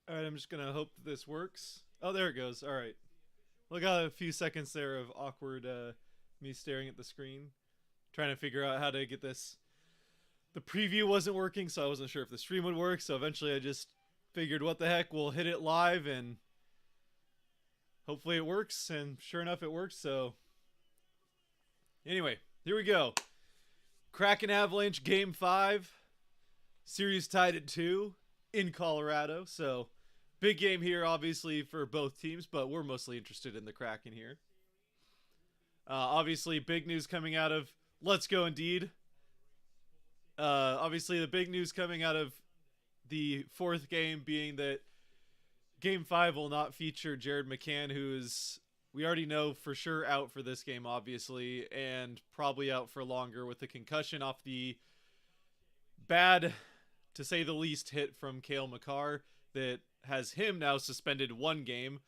All right, I'm just gonna hope that this works. Oh, there it goes. All right. We got a few seconds there of awkward me staring at the screen, trying to figure out how to get this. The preview wasn't working, so I wasn't sure if the stream would work. So eventually, I just figured, what the heck, we'll hit it live, and hopefully it works. And sure enough, it works. So anyway, here we go. Kraken Avalanche Game 5. Series tied at 2 in Colorado. So big game here, obviously, for both teams, but we're mostly interested in the Kraken here. Obviously, big news coming out of Let's Go Indeed. Obviously, the big news coming out of the fourth game being that Game 5 will not feature Jared McCann, who is, we already know for sure, out for this game, obviously, and probably out for longer with the concussion off the bad, to say the least, hit from Cale Makar that has him now suspended 1 game,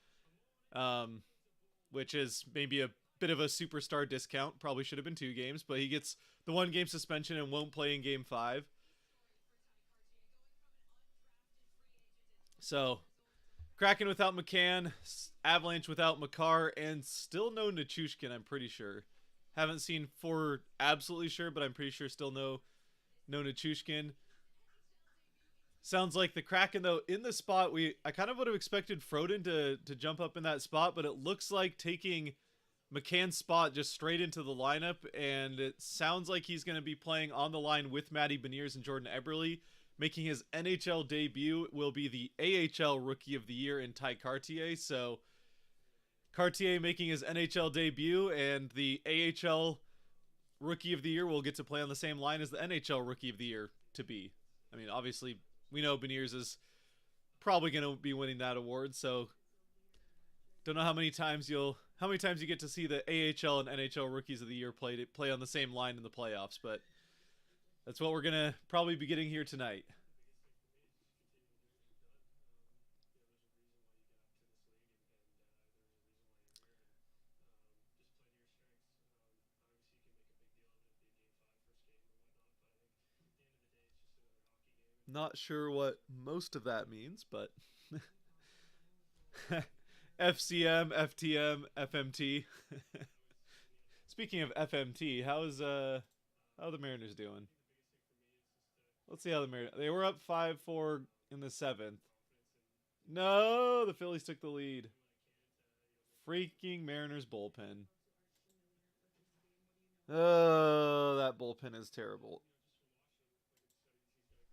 which is maybe a bit of a superstar discount. Probably should have been 2 games, but he gets the 1 game suspension and won't play in Game 5. So, Kraken without McCann, Avalanche without Makar, and still no Nichushkin, I'm pretty sure. Haven't seen for absolutely sure, but I'm pretty sure still no Nichushkin. Sounds like the Kraken, though, in the spot, I kind of would have expected Froden to jump up in that spot, but it looks like taking McCann's spot just straight into the lineup, and it sounds like he's going to be playing on the line with Matty Beniers and Jordan Eberle. Making his NHL debut will be the AHL Rookie of the Year in Ty Cartier. So Cartier making his NHL debut, and the AHL Rookie of the Year will get to play on the same line as the NHL Rookie of the Year to be. I mean, obviously, we know Beniers is probably going to be winning that award, so don't know how many times you get to see the AHL and NHL Rookies of the Year play on the same line in the playoffs, but that's what we're going to probably be getting here tonight. Not sure what most of that means, but FCM, FTM, FMT. Speaking of FMT, how are the Mariners doing? Let's see how the Mariners. They were up 5-4 in the 7th. No, the Phillies took the lead. Freaking Mariners bullpen. Oh, that bullpen is terrible.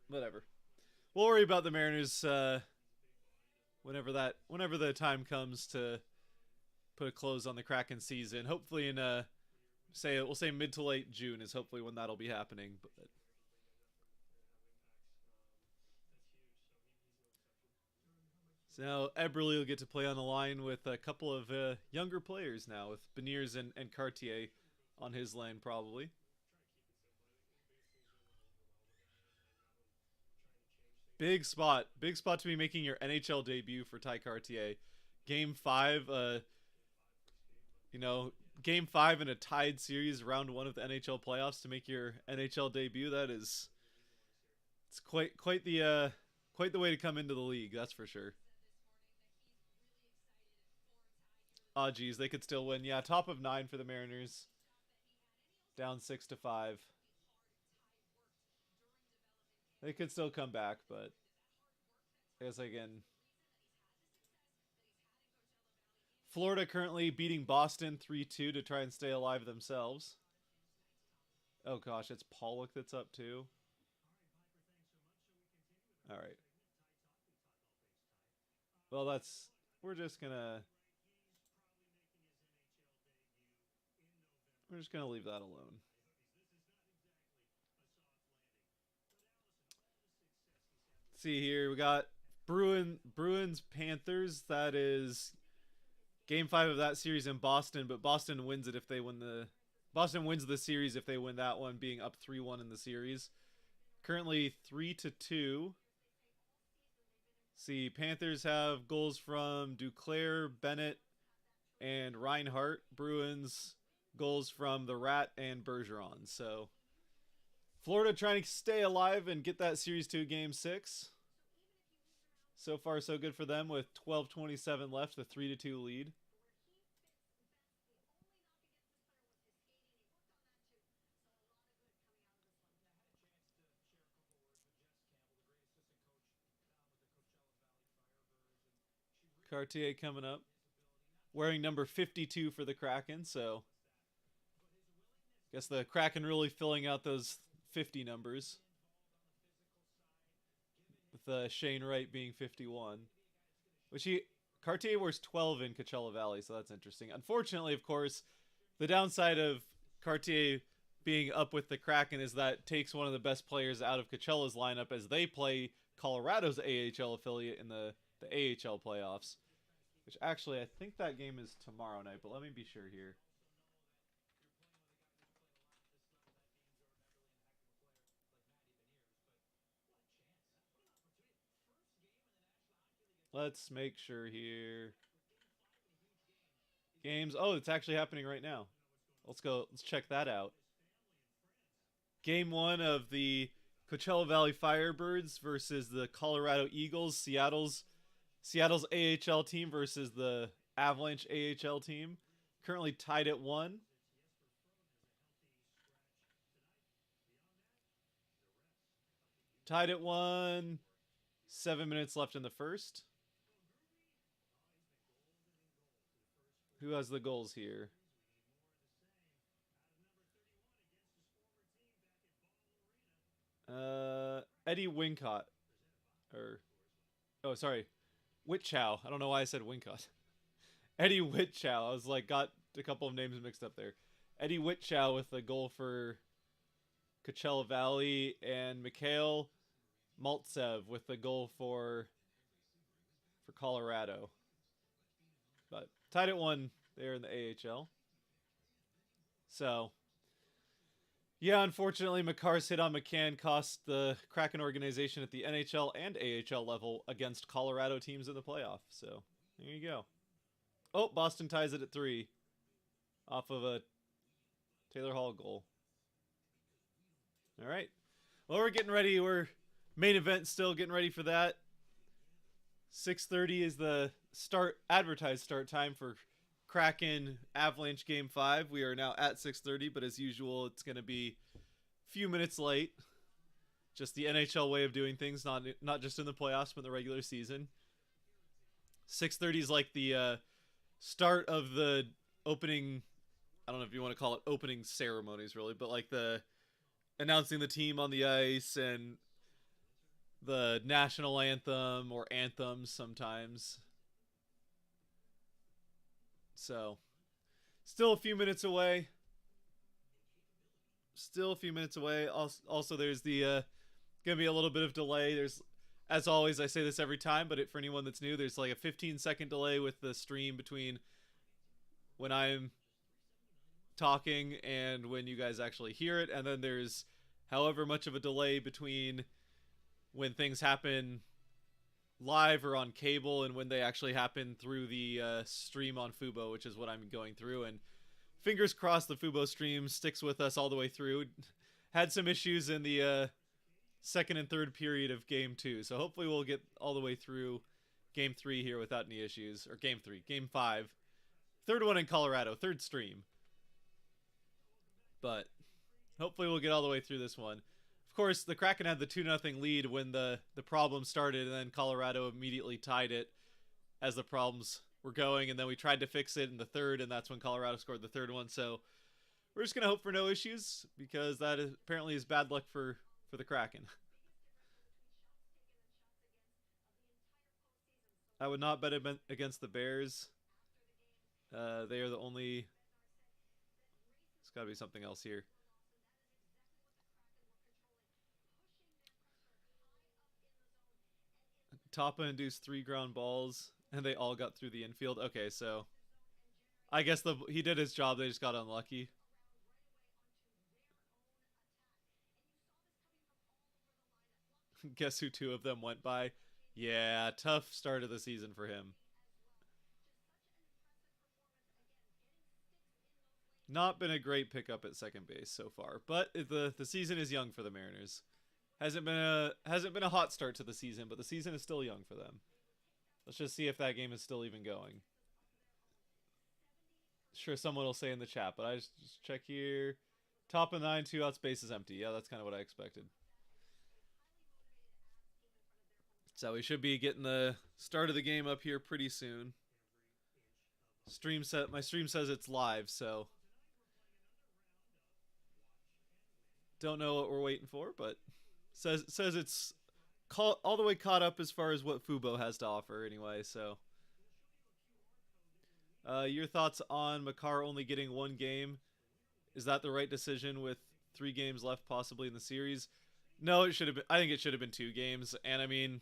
Whatever. We'll worry about the Mariners whenever the time comes to put a close on the Kraken season. Hopefully in we'll say mid to late June is hopefully when that'll be happening. But so now Eberle will get to play on the line with a couple of younger players now, with Beniers and Cartier on his line probably. Big spot to be making your NHL debut for Ty Cartier. Game 5, Game 5 in a tied series, round 1 of the NHL playoffs to make your NHL debut. It's quite the way to come into the league, that's for sure. Oh geez, they could still win. Yeah, top of 9 for the Mariners. Down 6-5. They could still come back, but I guess again. Florida currently beating Boston 3-2 to try and stay alive themselves. Oh gosh, it's Pollock that's up too. All right. Well, we're just gonna leave that alone. Let's see here, we got Bruins Panthers. That is Game 5 of that series in Boston, but Boston wins the series if they win that one, being up 3-1 in the series. Currently 3-2. See, Panthers have goals from Duclair, Bennett, and Reinhart. Bruins goals from the Rat and Bergeron. So Florida trying to stay alive and get that series to Game 6. So far, so good for them with 12:27 left, the 3-2 lead. Cartier coming up, wearing number 52 for the Kraken. So, guess the Kraken really filling out those 50 numbers, with Shane Wright being 51. Which Cartier wears 12 in Coachella Valley, so that's interesting. Unfortunately, of course, the downside of Cartier being up with the Kraken is that takes one of the best players out of Coachella's lineup as they play Colorado's AHL affiliate in the AHL playoffs. Which actually, I think that game is tomorrow night, but let me be sure here. Let's make sure here. Games. Oh, it's actually happening right now. Let's go. Let's check that out. Game one of the Coachella Valley Firebirds versus the Colorado Eagles. Seattle's AHL team versus the Avalanche AHL team. Currently tied at 1. Tied at 1. 7 minutes left in the first. Who has the goals here? Eddie Wincott. Sorry. Whitchow. I don't know why I said Wincott. Eddie Whitchow. I was like, got a couple of names mixed up there. Eddie Whitchow with the goal for Coachella Valley, and Mikhail Maltsev with the goal for Colorado. But tied at 1 there in the AHL. So, yeah, unfortunately, Makar's hit on McCann cost the Kraken organization at the NHL and AHL level against Colorado teams in the playoff. So, there you go. Oh, Boston ties it at 3 off of a Taylor Hall goal. All right. Well, we're getting ready. We're main event still, getting ready for that. 6:30 is the advertised start time for Kraken Avalanche Game 5. We are now at 6:30, but as usual, it's going to be a few minutes late. Just the NHL way of doing things, not just in the playoffs, but in the regular season. 6:30 is like the start of the opening. I don't know if you want to call it opening ceremonies, really, but like the announcing the team on the ice and the national anthem or anthems sometimes. So, still a few minutes away. Also, there's the gonna be a little bit of delay. There's, as always, I say this every time, but for anyone that's new, there's like a 15-second delay with the stream between when I'm talking and when you guys actually hear it, and then there's however much of a delay between when things happen live or on cable and when they actually happen through the stream on Fubo, which is what I'm going through. And fingers crossed the Fubo stream sticks with us all the way through. Had some issues in the second and third period of Game 2, so hopefully we'll get all the way through Game 3 here without any issues. Or Game 3, Game 5. Third one in Colorado, third stream. But hopefully we'll get all the way through this one. Of course, the Kraken had the 2-0 lead when the problem started, and then Colorado immediately tied it as the problems were going, and then we tried to fix it in the third, and that's when Colorado scored the third one. So we're just going to hope for no issues, because that apparently is bad luck for the Kraken. I would not bet against the Bears. They are the only... It's got to be something else here. Tapa induced 3 ground balls, and they all got through the infield. Okay, so I guess he did his job. They just got unlucky. Guess who 2 of them went by? Yeah, tough start of the season for him. Not been a great pickup at second base so far, but the season is young for the Mariners. Hasn't been a hot start to the season, but the season is still young for them. Let's just see if that game is still even going. Sure, someone will say in the chat, but I just check here. Top of 9, 2 out, space is empty. Yeah, that's kind of what I expected. So we should be getting the start of the game up here pretty soon. My stream says it's live, so don't know what we're waiting for, but says it's all the way caught up as far as what Fubo has to offer anyway. So, your thoughts on Makar only getting one game? Is that the right decision with 3 games left possibly in the series? No, it should have been. I think it should have been 2 games, and I mean,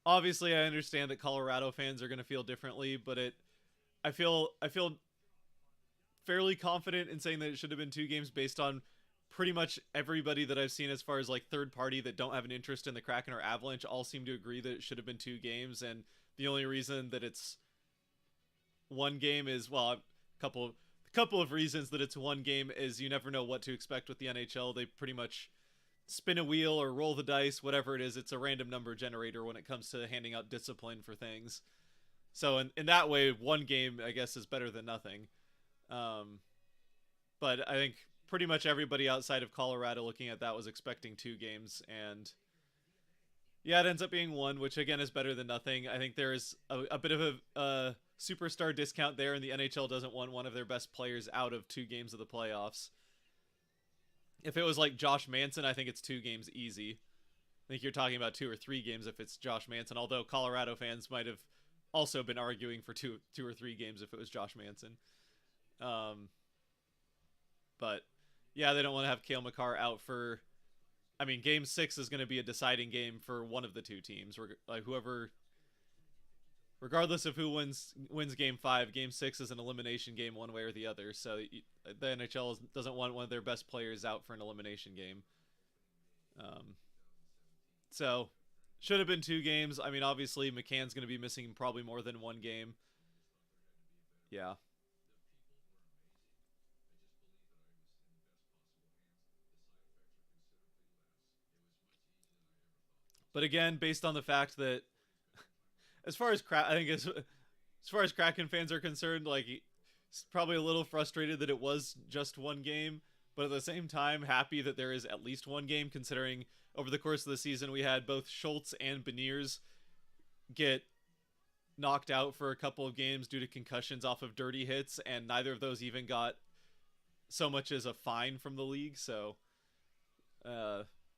obviously, I understand that Colorado fans are going to feel differently, but I feel fairly confident in saying that it should have been 2 games based on pretty much everybody that I've seen as far as like third party that don't have an interest in the Kraken or Avalanche all seem to agree that it should have been 2 games, and the only reason that it's 1 game is, well, a couple of reasons that it's 1 game is you never know what to expect with the NHL. They pretty much spin a wheel or roll the dice, whatever it is. It's a random number generator when it comes to handing out discipline for things. So in that way, 1 game, I guess, is better than nothing. But I think pretty much everybody outside of Colorado looking at that was expecting 2 games. And yeah, it ends up being 1, which again is better than nothing. I think there is a bit of a superstar discount there, and the NHL doesn't want one of their best players out of 2 games of the playoffs. If it was like Josh Manson, I think it's 2 games easy. I think you're talking about 2 or 3 games if it's Josh Manson, although Colorado fans might have also been arguing for two or 3 games if it was Josh Manson. But yeah, they don't want to have Cale Makar out for, I mean, game 6 is going to be a deciding game for one of the 2 teams. Like whoever, regardless of who wins game 5, game 6 is an elimination game one way or the other. So the NHL doesn't want one of their best players out for an elimination game. So should have been 2 games. I mean, obviously McCann's going to be missing probably more than 1 game. Yeah. But again, based on the fact that as far as Kraken fans are concerned, like, he's probably a little frustrated that it was just 1 game, but at the same time happy that there is at least 1 game, considering over the course of the season we had both Schultz and Beniers get knocked out for a couple of games due to concussions off of dirty hits, and neither of those even got so much as a fine from the league. So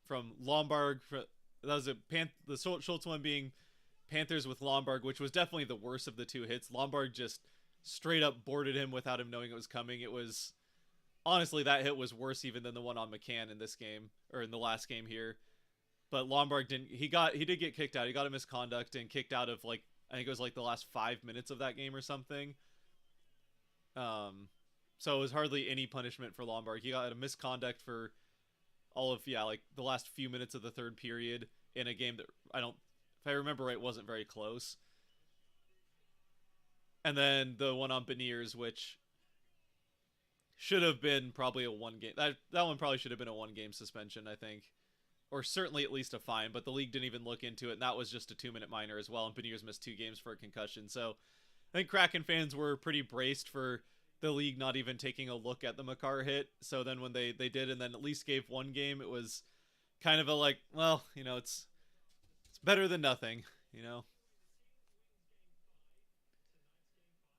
from Lombard, that was the Schultz one being Panthers with Lombard, which was definitely the worst of the 2 hits. Lombard just straight up boarded him without him knowing it was coming. It was, honestly, that hit was worse even than the one on McCann in this game, or in the last game here. But Lombard he did get kicked out. He got a misconduct and kicked out of, like, I think it was like the last 5 minutes of that game or something. So it was hardly any punishment for Lombard. He got a misconduct for all of, like the last few minutes of the 3rd period in a game that if I remember right, wasn't very close. And then the one on Beniers, which should have been probably a 1 game. That one probably should have been a 1 game suspension, I think. Or certainly at least a fine, but the league didn't even look into it, and that was just a 2-minute minor as well, and Beniers missed 2 games for a concussion. So I think Kraken fans were pretty braced for the league not even taking a look at the Makar hit. So then when they did, and then at least gave 1 game, it was kind of a like, well, it's better than nothing,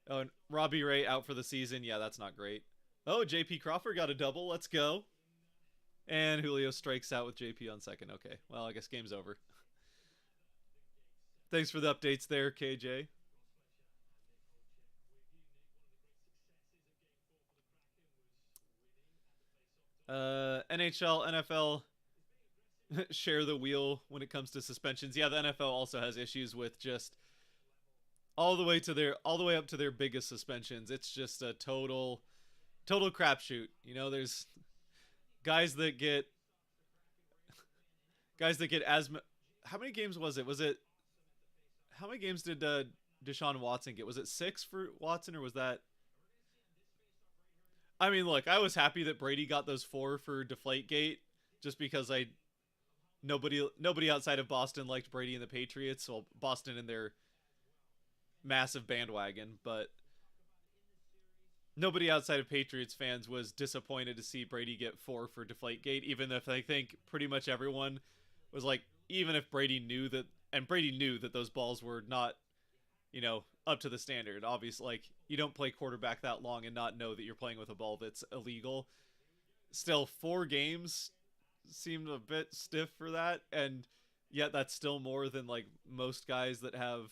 Oh, and Robbie Ray out for the season. Yeah, that's not great. Oh, JP Crawford got a double. Let's go. And Julio strikes out with JP on second. Okay, well, I guess game's over. Thanks for the updates there, KJ. NHL, NFL share the wheel when it comes to suspensions. Yeah, the NFL also has issues with just all the way up to their biggest suspensions. It's just a total crapshoot. There's guys that get asthma. How many games was it? How many games did Deshaun Watson get? Was it 6 for Watson, or was that? I mean, look, I was happy that Brady got those 4 for Deflategate, just because I Nobody outside of Boston liked Brady and the Patriots. Well, Boston and their massive bandwagon, but nobody outside of Patriots fans was disappointed to see Brady get 4 for Deflategate, even if I think pretty much everyone was like, even if Brady knew that, and Brady knew that those balls were not, up to the standard. Obviously, like, you don't play quarterback that long and not know that you're playing with a ball that's illegal. Still, 4 games seemed a bit stiff for that, and yet that's still more than like most guys that have,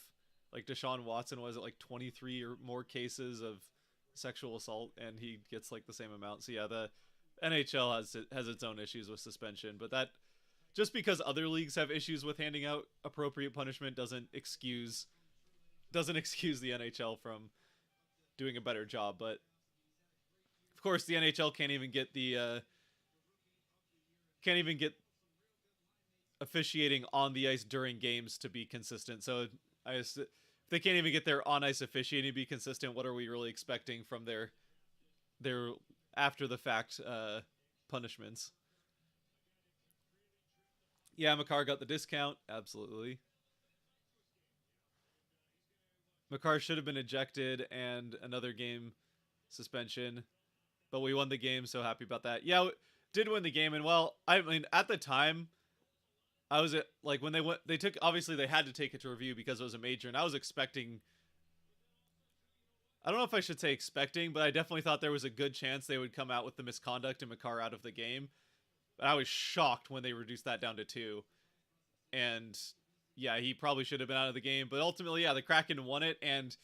like Deshaun Watson was at like 23 or more cases of sexual assault, and he gets like the same amount. So yeah, the NHL has its own issues with suspension, but that, just because other leagues have issues with handing out appropriate punishment doesn't excuse the NHL from doing a better job. But of course, the NHL can't even get officiating on the ice during games to be consistent. So if they can't even get their on ice officiating to be consistent, what are we really expecting from their after the fact punishments? Yeah, Makar got the discount. Absolutely. Makar should have been ejected and another game suspension, but we won the game, so happy about that. Yeah, did win the game, and well, I mean, at the time, I was at, like, when obviously they had to take it to review because it was a major, and I was expecting, I don't know if I should say expecting, but I definitely thought there was a good chance they would come out with the misconduct and Makar out of the game. But I was shocked when they reduced that down to 2. And yeah, he probably should have been out of the game. But ultimately, yeah, the Kraken won it, and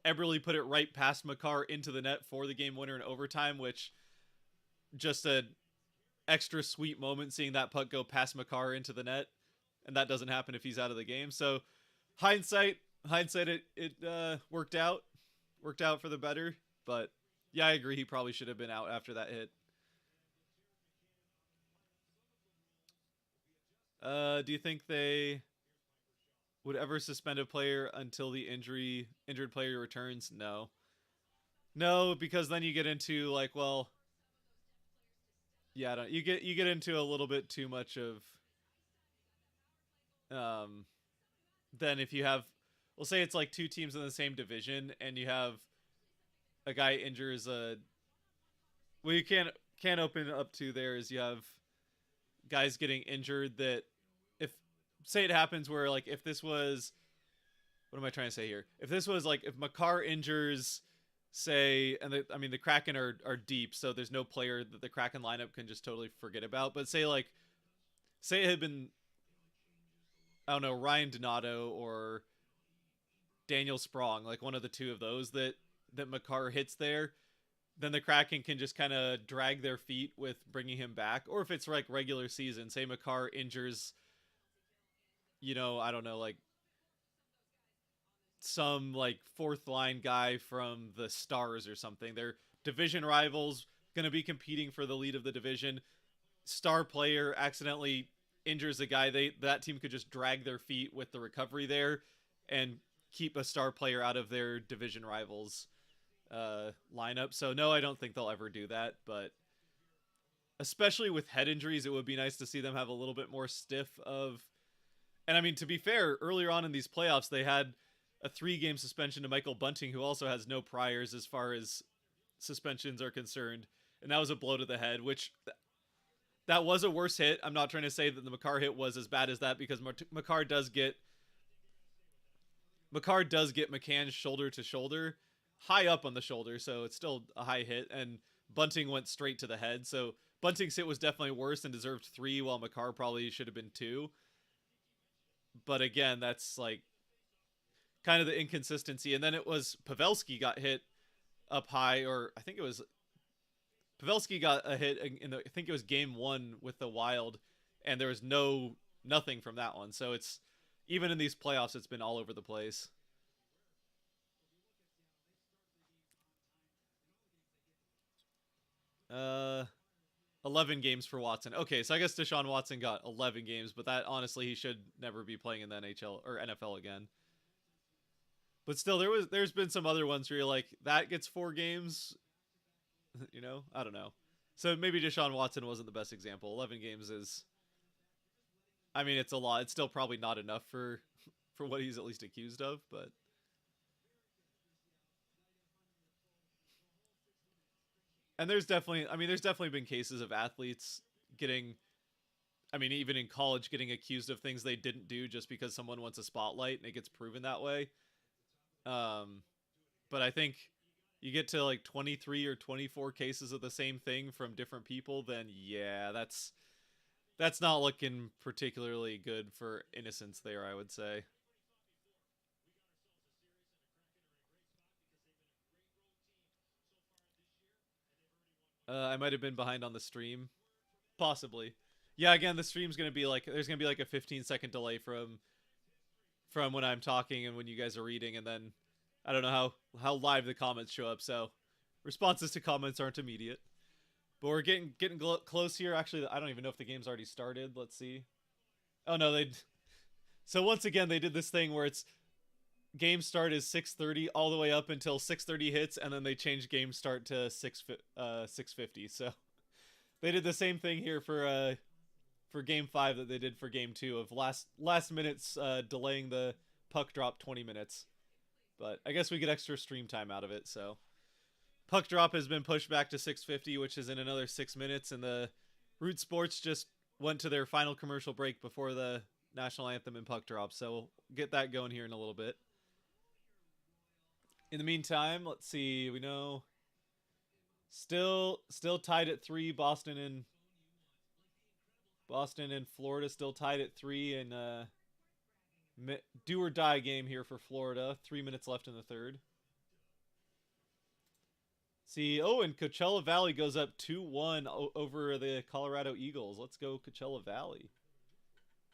Eberle put it right past Makar into the net for the game winner in overtime, which just a extra sweet moment seeing that puck go past Makar into the net. And that doesn't happen if he's out of the game. So hindsight, it worked out for the better. But yeah, I agree. He probably should have been out after that hit. Do you think they would ever suspend a player until the injured player returns? No, because then you get into like, well, yeah, I don't, you get into a little bit too much of, then if you have, we'll say it's like 2 teams in the same division, and you have a guy injures well, you can't open up to there is you have guys getting injured that, if, say it happens where, like, if this was, what am I trying to say here? If this was like, if Makar injures, say, and the Kraken are deep, so there's no player that the Kraken lineup can just totally forget about. But say it had been, I don't know, Ryan Donato or Daniel Sprong, like one of the 2 of those that Makar hits there, then the Kraken can just kind of drag their feet with bringing him back. Or if it's like regular season, say Makar injures, I don't know, like some like 4th line guy from the Stars or something. They're division rivals, going to be competing for the lead of the division. Star player accidentally injures a guy. That team could just drag their feet with the recovery there and keep a star player out of their division rivals lineup. So no, I don't think they'll ever do that, but especially with head injuries, it would be nice to see them have a little bit more stiff of, and I mean, to be fair, earlier on in these playoffs, they had a 3-game suspension to Michael Bunting, who also has no priors as far as suspensions are concerned. And that was a blow to the head, which that was a worse hit. I'm not trying to say that the Makar hit was as bad as that, because Makar does get McCann's shoulder to shoulder, high up on the shoulder, so it's still a high hit, and Bunting went straight to the head. So Bunting's hit was definitely worse and deserved 3, while Makar probably should have been 2. But again, that's like kind of the inconsistency. And then it was Pavelski got hit up high, or I think it was Pavelski got a hit in I think it was game 1 with the Wild, and there was nothing from that one. So it's, even in these playoffs, it's been all over the place. 11 games for Watson. Okay, so I guess Deshaun Watson got 11 games, but that, honestly, he should never be playing in the NHL or NFL again. But still, there's been some other ones where you're like, that gets 4 games. I don't know. So maybe Deshaun Watson wasn't the best example. 11 games is I mean, it's a lot. It's still probably not enough for what he's at least accused of, but and there's definitely been cases of athletes getting, I mean, even in college, getting accused of things they didn't do just because someone wants a spotlight and it gets proven that way. Um, but I think you get to like 23 or 24 cases of the same thing from different people, then yeah, that's not looking particularly good for innocence there, I would say. I might have been behind on the stream, possibly. Yeah, again, the stream's gonna be like there's gonna be like a 15-second delay from when I'm talking and when you guys are reading, and then I don't know how live the comments show up. So responses to comments aren't immediate, but we're getting close here. Actually, I don't even know if the game's already started. Let's see. Oh no, they. So once again, they did this thing where it's game start is 6:30 all the way up until 6:30 hits, and then they changed game start to 6:50. So they did the same thing here for game 5 that they did for game 2 of last minutes delaying the puck drop 20 minutes. But I guess we get extra stream time out of it. So puck drop has been pushed back to 6:50, which is in another 6 minutes, and the Root Sports just went to their final commercial break before the national anthem and puck drop. So we'll get that going here in a little bit. In the meantime, let's see. We know still tied at 3. Boston and Florida still tied at 3, and do or die game here for Florida. 3 minutes left in the third. See, oh, and Coachella Valley goes up 2-1 over the Colorado Eagles. Let's go Coachella Valley.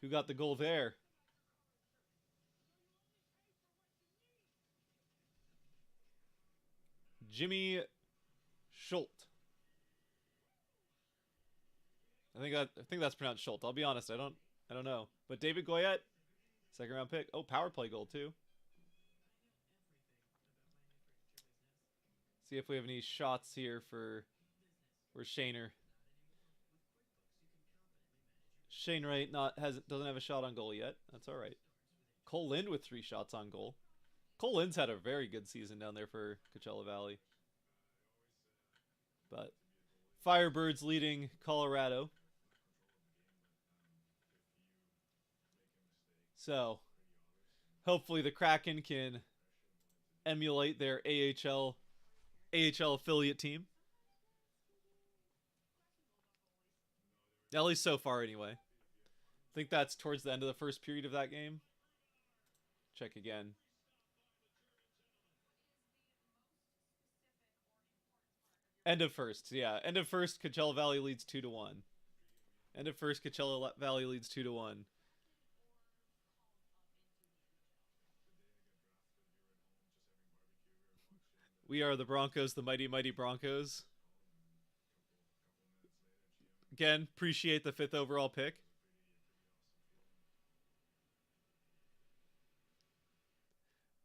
Who got the goal there? Jimmy Schultz. I think that's pronounced Schultz. I'll be honest, I don't know. But David Goyette, second round pick. Oh, power play goal too. See if we have any shots here for Shaner. Shane Wright doesn't have a shot on goal yet. That's all right. Cole Lind with 3 shots on goal. Cole Lind's had a very good season down there for Coachella Valley. But Firebirds leading Colorado. So hopefully the Kraken can emulate their AHL affiliate team. At least so far, anyway. I think that's towards the end of the first period of that game. Check again. End of first, yeah. End of first, Coachella Valley leads 2-1. End of first, Coachella Valley leads 2-1. We are the Broncos, the mighty, mighty Broncos. Again, appreciate the 5th overall pick.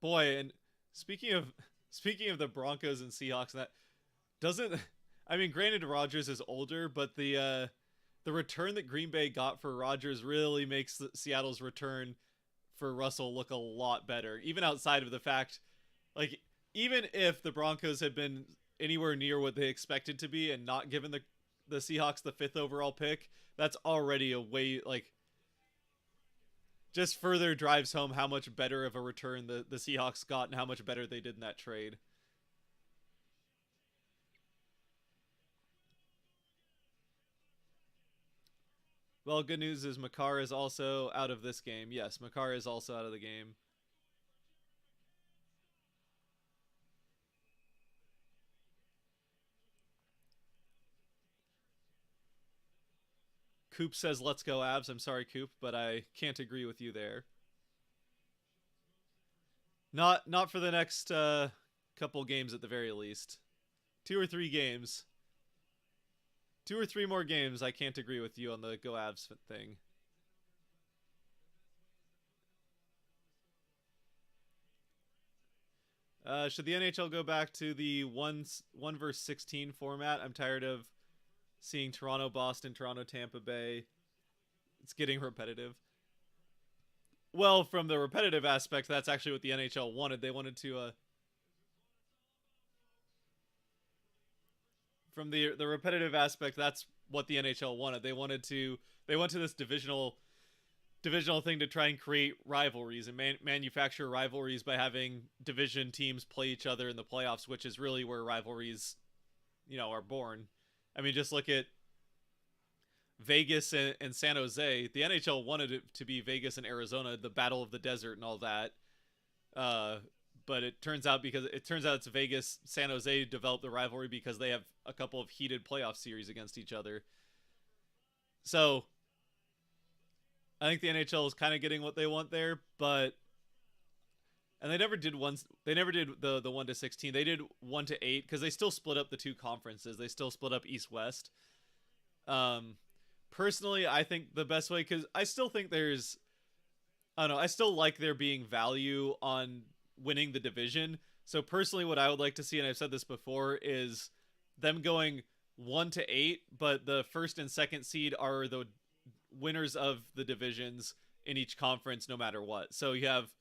Boy, and speaking of the Broncos and Seahawks, that doesn't. I mean, granted, Rodgers is older, but the return that Green Bay got for Rodgers really makes Seattle's return for Russell look a lot better. Even outside of the fact, like, even if the Broncos had been anywhere near what they expected to be and not given the Seahawks the 5th overall pick, that's already a way, like, just further drives home how much better of a return the Seahawks got and how much better they did in that trade. Well, good news is Makar is also out of this game. Yes, Makar is also out of the game. Coop says, let's go Avs. I'm sorry, Coop, but I can't agree with you there. Not for the next couple games at the very least. 2 or 3 games. 2 or 3 more games, I can't agree with you on the go Avs thing. Should the NHL go back to the 1 versus 16 format? I'm tired of seeing Toronto, Boston, Toronto, Tampa Bay. It's getting repetitive. Well, from the repetitive aspect, that's actually what the NHL wanted. They wanted to from the repetitive aspect, that's what the NHL wanted. They went to this divisional thing to try and create rivalries and manufacture rivalries by having division teams play each other in the playoffs, which is really where rivalries, are born. I mean, just look at Vegas and San Jose. The NHL wanted it to be Vegas and Arizona, the Battle of the Desert and all that. Uh, but it turns out it's Vegas, San Jose developed the rivalry because they have a couple of heated playoff series against each other. So I think the NHL is kind of getting what they want there, but and they never did one. They never did the 1-16. They did 1-8 because they still split up the two conferences. They still split up East West. Personally, I think the best way, because I still think there's, I don't know, I still like there being value on winning the division. So personally, what I would like to see, and I've said this before, is them going 1-8, but the first and second seed are the winners of the divisions in each conference, no matter what. So you have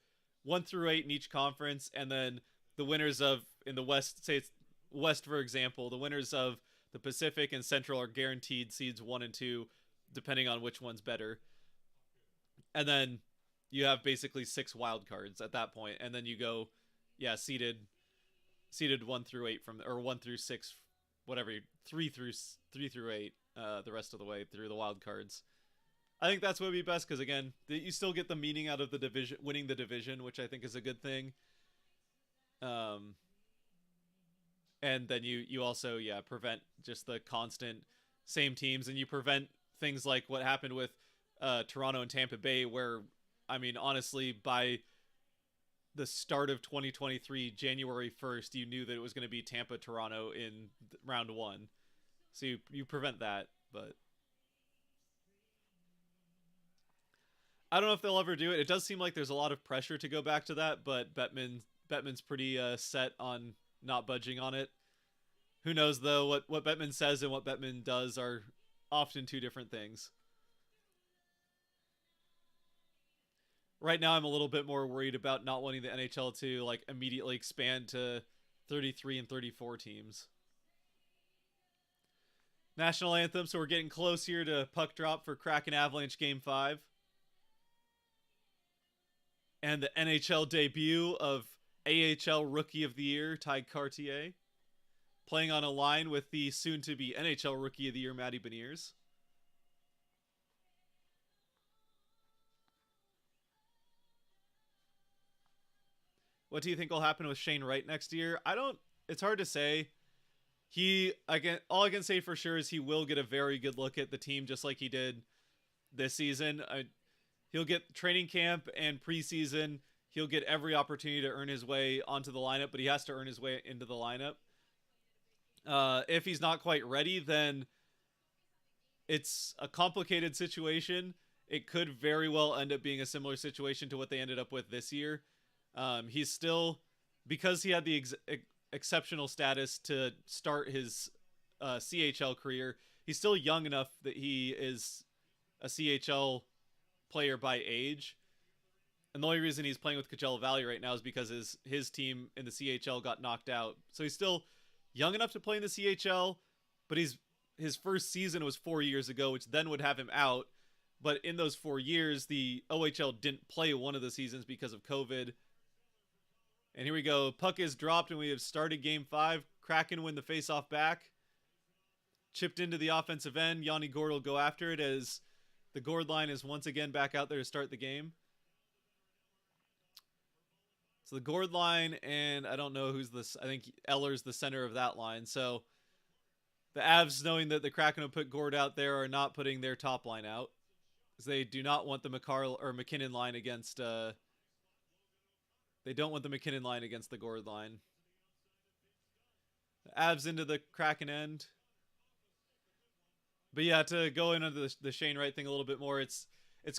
1-8 in each conference, and then the winners of in the West, say it's West for example, the winners of the Pacific and Central are guaranteed seeds 1 and 2, depending on which one's better. And then you have basically 6 wild cards at that point, and then you go, seeded 1-8 from, or 1-6, whatever, 3-8, the rest of the way through the wild cards. I think that's what would be best because, again, you still get the meaning out of the division, winning the division, which I think is a good thing. And then you also, prevent just the constant same teams, and you prevent things like what happened with Toronto and Tampa Bay, where, I mean, honestly, by the start of 2023, January 1st, you knew that it was going to be Tampa-Toronto in round 1. So you prevent that, but I don't know if they'll ever do it. It does seem like there's a lot of pressure to go back to that, but Bettman's pretty set on not budging on it. Who knows, though? What Bettman says and what Bettman does are often two different things. Right now, I'm a little bit more worried about not wanting the NHL to like immediately expand to 33 and 34 teams. National anthem, so we're getting close here to puck drop for Kraken Avalanche Game 5. And the NHL debut of AHL Rookie of the Year, Ty Cartier, playing on a line with the soon-to-be NHL Rookie of the Year, Matty Beniers. What do you think will happen with Shane Wright next year? It's hard to say. All I can say for sure is he will get a very good look at the team, just like he did this season. He'll get training camp and preseason. He'll get every opportunity to earn his way onto the lineup, but he has to earn his way into the lineup. If he's not quite ready, then it's a complicated situation. It could very well end up being a similar situation to what they ended up with this year. He's still, because he had the exceptional status to start his CHL career, he's still young enough that he is a CHL player by age. And the only reason he's playing with Coachella Valley right now is because his team in the CHL got knocked out. So he's still young enough to play in the CHL, but his first season was 4 years ago, which then would have him out. But in those 4 years, the OHL didn't play one of the seasons because of COVID. And here we go. Puck is dropped, and we have started Game 5. Kraken win the faceoff back. Chipped into the offensive end. Yanni Gourde will go after it as the Gourde line is once again back out there to start the game. So the Gourde line, and I don't know who's this. I think Eller's the center of that line. So the Avs, knowing that the Kraken will put Gourde out there, are not putting their top line out, because they do not want the McKinnon line against. They don't want the McKinnon line against the Gourde line. The Avs into the Kraken end. But yeah, to go into the Shane Wright thing a little bit more, it's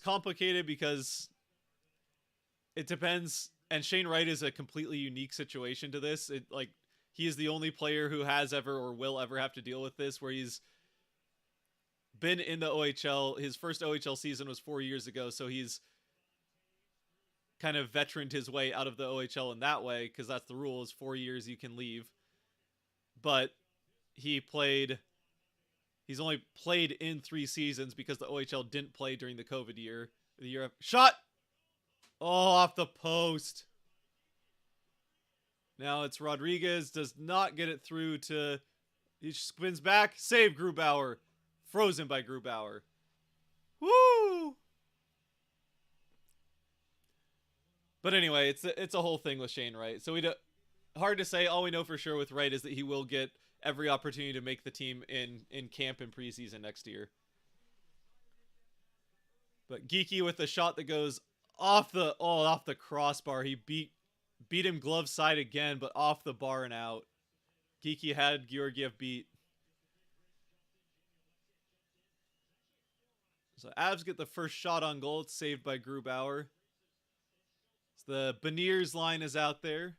complicated because it depends. And Shane Wright is a completely unique situation to this. He is the only player who has ever or will ever have to deal with this, where he's been in the OHL. His first OHL season was 4 years ago, so he's kind of veteraned his way out of the OHL in that way, because that's the rule, is 4 years you can leave. But he's only played in 3 seasons because the OHL didn't play during the COVID year. The year of shot. Oh, off the post. Now it's Rodriguez, does not get it through to, he spins back, save Grubauer. Frozen by Grubauer. Woo! But anyway, it's a whole thing with Shane Wright. So hard to say. All we know for sure with Wright is that he will get every opportunity to make the team in camp and preseason next year. But Geeky with the shot that goes off the crossbar. He beat him glove side again, but off the bar and out. Geeky had Georgiev beat. So Avs get the first shot on goal. It's saved by Grubauer. So the Beniers line is out there.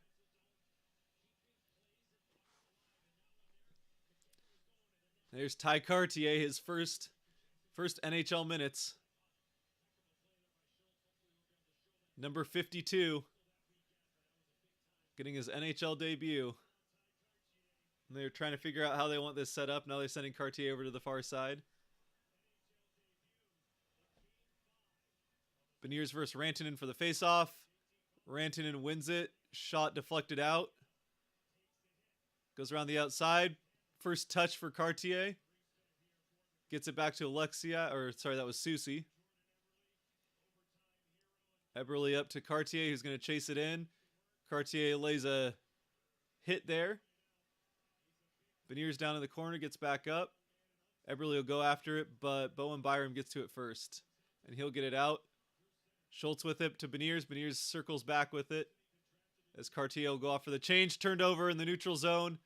There's Ty Cartier, his first NHL minutes. Number 52. Getting his NHL debut. And they're trying to figure out how they want this set up. Now they're sending Cartier over to the far side. Beniers versus Rantanen for the faceoff. Rantanen wins it. Shot deflected out. Goes around the outside. First touch for Cartier. Gets it back to Alexia. Or, sorry, that was Susie. Eberle up to Cartier, who's going to chase it in. Cartier lays a hit there. Beniers down in the corner, gets back up. Eberle will go after it, but Bowen Byram gets to it first. And he'll get it out. Schultz with it to Beniers. Beniers circles back with it. As Cartier will go off for the change. Turned over in the neutral zone.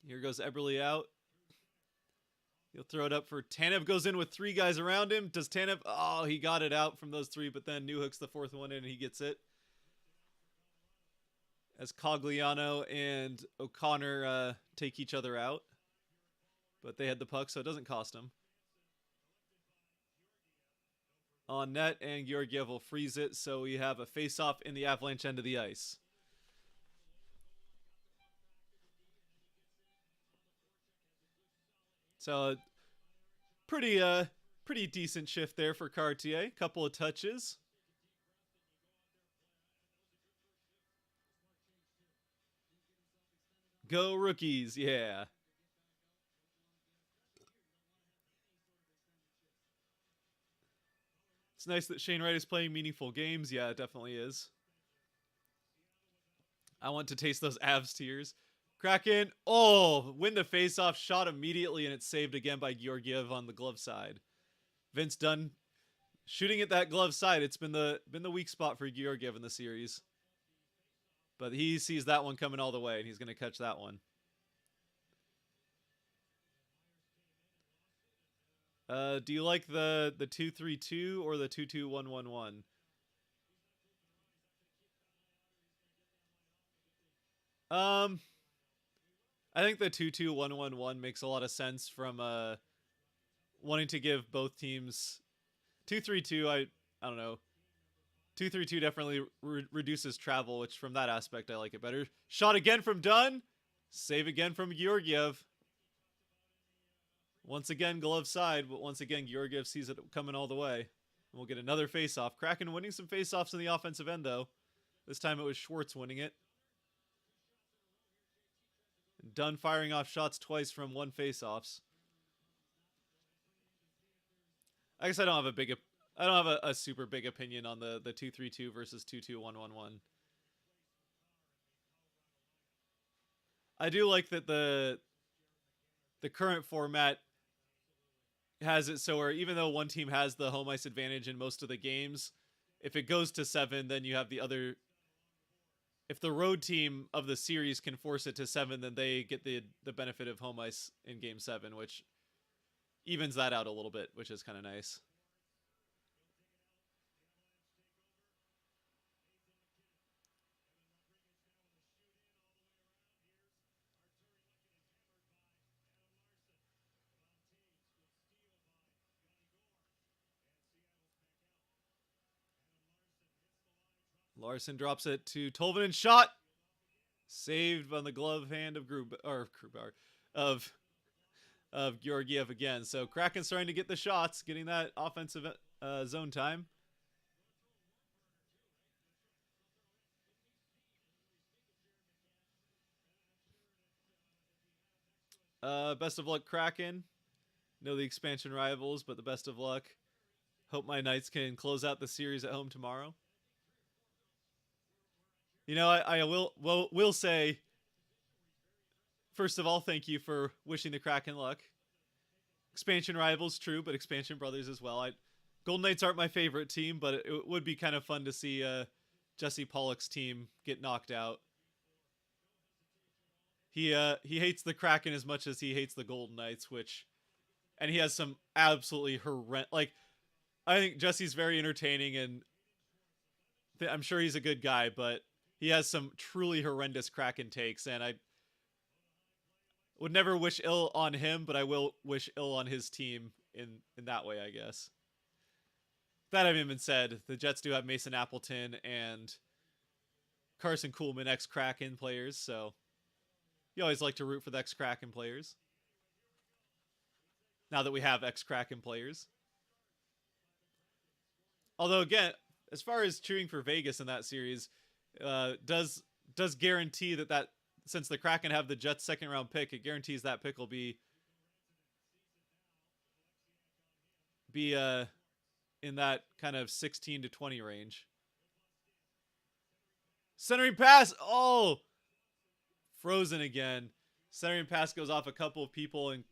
Here goes Eberle out. He'll throw it up for Tanev. Goes in with 3 guys around him. Does Tanev? Oh, he got it out from those 3, but then Newhook's the 4th one in and he gets it. As Cogliano and O'Connor take each other out. But they had the puck, so it doesn't cost them. On net, and Georgiev will freeze it, so we have a face-off in the Avalanche end of the ice. So, pretty decent shift there for Cartier. Couple of touches. Go rookies, yeah. It's nice that Shane Wright is playing meaningful games. Yeah, it definitely is. I want to taste those Avs tears. Kraken, win the faceoff, shot immediately, and it's saved again by Georgiev on the glove side. Vince Dunn shooting at that glove side. It's been the weak spot for Georgiev in the series. But he sees that one coming all the way, and he's going to catch that one. Do you like the 2-3-2 or the 2-2-1-1-1? I think the 2-2-1-1-1 makes a lot of sense from wanting to give both teams 2-3-2. I don't know. 2-3-2 definitely reduces travel, which from that aspect I like it better. Shot again from Dunn. Save again from Georgiev. Once again, glove side, but once again, Georgiev sees it coming all the way. We'll get another face-off. Kraken winning some face-offs in the offensive end, though. This time it was Schwartz winning it. Dunn firing off shots twice from 1 face-offs. I guess I don't have a super big opinion on the 2-3-2 versus 2-2-1-1-1. I do like that the current format has it so where even though one team has the home ice advantage in most of the games, if it goes to 7, then you have the other. If the road team of the series can force it to 7, then they get the benefit of home ice in Game 7, which evens that out a little bit, which is kind of nice. Larson drops it to Tolvanen. Shot saved on the glove hand of Grubauer of Georgiev again. So Kraken starting to get the shots, getting that offensive zone time. Best of luck, Kraken. Know the expansion rivals, but the best of luck. Hope my Knights can close out the series at home tomorrow. You know, I will say, first of all, thank you for wishing the Kraken luck. Expansion rivals, true, but expansion brothers as well. Golden Knights aren't my favorite team, but it would be kind of fun to see Jesse Pollock's team get knocked out. He hates the Kraken as much as he hates the Golden Knights, and he has some absolutely horrendous. Like, I think Jesse's very entertaining, and I'm sure he's a good guy, but he has some truly horrendous Kraken takes, and I would never wish ill on him, but I will wish ill on his team in that way, I guess. That having been said, the Jets do have Mason Appleton and Carson Kuhlman, ex-Kraken players, so you always like to root for the ex-Kraken players. Now that we have ex-Kraken players. Although, again, as far as cheering for Vegas in that series, does guarantee that since the Kraken have the Jets' second-round pick, it guarantees that pick will be in that kind of 16 to 20 range. Centering pass! Oh! Frozen again. Centering pass goes off a couple of people, and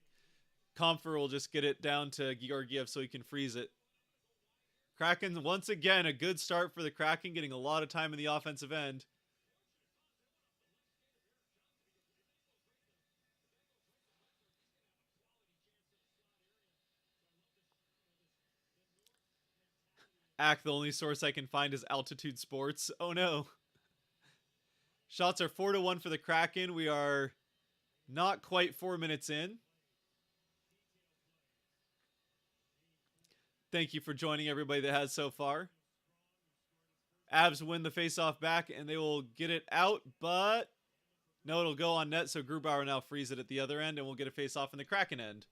Comfer will just get it down to Georgiev so he can freeze it. Kraken, once again, a good start for the Kraken, getting a lot of time in the offensive end. The only source I can find is Altitude Sports. Oh no. Shots are 4-1 for the Kraken. We are not quite 4 minutes in. Thank you for joining everybody that has so far. Avs win the faceoff back, and they will get it out, but no, it'll go on net, so Grubauer now frees it at the other end, and we'll get a faceoff in the Kraken end.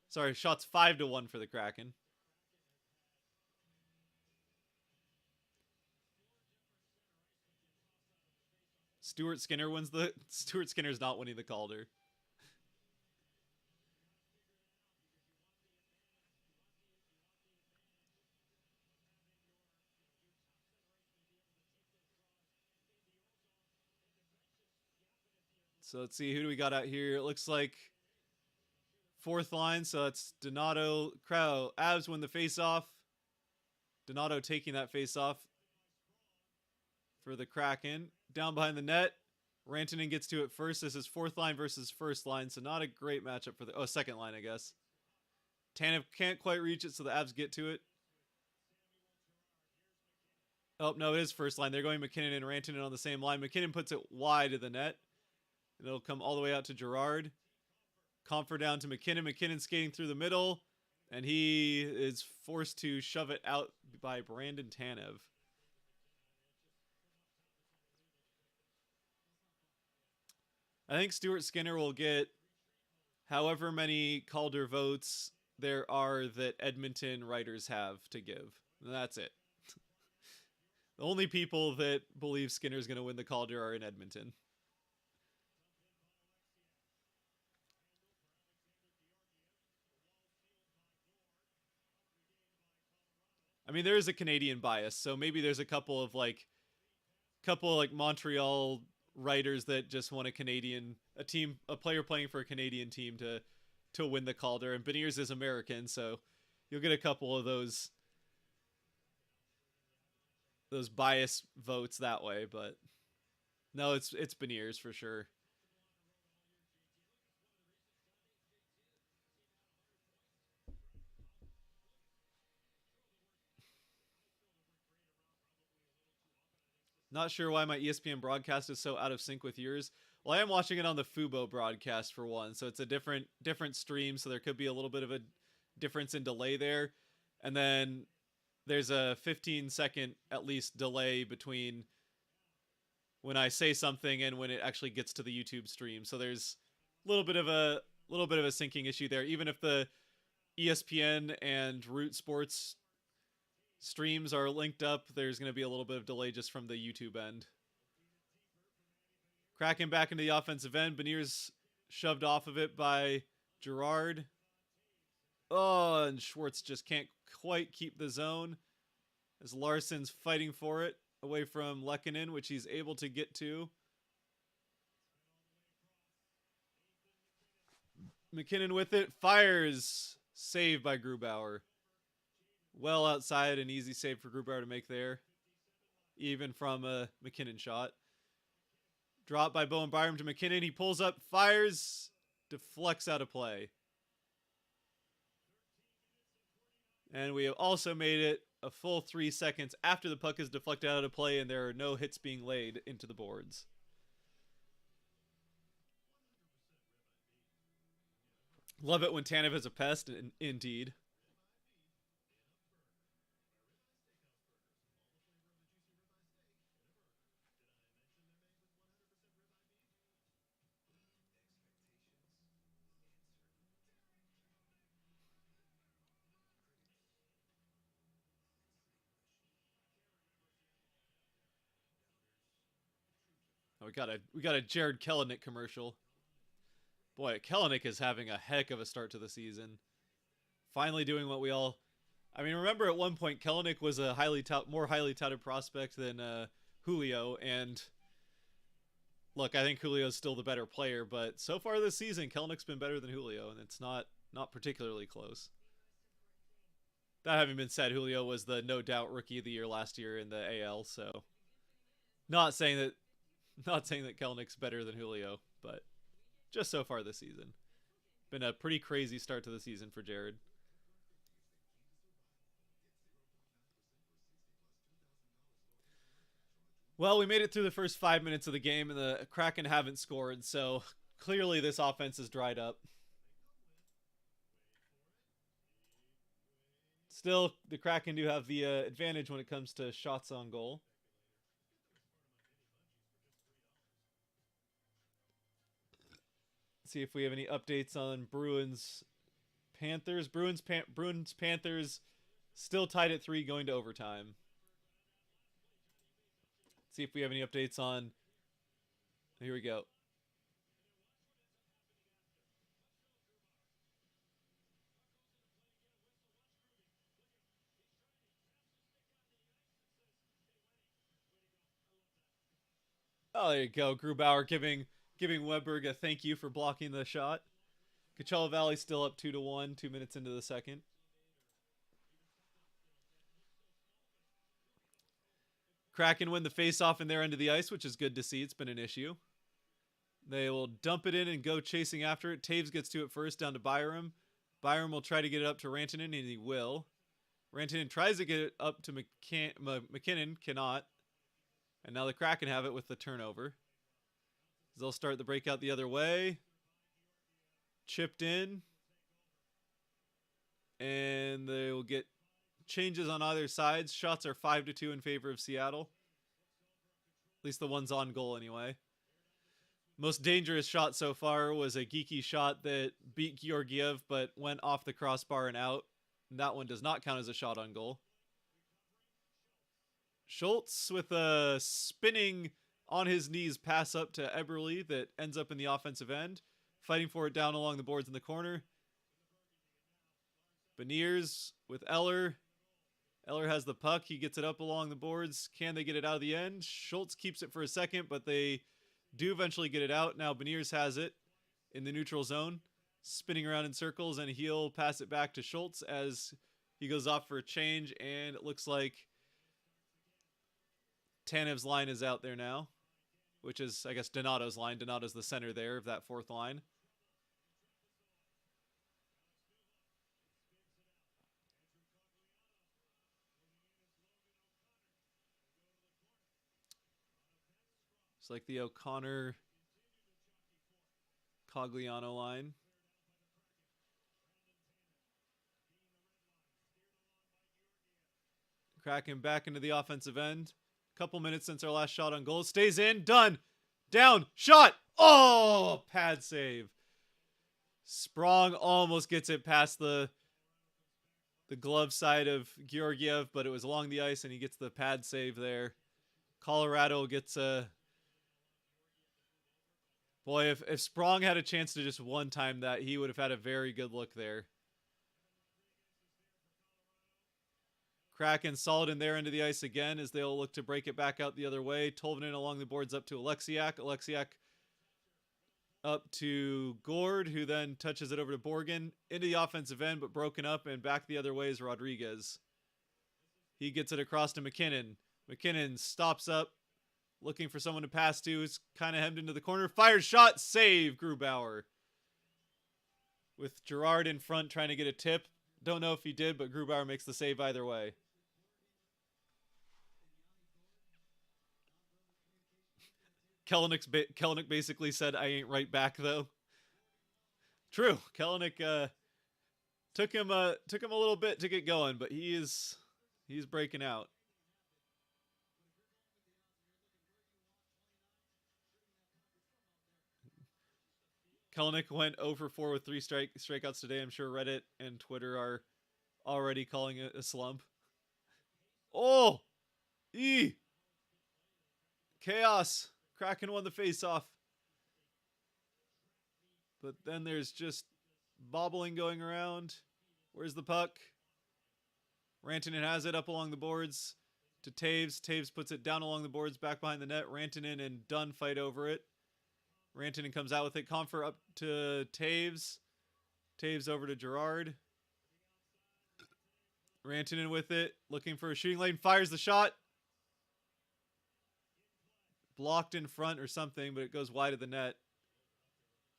Sorry, shots 5-1 for the Kraken. Stuart Skinner's not winning the Calder. So let's see, who do we got out here? It looks like fourth line, so that's Donato. Avs win the faceoff. Donato taking that faceoff for the Kraken. Down behind the net. Rantanen gets to it first. This is fourth line versus first line, so not a great matchup for the second line, I guess. Tanev can't quite reach it, so the Avs get to it. Oh, no, it is first line. They're going McKinnon and Rantanen on the same line. McKinnon puts it wide of the net. And it'll come all the way out to Girard. Comfer down to McKinnon. McKinnon skating through the middle. And he is forced to shove it out by Brandon Tanev. I think Stuart Skinner will get however many Calder votes there are that Edmonton writers have to give. And that's it. The only people that believe Skinner's going to win the Calder are in Edmonton. I mean, there is a Canadian bias, so maybe there's a couple of Montreal writers that just want a player playing for a Canadian team to win the Calder, and Beniers is American, so you'll get a couple of those bias votes that way, but no, it's Beniers for sure. Not sure why my ESPN broadcast is so out of sync with yours. Well, I am watching it on the Fubo broadcast for one, so it's a different stream, so there could be a little bit of a difference in delay there. And then there's a 15-second at least delay between when I say something and when it actually gets to the YouTube stream. So there's a little bit of a syncing issue there. Even if the ESPN and Root Sports streams are linked up, there's going to be a little bit of delay just from the YouTube end. Kraken back into the offensive end. Beniers shoved off of it by Gerard. Oh, and Schwartz just can't quite keep the zone as Larson's fighting for it away from Lehkonen, which he's able to get to. McKinnon with it, fires, saved by Grubauer. Well outside, an easy save for Grubauer to make there, even from a McKinnon shot. Drop by Bowen Byram to McKinnon. He pulls up, fires, deflects out of play. And we have also made it a full 3 seconds after the puck is deflected out of play and there are no hits being laid into the boards. Love it when Tanev is a pest, indeed. Oh, we got a Jared Kelenic commercial. Boy, Kelenic is having a heck of a start to the season. Finally doing what we all... I mean, remember at one point, Kelenic was a more highly touted prospect than Julio, and look, I think Julio's still the better player, but so far this season, Kelenic's been better than Julio, and it's not particularly close. That having been said, Julio was the no doubt rookie of the year last year in the AL, so not saying that Kelenic's better than Julio, but just so far this season. Been a pretty crazy start to the season for Jared. Well, we made it through the first 5 minutes of the game, and the Kraken haven't scored, so clearly this offense is dried up. Still, the Kraken do have the advantage when it comes to shots on goal. See if we have any updates on Bruins Panthers. Bruins Panthers still tied at 3 going to overtime. See if we have any updates on... Here we go. Oh, there you go. Grubauer giving Weberg a thank you for blocking the shot. Coachella Valley still up 2-1, 2 minutes into the second. Kraken win the face-off in their end of the ice, which is good to see. It's been an issue. They will dump it in and go chasing after it. Taves gets to it first, down to Byram. Byram will try to get it up to Rantanen, and he will. Rantanen tries to get it up to McKinnon, cannot. And now the Kraken have it with the turnover. They'll start the breakout the other way. Chipped in. And they will get changes on either sides. Shots are 5-2 in favor of Seattle. At least the ones on goal anyway. Most dangerous shot so far was a geeky shot that beat Georgiev but went off the crossbar and out. And that one does not count as a shot on goal. Schultz with a spinning on his knees pass up to Eberle that ends up in the offensive end. Fighting for it down along the boards in the corner. Beniers with Eller. Eller has the puck. He gets it up along the boards. Can they get it out of the end? Schultz keeps it for a second, but they do eventually get it out. Now Beniers has it in the neutral zone, spinning around in circles, and he'll pass it back to Schultz as he goes off for a change, and it looks like Tanev's line is out there now, which is, I guess, Donato's line. Donato's the center there of that fourth line. It's like the O'Connor Cogliano line. Kraken back into the offensive end. Couple minutes since our last shot on goal. Stays in. Done. Down. Shot. Oh, pad save. Sprong almost gets it past the glove side of Georgiev, but it was along the ice, and he gets the pad save there. Colorado gets a... Boy, if Sprong had a chance to just one-time that, he would have had a very good look there. Kraken solid in their end of the ice again as they'll look to break it back out the other way. Tolvanen along the boards up to Alexiak. Alexiak up to Gord, who then touches it over to Borgen. Into the offensive end, but broken up, and back the other way is Rodriguez. He gets it across to McKinnon. McKinnon stops up, looking for someone to pass to. Is kind of hemmed into the corner. Fires shot. Save, Grubauer. With Gerard in front trying to get a tip. Don't know if he did, but Grubauer makes the save either way. Kellenic basically said, "I ain't right back though." True. Kellenic took him a little bit to get going, but he's breaking out. Kellenic went 0 for 4 with 3 strikeouts today. I'm sure Reddit and Twitter are already calling it a slump. Oh! Chaos. Kraken won the faceoff. But then there's just bobbling going around. Where's the puck? Rantanen has it up along the boards to Taves. Taves puts it down along the boards, back behind the net. Rantanen and Dunn fight over it. Rantanen comes out with it. Comfer up to Taves. Taves over to Gerard. Rantanen with it. Looking for a shooting lane. Fires the shot. Blocked in front or something, but it goes wide of the net.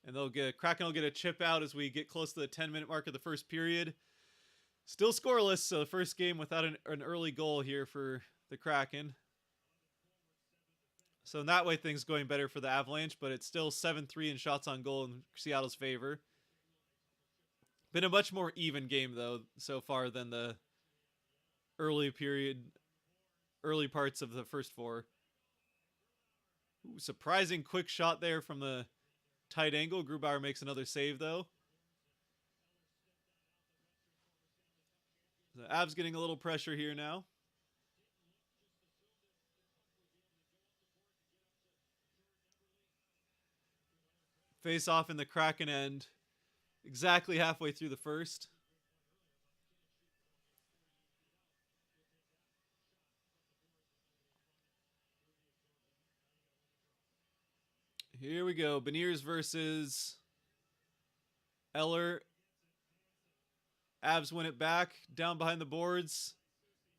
And Kraken will get a chip out as we get close to the 10-minute mark of the first period. Still scoreless, so the first game without an early goal here for the Kraken. So in that way, things going better for the Avalanche, but it's still 7-3 in shots on goal in Seattle's favor. Been a much more even game, though, so far than the early parts of the first 4. Ooh, surprising quick shot there from the tight angle. Grubauer makes another save, though. The Avs getting a little pressure here now. Face off in the Kraken end. Exactly halfway through the first. Here we go. Beniers versus Eller. Avs win it back. Down behind the boards.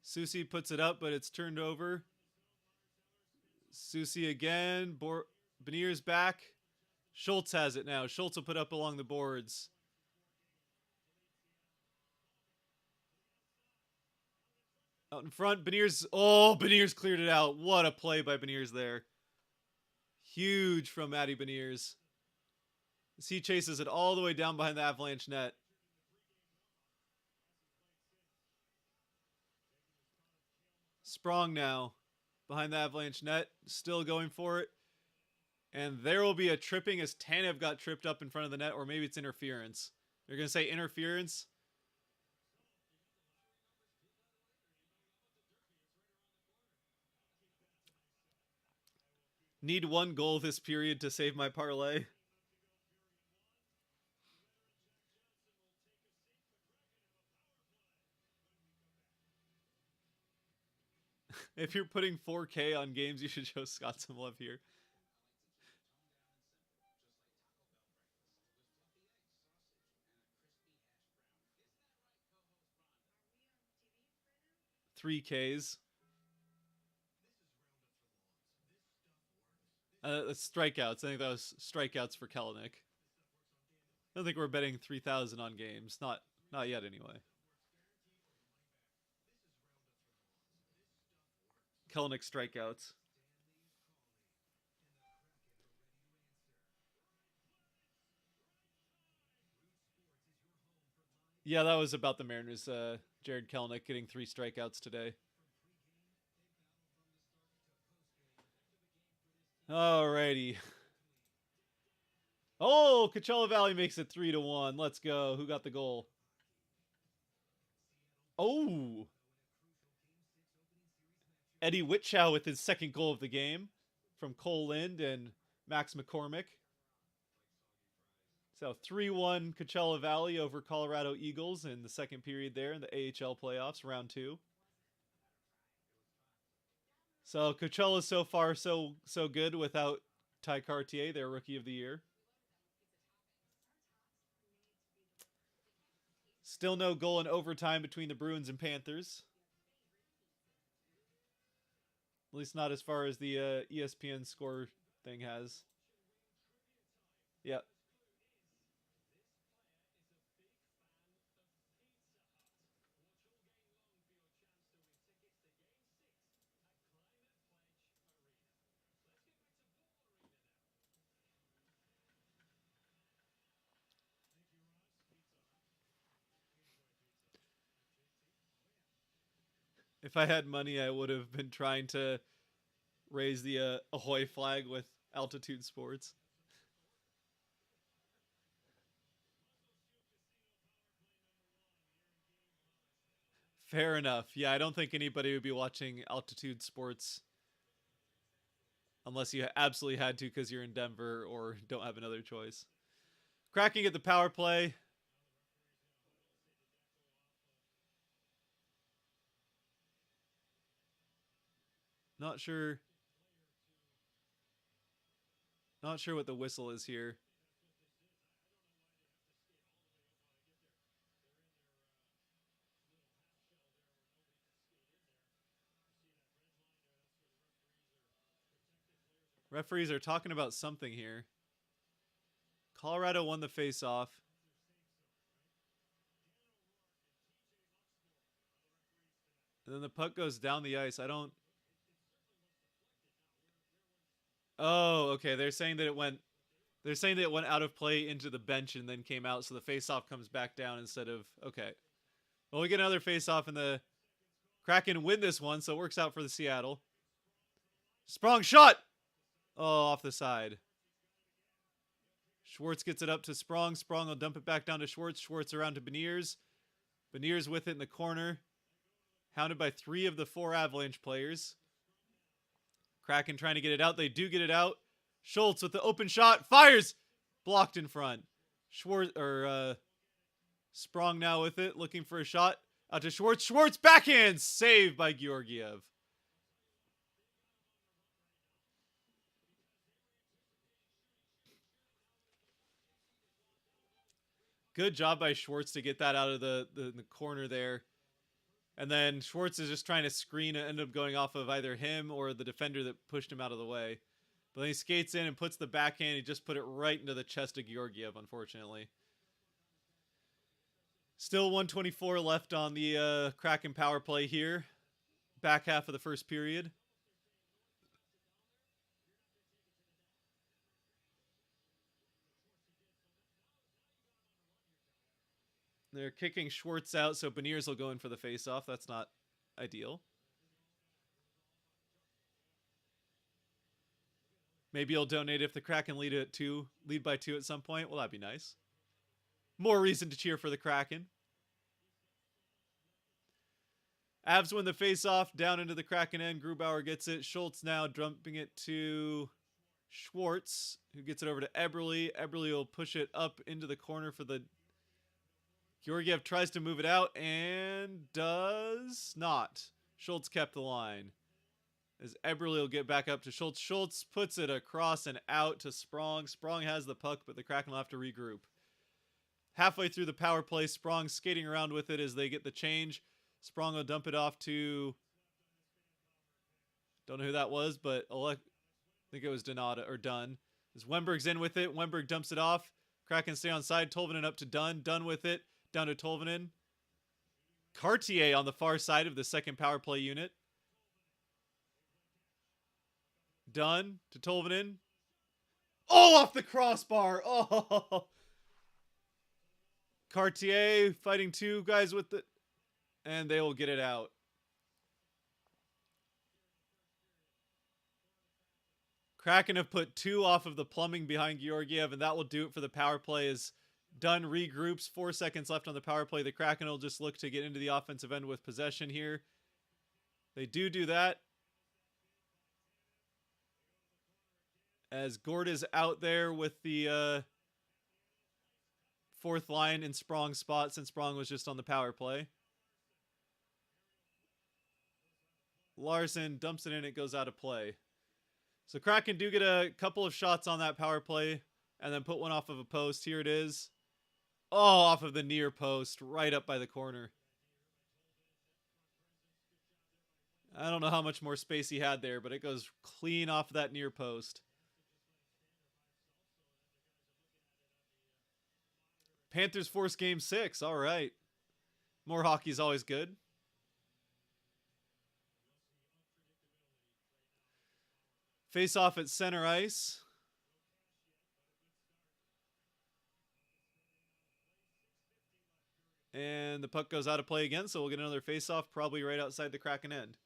Susie puts it up, but it's turned over. Susie again. Beniers back. Schultz has it now. Schultz will put up along the boards. Out in front. Beniers. Oh, Beniers cleared it out. What a play by Beniers there. Huge from Matty Beniers. As he chases it all the way down behind the Avalanche net. Sprong now behind the Avalanche net. Still going for it. And there will be a tripping as Tanev got tripped up in front of the net, or maybe it's interference. They're going to say interference. Need 1 goal this period to save my parlay. If you're putting 4K on games, you should show Scott some love here. $3Ks. Strikeouts. I think that was strikeouts for Kellenic. I don't think we're betting 3,000 on games. Not yet, anyway. Kellenic strikeouts. Yeah, that was about the Mariners. Jared Kellenic getting 3 strikeouts today. Alrighty. Oh, Coachella Valley makes it 3-1. Let's go. Who got the goal? Oh, Eddie Whitchow with his second goal of the game from Cole Lind and Max McCormick. So 3-1 Coachella Valley over Colorado Eagles in the second period there in the AHL playoffs, round 2. So Coachella so far so good without Ty Cartier, their rookie of the year. Still no goal in overtime between the Bruins and Panthers. At least not as far as the ESPN score thing has. Yep. If I had money, I would have been trying to raise the Ahoy flag with Altitude Sports. Fair enough. Yeah, I don't think anybody would be watching Altitude Sports unless you absolutely had to because you're in Denver or don't have another choice. Kraken at the power play. Not sure. Not sure what the whistle is here. Referees are talking about something here. Colorado won the face-off. And then the puck goes down the ice. I don't... Oh, okay. They're saying that it went out of play into the bench and then came out, so the face-off comes back down instead of... Okay. Well, we get another face-off, and the Kraken win this one, so it works out for the Seattle. Sprong shot! Oh, off the side. Schwartz gets it up to Sprong. Sprong will dump it back down to Schwartz. Schwartz around to Beniers. Beniers with it in the corner. Hounded by 3 of the 4 Avalanche players. Kraken trying to get it out. They do get it out. Schultz with the open shot. Fires! Blocked in front. Sprong now with it. Looking for a shot. Out to Schwartz. Schwartz backhand! Saved by Georgiev. Good job by Schwartz to get that out of the corner there. And then Schwartz is just trying to screen and end up going off of either him or the defender that pushed him out of the way. But then he skates in and puts the backhand. He just put it right into the chest of Georgiev, unfortunately. Still 124 left on the Kraken power play here. Back half of the first period. They're kicking Schwartz out, so Beniers will go in for the face-off. That's not ideal. Maybe he'll donate if the Kraken lead by 2 at some point. Well, that'd be nice. More reason to cheer for the Kraken. Avs win the face-off down into the Kraken end. Grubauer gets it. Schultz now dumping it to Schwartz, who gets it over to Eberle. Eberle will push it up into the corner for the... Georgiev tries to move it out and does not. Schultz kept the line. As Eberle will get back up to Schultz. Schultz puts it across and out to Sprong. Sprong has the puck, but the Kraken will have to regroup. Halfway through the power play, Sprong skating around with it as they get the change. Sprong will dump it off to... Don't know who that was, but I think it was Donata or Dunn. As Wemberg's in with it, Wemberg dumps it off. Kraken stay on side. Tolvanen up to Dunn. Dunn with it. Down to Tolvanen. Cartier on the far side of the second power play unit. Dunn to Tolvanen. Oh, off the crossbar. Oh. Cartier fighting 2 guys with it. And they will get it out. Kraken have put 2 off of the plumbing behind Georgiev, and that will do it for the power play. As Dunn regroups, 4 seconds left on the power play. The Kraken will just look to get into the offensive end with possession here. They do that. As Gord is out there with the 4th line in Sprong's spot, since Sprong was just on the power play. Larson dumps it in, it goes out of play. So Kraken do get a couple of shots on that power play and then put one off of a post. Here it is. Oh, off of the near post, right up by the corner. I don't know how much more space he had there, but it goes clean off of that near post. Panthers force game 6. All right. More hockey is always good. Face off at center ice. And the puck goes out of play again, so we'll get another face off probably right outside the Kraken end.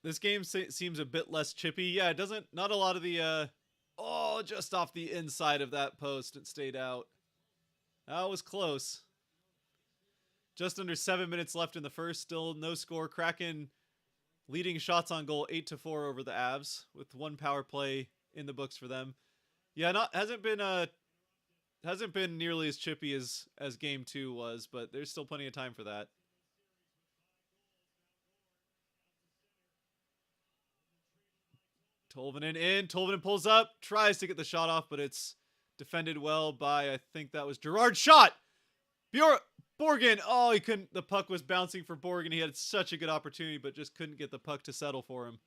This game seems a bit less chippy. Yeah, it doesn't, not a lot of the, oh, just off the inside of that post. It stayed out. That was close. Just under 7 minutes left in the first. Still no score. Kraken leading shots on goal 8-4 over the Avs with 1 power play in the books for them. Yeah, hasn't been nearly as chippy as game 2 was, but there's still plenty of time for that. Tolvanen in. Tolvanen pulls up, tries to get the shot off, but it's defended well by, I think that was Gerard. Shot! Borgen. Oh, he couldn't. The puck was bouncing for Borgen. He had such a good opportunity, but just couldn't get the puck to settle for him.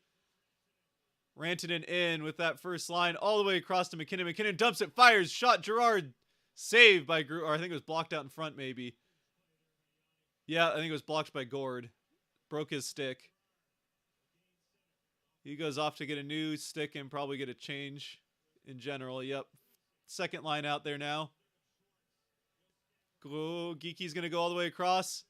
Rantanen in with that first line all the way across to McKinnon. McKinnon dumps it, fires, shot. Gerard saved by or I think it was blocked out in front maybe. Yeah, I think it was blocked by Gord. Broke his stick. He goes off to get a new stick and probably get a change in general. Yep. Second line out there now. Geeky's going to go all the way across.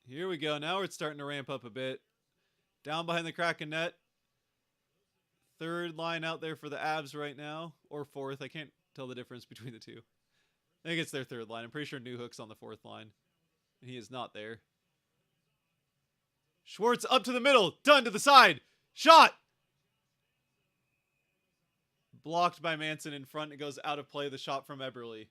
Here we go. Now it's starting to ramp up a bit. Down behind the Kraken net. Third line out there for the Avs right now. Or fourth. I can't tell the difference between the two. I think it's their third line. I'm pretty sure Newhook's on the 4th line. And he is not there. Schwartz up to the middle. Done to the side. Shot! Blocked by Manson in front. It goes out of play. The shot from Eberle.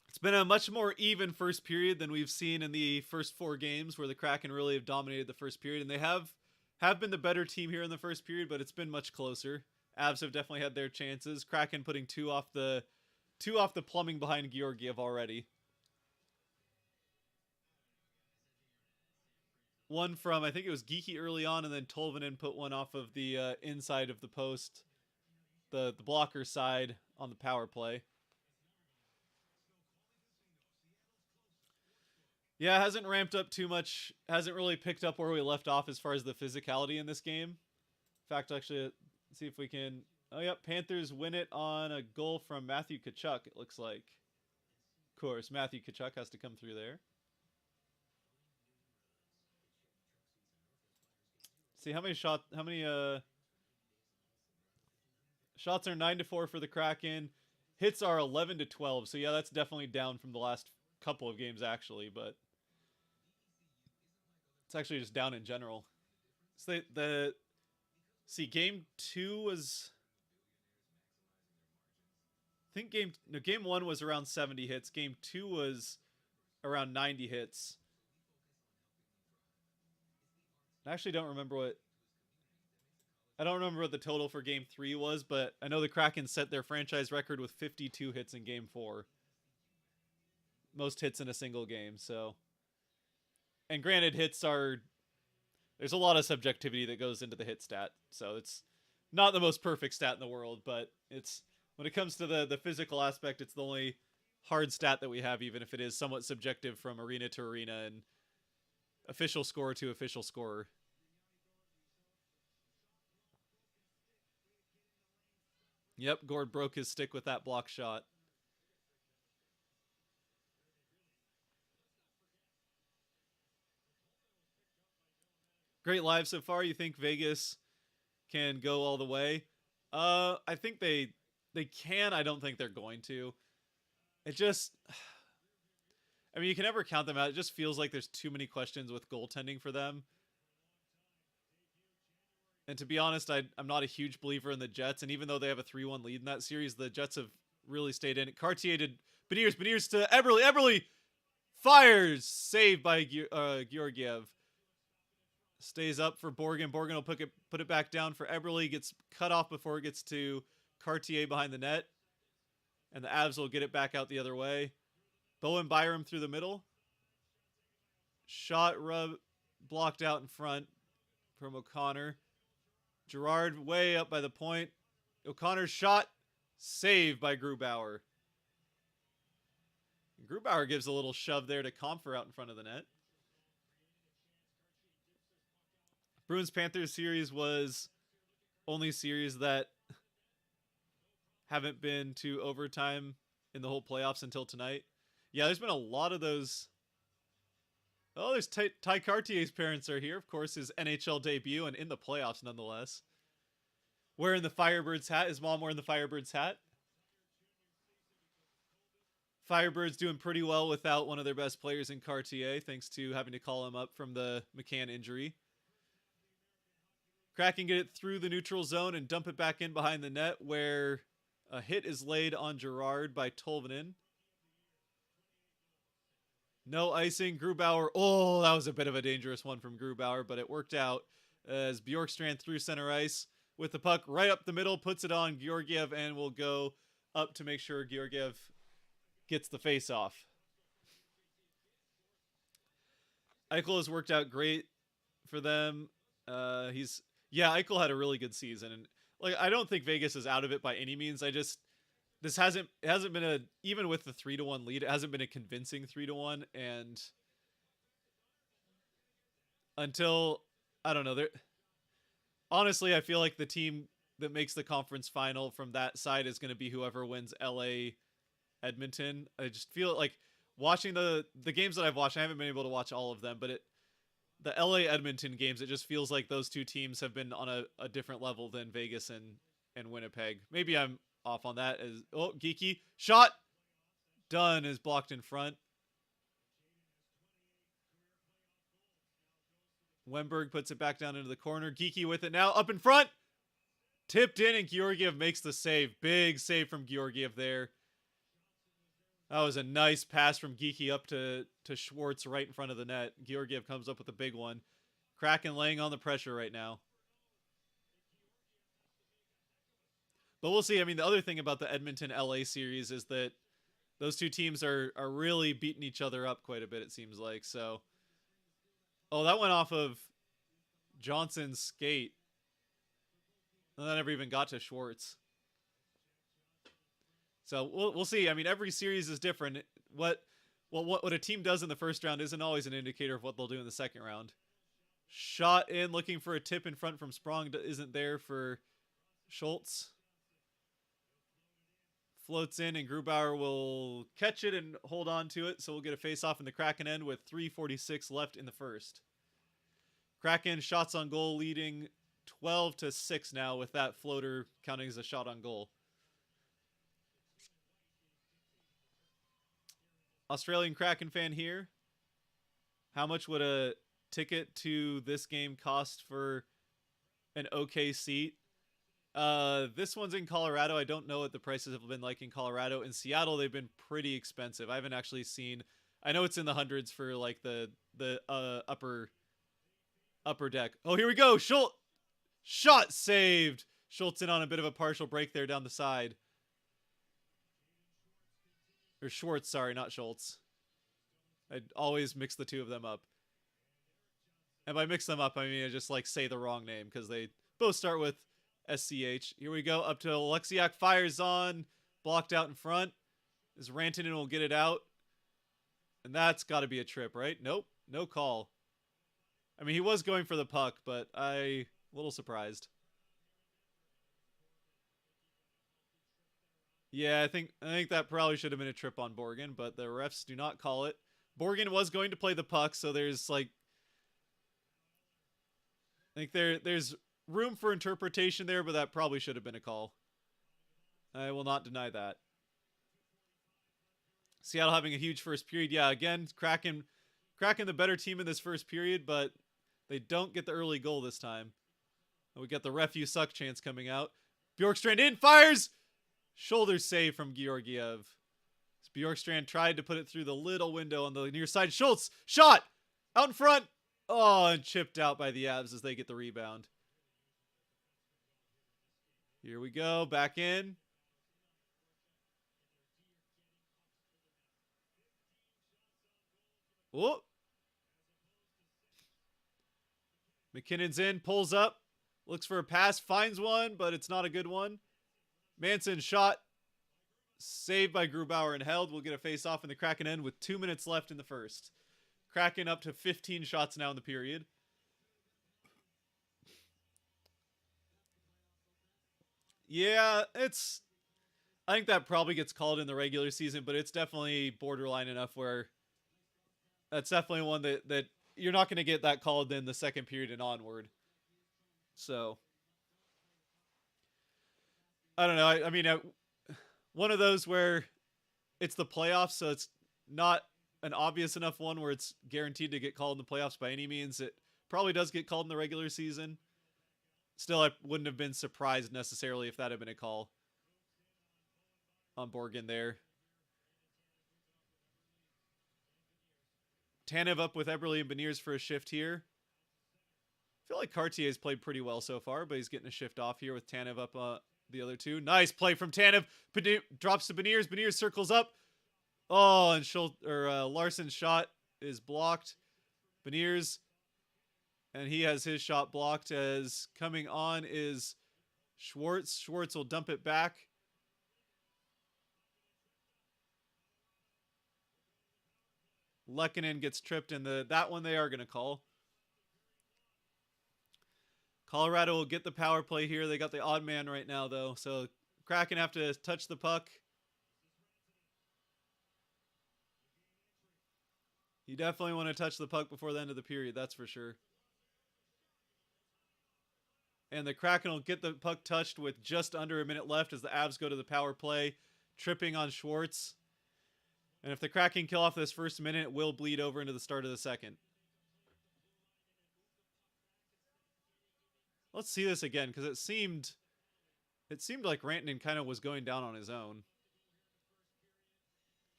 It's been a much more even first period than we've seen in the first 4 games, where the Kraken really have dominated the first period. And they have been the better team here in the first period, but it's been much closer. Avs have definitely had their chances. Kraken putting 2 off the plumbing behind Georgiev already. One from, I think it was Geeky early on, and then Tolvanen put one off of the inside of the post, the blocker side on the power play. Yeah, hasn't ramped up too much. Hasn't really picked up where we left off as far as the physicality in this game. In fact, actually, let's see if we can... Oh, yep, Panthers win it on a goal from Matthew Tkachuk, it looks like. Of course, Matthew Tkachuk has to come through there. See how many shots are 9-4 for the Kraken. Hits are 11-12. So yeah, that's definitely down from the last couple of games actually, but it's actually just down in general. So game 2 was, I think game 1 was around 70 hits. Game 2 was around 90 hits. I actually don't remember what the total for game 3 was, but I know the Kraken set their franchise record with 52 hits in game 4. Most hits in a single game, so. And granted, there's a lot of subjectivity that goes into the hit stat, so it's not the most perfect stat in the world, but it's, when it comes to the physical aspect, it's the only hard stat that we have, even if it is somewhat subjective from arena to arena and official scorer to official scorer. Yep, Gord broke his stick with that block shot. Great live so far. You think Vegas can go all the way? I think they can. I don't think they're going to. It just, I mean, you can never count them out. It just feels like there's too many questions with goaltending for them. And to be honest, I'm not a huge believer in the Jets. And even though they have a 3-1 lead in that series, the Jets have really stayed in it. Cartier to Beniers to Eberle. Eberle fires. Saved by Georgiev. Stays up for Borgen. Borgen will put it back down for Eberle. Gets cut off before it gets to Cartier behind the net. And the Avs will get it back out the other way. Bowen Byram through the middle. Shot blocked out in front from O'Connor. Gerard way up by the point. O'Connor's shot saved by Grubauer. Grubauer gives a little shove there to Comfer out in front of the net. Bruins-Panthers series was only series that haven't been to overtime in the whole playoffs until tonight. Yeah, there's been a lot of those. Oh, there's Ty Cartier's parents are here. Of course, his NHL debut and in the playoffs nonetheless. Wearing the Firebirds hat. His mom wearing the Firebirds hat. Firebirds doing pretty well without one of their best players in Cartier, thanks to having to call him up from the McCann injury. Kraken get it through the neutral zone and dump it back in behind the net where a hit is laid on Gerard by Tolvanen. No icing. Grubauer. Oh, that was a bit of a dangerous one from Grubauer, but it worked out as Bjorkstrand through center ice with the puck right up the middle, puts it on Georgiev, and will go up to make sure Georgiev gets the face off. Eichel has worked out great for them. Eichel had a really good season, and I don't think Vegas is out of it by any means. This hasn't been even with the 3-1 lead, it hasn't been a convincing 3-1, and until I don't know, honestly, I feel like the team that makes the conference final from that side is going to be whoever wins LA Edmonton. I just feel like watching the games that I've watched, I haven't been able to watch all of them, but the LA Edmonton games, it just feels like those two teams have been on a different level than Vegas and Winnipeg. Maybe I'm off on that. Geeky shot done is blocked in front. Wemberg puts it back down into the corner. Geeky with it now up in front. Tipped in, and Georgiev makes the save. Big save from Georgiev there. That was a nice pass from Geeky up to Schwartz right in front of the net. Georgiev comes up with a big one. Kraken laying on the pressure right now. But we'll see. I mean, the other thing about the Edmonton-LA series is that those two teams are really beating each other up quite a bit, it seems like. So, oh, that went off of Johnson's skate. And that never even got to Schwartz. So we'll see. I mean, every series is different. What a team does in the first round isn't always an indicator of what they'll do in the second round. Shot in, looking for a tip in front from Sprong, isn't there for Schultz. Floats in, and Grubauer will catch it and hold on to it. So we'll get a face-off in the Kraken end with 3:46 left in the first. Kraken shots on goal leading 12-6 now, with that floater counting as a shot on goal. Australian Kraken fan here. How much would a ticket to this game cost for an okay seat? This one's in Colorado. I don't know what the prices have been like in Colorado. In Seattle, they've been pretty expensive. I haven't actually seen. I know it's in the hundreds for like the upper deck. Oh, here we go. Schultz shot saved. Schultz in on a bit of a partial break there down the side. Or Schwartz, sorry, not Schultz. I'd always mix the two of them up. And by mix them up, I mean I just like say the wrong name because they both start with SCH. Here we go. Up to Alexiak. Fires on. Blocked out in front. As Rantanen will get it out. And that's got to be a trip, right? Nope. No call. I mean, he was going for the puck, but a little surprised. Yeah, I think that probably should have been a trip on Borgen, but the refs do not call it. Borgen was going to play the puck, so there's like I think there's room for interpretation there, but that probably should have been a call. I will not deny that. Seattle having a huge first period. Yeah, again, Kraken the better team in this first period, but they don't get the early goal this time. We got the ref you suck chance coming out. Bjorkstrand in, fires! Shoulder save from Georgiev. Bjorkstrand tried to put it through the little window on the near side. Schultz, shot! Out in front! Oh, and chipped out by the Avs as they get the rebound. Here we go, back in. Whoop. McKinnon's in, pulls up, looks for a pass, finds one, but it's not a good one. Manson shot, saved by Grubauer and held. We'll get a face-off in the Kraken end with 2 minutes left in the first. Kraken up to 15 shots now in the period. Yeah, I think that probably gets called in the regular season, but it's definitely borderline enough where that's definitely one that you're not going to get that called in the second period and onward. So, I don't know. I mean, one of those where it's the playoffs, so it's not an obvious enough one where it's guaranteed to get called in the playoffs by any means. It probably does get called in the regular season. Still, I wouldn't have been surprised necessarily if that had been a call on Borgen there. Tanev up with Eberle and Beniers for a shift here. I feel like Cartier's played pretty well so far, but he's getting a shift off here with Tanev up the other two. Nice play from Tanev. Drops to Beniers. Beniers circles up. Oh, and Larson's shot is blocked. Beniers, and he has his shot blocked as coming on is Schwartz. Schwartz will dump it back. Lehkonen gets tripped in that one they are going to call. Colorado will get the power play here. They got the odd man right now, though. So Kraken have to touch the puck. You definitely want to touch the puck before the end of the period, that's for sure. And the Kraken will get the puck touched with just under a minute left as the Avs go to the power play, tripping on Schwartz. And if the Kraken kill off this first minute, it will bleed over into the start of the second. Let's see this again, because it seemed like Rantanen kind of was going down on his own.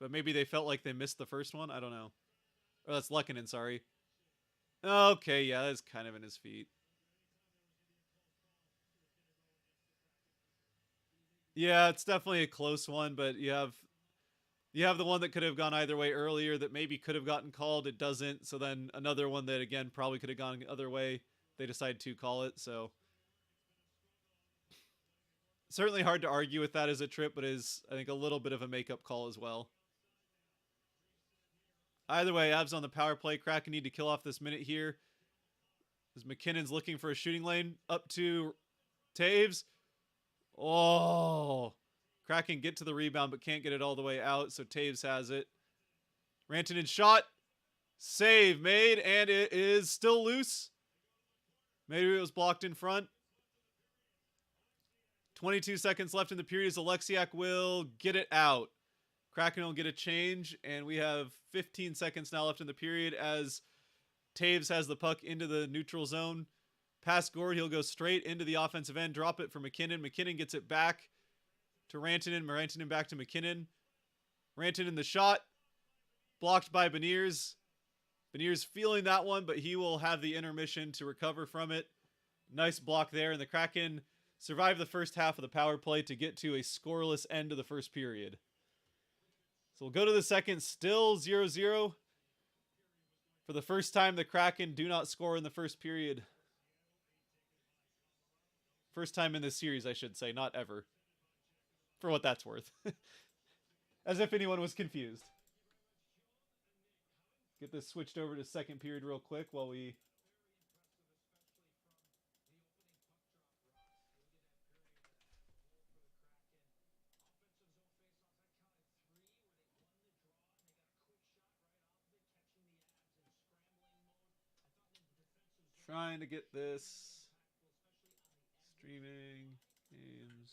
But maybe they felt like they missed the first one? I don't know. Oh, that's Lehkonen, sorry. Okay, yeah, that's kind of in his feet. Yeah, it's definitely a close one, but you have the one that could have gone either way earlier that maybe could have gotten called. It doesn't. So then another one that, again, probably could have gone the other way. They decide to call it. So certainly hard to argue with that as a trip, but is, I think, a little bit of a makeup call as well. Either way, Avs on the power play. Kraken need to kill off this minute here. As McKinnon's looking for a shooting lane up to Taves. Oh, Kraken get to the rebound, but can't get it all the way out, so Taves has it. Rantanen shot. Save made, and it is still loose. Maybe it was blocked in front. 22 seconds left in the period as Alexiak will get it out. Kraken will get a change, and we have 15 seconds now left in the period as Taves has the puck into the neutral zone. Past Gord, he'll go straight into the offensive end, drop it for McKinnon. McKinnon gets it back to Rantanen. Rantanen back to McKinnon. Rantanen the shot. Blocked by Beniers. Beniers feeling that one, but he will have the intermission to recover from it. Nice block there, and the Kraken survive the first half of the power play to get to a scoreless end of the first period. So we'll go to the second, still 0-0. For the first time, the Kraken do not score in the first period. First time in this series, I should say, not ever. For what that's worth. As if anyone was confused. Get this switched over to second period real quick while we... Trying to get this streaming games.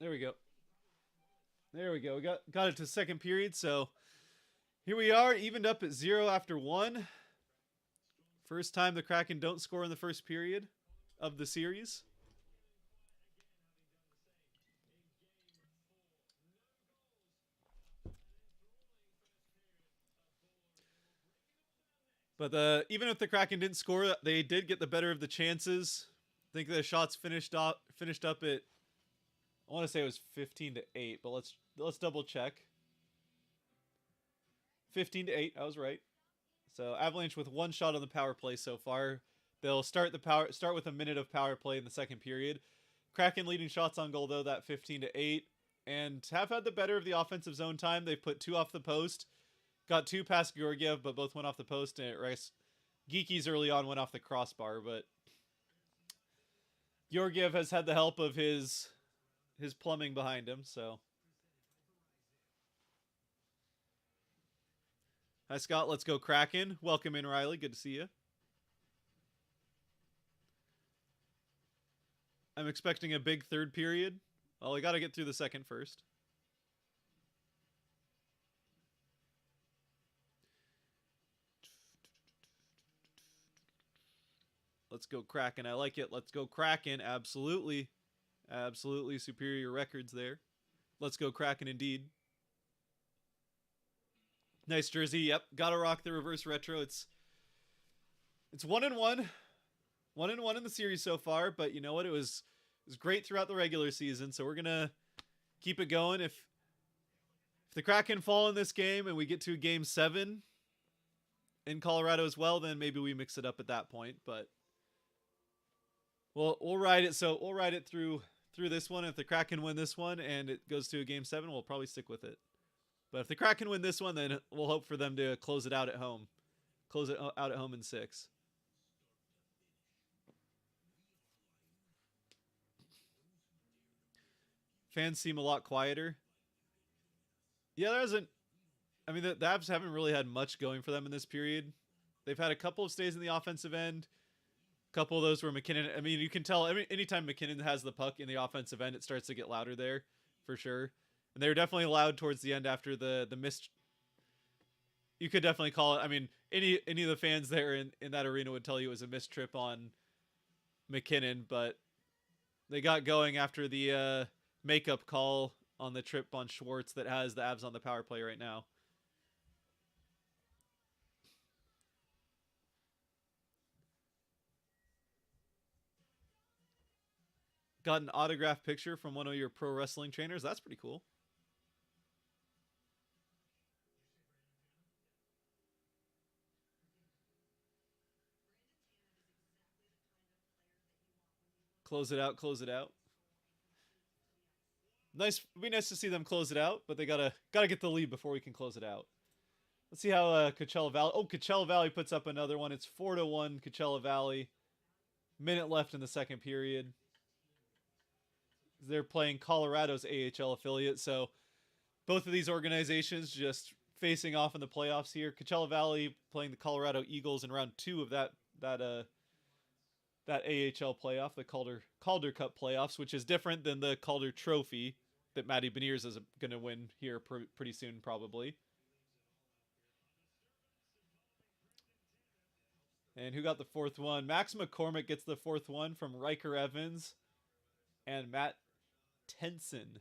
There we go. There we go. We got it to second period, so here we are, evened up at 0 after 1. First time the Kraken don't score in the first period of the series. But even if the Kraken didn't score, they did get the better of the chances. I think the shots finished up at, I want to say it was 15-8, but let's double check. 15-8, I was right. So Avalanche with one shot on the power play so far. They'll start with a minute of power play in the second period. Kraken leading shots on goal though, that 15-8, and have had the better of the offensive zone time. They've put 2 off the post, got 2 past Georgiev, but both went off the post. And Geekies early on went off the crossbar, but Georgiev has had the help of his plumbing behind him. So, hi Scott, let's go Kraken. Welcome in, Riley. Good to see you. I'm expecting a big third period. Well, we got to get through the second first. Let's go Kraken. I like it. Let's go Kraken. Absolutely. Absolutely superior records there. Let's go Kraken indeed. Nice jersey. Yep. Gotta rock the reverse retro. It's 1-1. 1-1 in the series so far, but you know what? It was great throughout the regular season, so we're gonna keep it going. If the Kraken fall in this game and we get to Game 7 in Colorado as well, then maybe we mix it up at that point. But we'll ride it. So we'll ride it through this one. If the Kraken win this one and it goes to a Game 7, we'll probably stick with it. But if the Kraken win this one, then we'll hope for them to close it out at home. Close it out at home in 6. Fans seem a lot quieter. Yeah, there hasn't. I mean, the Avs haven't really had much going for them in this period. They've had a couple of stays in the offensive end. A couple of those where McKinnon. I mean, you can tell anytime McKinnon has the puck in the offensive end, it starts to get louder there, for sure. And they were definitely loud towards the end after the missed. You could definitely call it. I mean, any of the fans there in that arena would tell you it was a missed trip on McKinnon, but they got going after the makeup call on the trip on Schwartz that has the Avs on the power play right now. Got an autographed picture from one of your pro wrestling trainers. That's pretty cool. Close it out, close it out. Nice, it'd be nice to see them close it out, but they gotta get the lead before we can close it out. Let's see how Coachella Valley. Oh, Coachella Valley puts up another one. It's 4-1 Coachella Valley. Minute left in the second period. They're playing Colorado's AHL affiliate, so both of these organizations just facing off in the playoffs here. Coachella Valley playing the Colorado Eagles in round 2 of that AHL playoff, the Calder Cup playoffs, which is different than the Calder Trophy that Matty Beniers is going to win here pretty soon, probably. And who got the fourth one? Max McCormick gets the fourth one from Riker Evans and Matt Tennyson.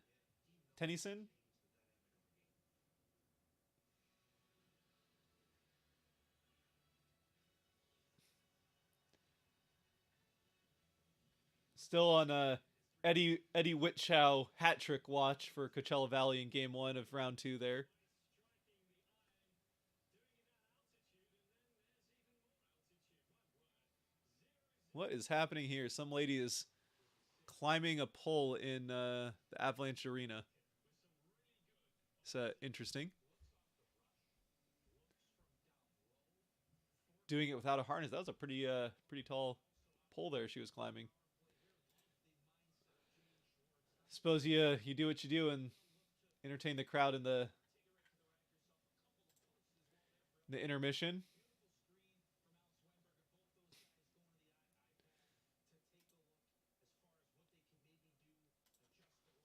Still on Eddie Whitchow hat trick watch for Coachella Valley in Game 1 of round 2 there. What is happening here? Some lady is climbing a pole in the Avalanche Arena. It's interesting. Doing it without a harness. That was a pretty tall pole there she was climbing. Suppose you do what you do and entertain the crowd in the intermission.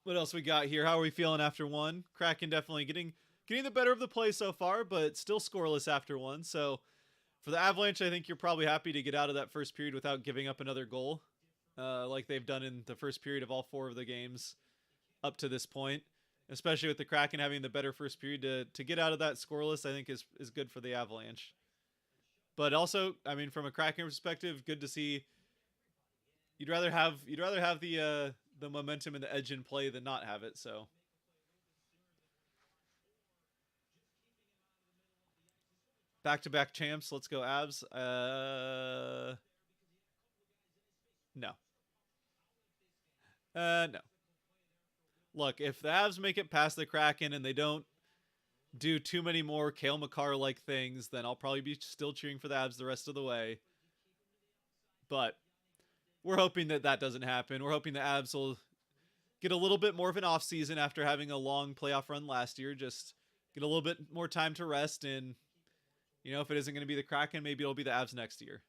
What else we got here? How are we feeling after one? Kraken definitely getting the better of the play so far, but still scoreless after one. So for the Avalanche, I think you're probably happy to get out of that first period without giving up another goal, like they've done in the first period of all 4 of the games up to this point. Especially with the Kraken having the better first period to get out of that scoreless, I think is good for the Avalanche. But also, I mean, from a Kraken perspective, good to see. You'd rather have the momentum and the edge in play than not have it. So back-to-back champs. Let's go Avs. No. No. Look, if the Avs make it past the Kraken and they don't do too many more Cale Makar-like things, then I'll probably be still cheering for the Avs the rest of the way. But we're hoping that doesn't happen. We're hoping the Avs will get a little bit more of an off season after having a long playoff run last year. Just get a little bit more time to rest, and if it isn't going to be the Kraken, maybe it'll be the Avs next year.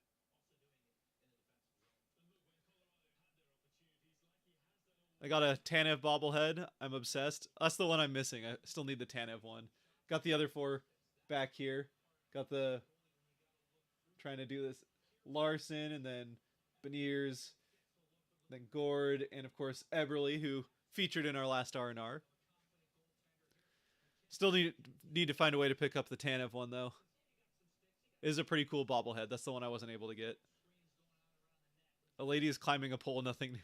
I got a Tanev bobblehead. I'm obsessed. That's the one I'm missing. I still need the Tanev one. Got the other 4 back here. Got the trying to do this Larson, and then Beniers, then Gord, and of course Eberle, who featured in our last R&R. Still need to find a way to pick up the Tanev one though. It is a pretty cool bobblehead. That's the one I wasn't able to get. A lady is climbing a pole. Nothing new.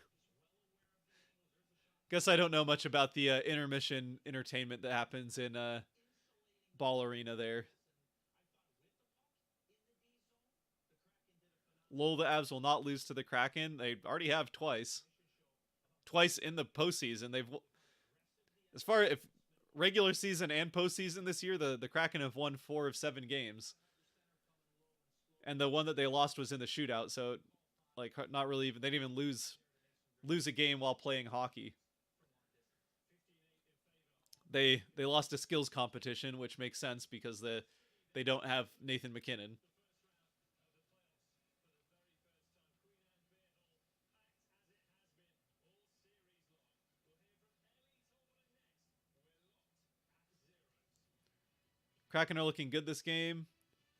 Guess I don't know much about the intermission entertainment that happens in Ball Arena there. Lol, the Avs will not lose to the Kraken. They already have twice in the postseason. They've, as far if regular season and postseason this year, the Kraken have won 4 of 7 games, and the one that they lost was in the shootout. So, like, not really even they didn't even lose a game while playing hockey. They lost a skills competition, which makes sense because they don't have Nathan MacKinnon. Kraken are looking good this game.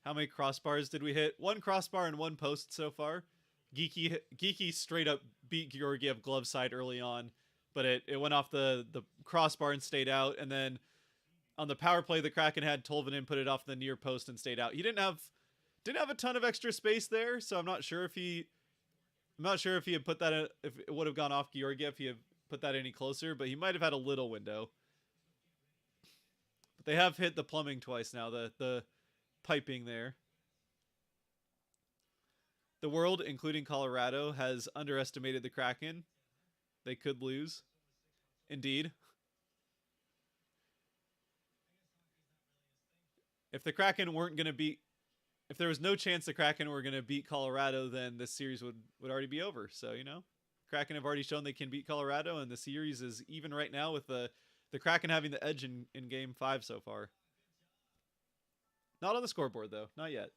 How many crossbars did we hit? 1 crossbar and 1 post so far. Geeky straight up beat Georgiev glove side early on, but it went off the crossbar and stayed out. And then on the power play, the Kraken had Tolvanen put it off the near post and stayed out. He didn't have a ton of extra space there, so I'm not sure if he had put that if it would have gone off Georgiev if he had put that any closer, but he might have had a little window. But they have hit the plumbing twice now, the piping there. The world, including Colorado, has underestimated the Kraken. They could lose. Indeed. If the Kraken weren't going to beat... If there was no chance the Kraken were going to beat Colorado, then this series would already be over. So, Kraken have already shown they can beat Colorado, and the series is even right now with the Kraken having the edge in Game 5 so far. Not on the scoreboard, though. Not yet.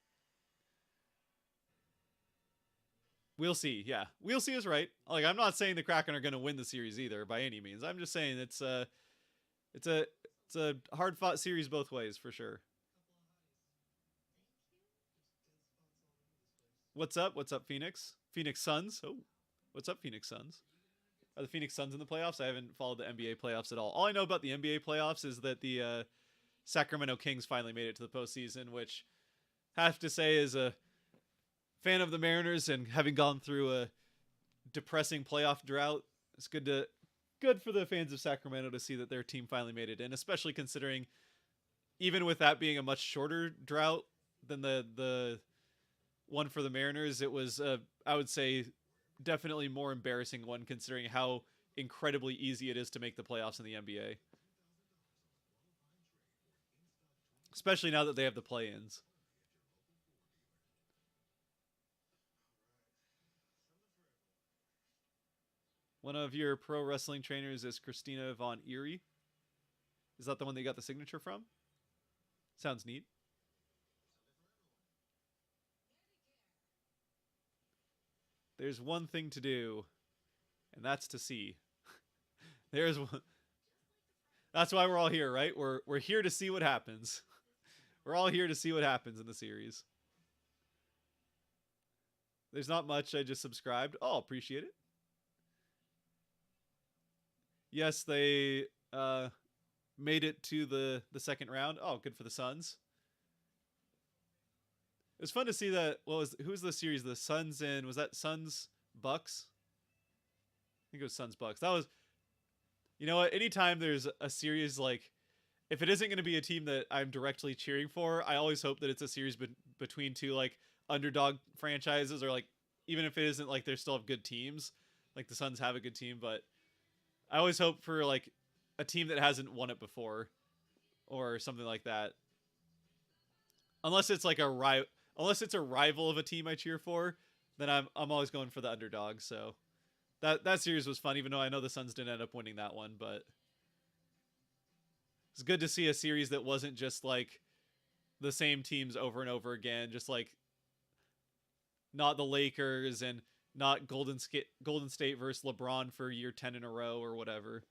We'll see. Yeah, we'll see is right. Like, I'm not saying the Kraken are going to win the series either by any means. I'm just saying it's a hard fought series both ways for sure. What's up? What's up, Phoenix? Phoenix Suns. Oh, what's up, Phoenix Suns? Are the Phoenix Suns in the playoffs? I haven't followed the NBA playoffs at all. All I know about the NBA playoffs is that the Sacramento Kings finally made it to the postseason, which I have to say is a fan of the Mariners and having gone through a depressing playoff drought, it's good for the fans of Sacramento to see that their team finally made it in, especially considering even with that being a much shorter drought than the one for the Mariners, it was I would say definitely more embarrassing one considering how incredibly easy it is to make the playoffs in the NBA. Especially now that they have the play-ins. One of your pro wrestling trainers is Christina Von Erie. Is that the one that you got the signature from? Sounds neat. There's one thing to do, and that's to see. There's one. That's why we're all here, right? We're here to see what happens. We're all here to see what happens in the series. There's not much. I just subscribed. Oh, appreciate it. Yes, they made it to the second round. Oh, good for the Suns. It was fun to see that. Who was the series? The Suns and was that Suns Bucks? I think it was Suns Bucks. That was. You know what? Anytime there's a series, like, if it isn't going to be a team that I'm directly cheering for, I always hope that it's a series between two, like, underdog franchises, or, like, even if it isn't, like, they still have good teams. Like, the Suns have a good team, but I always hope for, like, a team that hasn't won it before, or something like that. Unless it's, like, unless it's a rival of a team I cheer for, then I'm always going for the underdog, so... That series was fun, even though I know the Suns didn't end up winning that one, but it's good to see a series that wasn't just like the same teams over and over again, just like not the Lakers and not Golden State versus LeBron for year 10 in a row or whatever.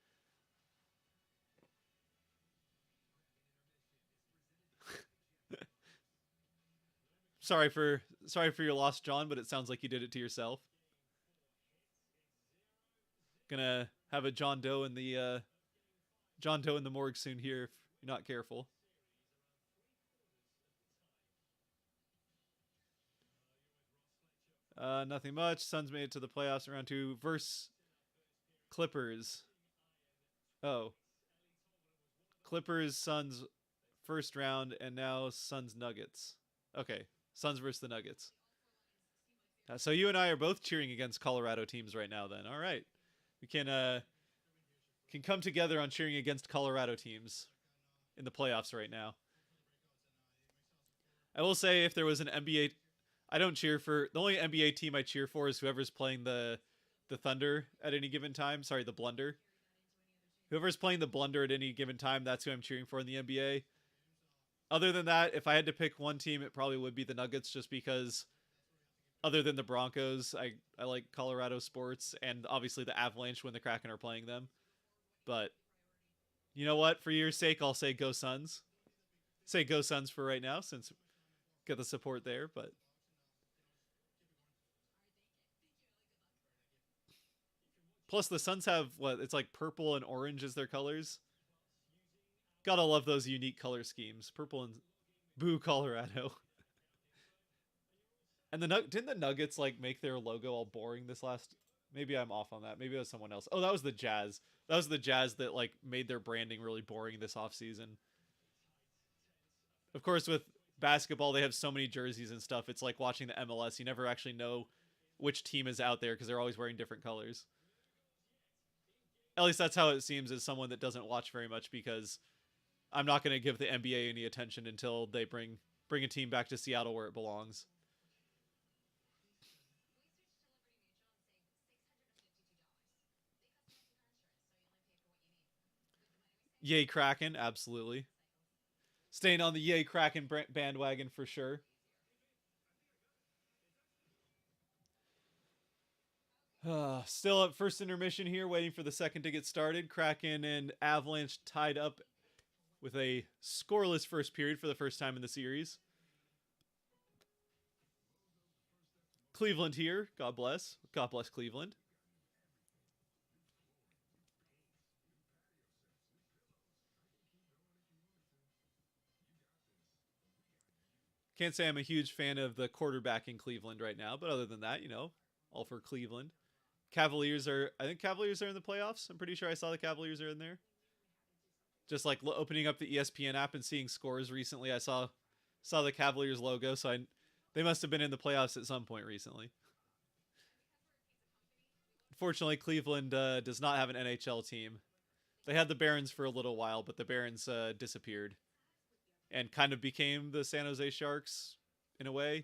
Sorry for your loss, John, but it sounds like you did it to yourself. Gonna have a John Doe in the morgue soon here if you're not careful. Nothing much. Suns made it to the playoffs in round 2 versus Clippers. Oh. Clippers, Suns first round, and now Suns Nuggets. Okay. Suns versus the Nuggets. So you and I are both cheering against Colorado teams right now then. All right. We can come together on cheering against Colorado teams in the playoffs right now. I will say, if there was an NBA, I don't cheer for, the only NBA team I cheer for is whoever's playing the Thunder at any given time. Sorry, the Blunder. Whoever's playing the Blunder at any given time, that's who I'm cheering for in the NBA. Other than that, if I had to pick one team, it probably would be the Nuggets, just because other than the Broncos, I like Colorado sports, and obviously the Avalanche when the Kraken are playing them. But you know what? For your sake, I'll say go Suns. Say go Suns for right now, since got the support there. But plus the Suns have what? It's like purple and orange as their colors. Gotta love those unique color schemes. Purple and boo Colorado. And didn't the Nuggets like make their logo all boring this last? Maybe I'm off on that. Maybe it was someone else. Oh, that was the Jazz. That was the Jazz that like made their branding really boring this offseason. Of course, with basketball, they have so many jerseys and stuff. It's like watching the MLS. You never actually know which team is out there because they're always wearing different colors. At least that's how it seems as someone that doesn't watch very much, because I'm not going to give the NBA any attention until they bring a team back to Seattle where it belongs. Yay Kraken, absolutely. Staying on the Yay Kraken bandwagon for sure. Still at first intermission here, waiting for the second to get started. Kraken and Avalanche tied up with a scoreless first period for the first time in the series. Cleveland here. God bless. God bless Cleveland. Can't say I'm a huge fan of the quarterback in Cleveland right now, but other than that, all for Cleveland. I think Cavaliers are in the playoffs. I'm pretty sure I saw the Cavaliers are in there. Just like opening up the ESPN app and seeing scores recently, I saw the Cavaliers logo, so they must have been in the playoffs at some point recently. Fortunately, Cleveland does not have an NHL team. They had the Barons for a little while, but the Barons disappeared and kind of became the San Jose Sharks in a way.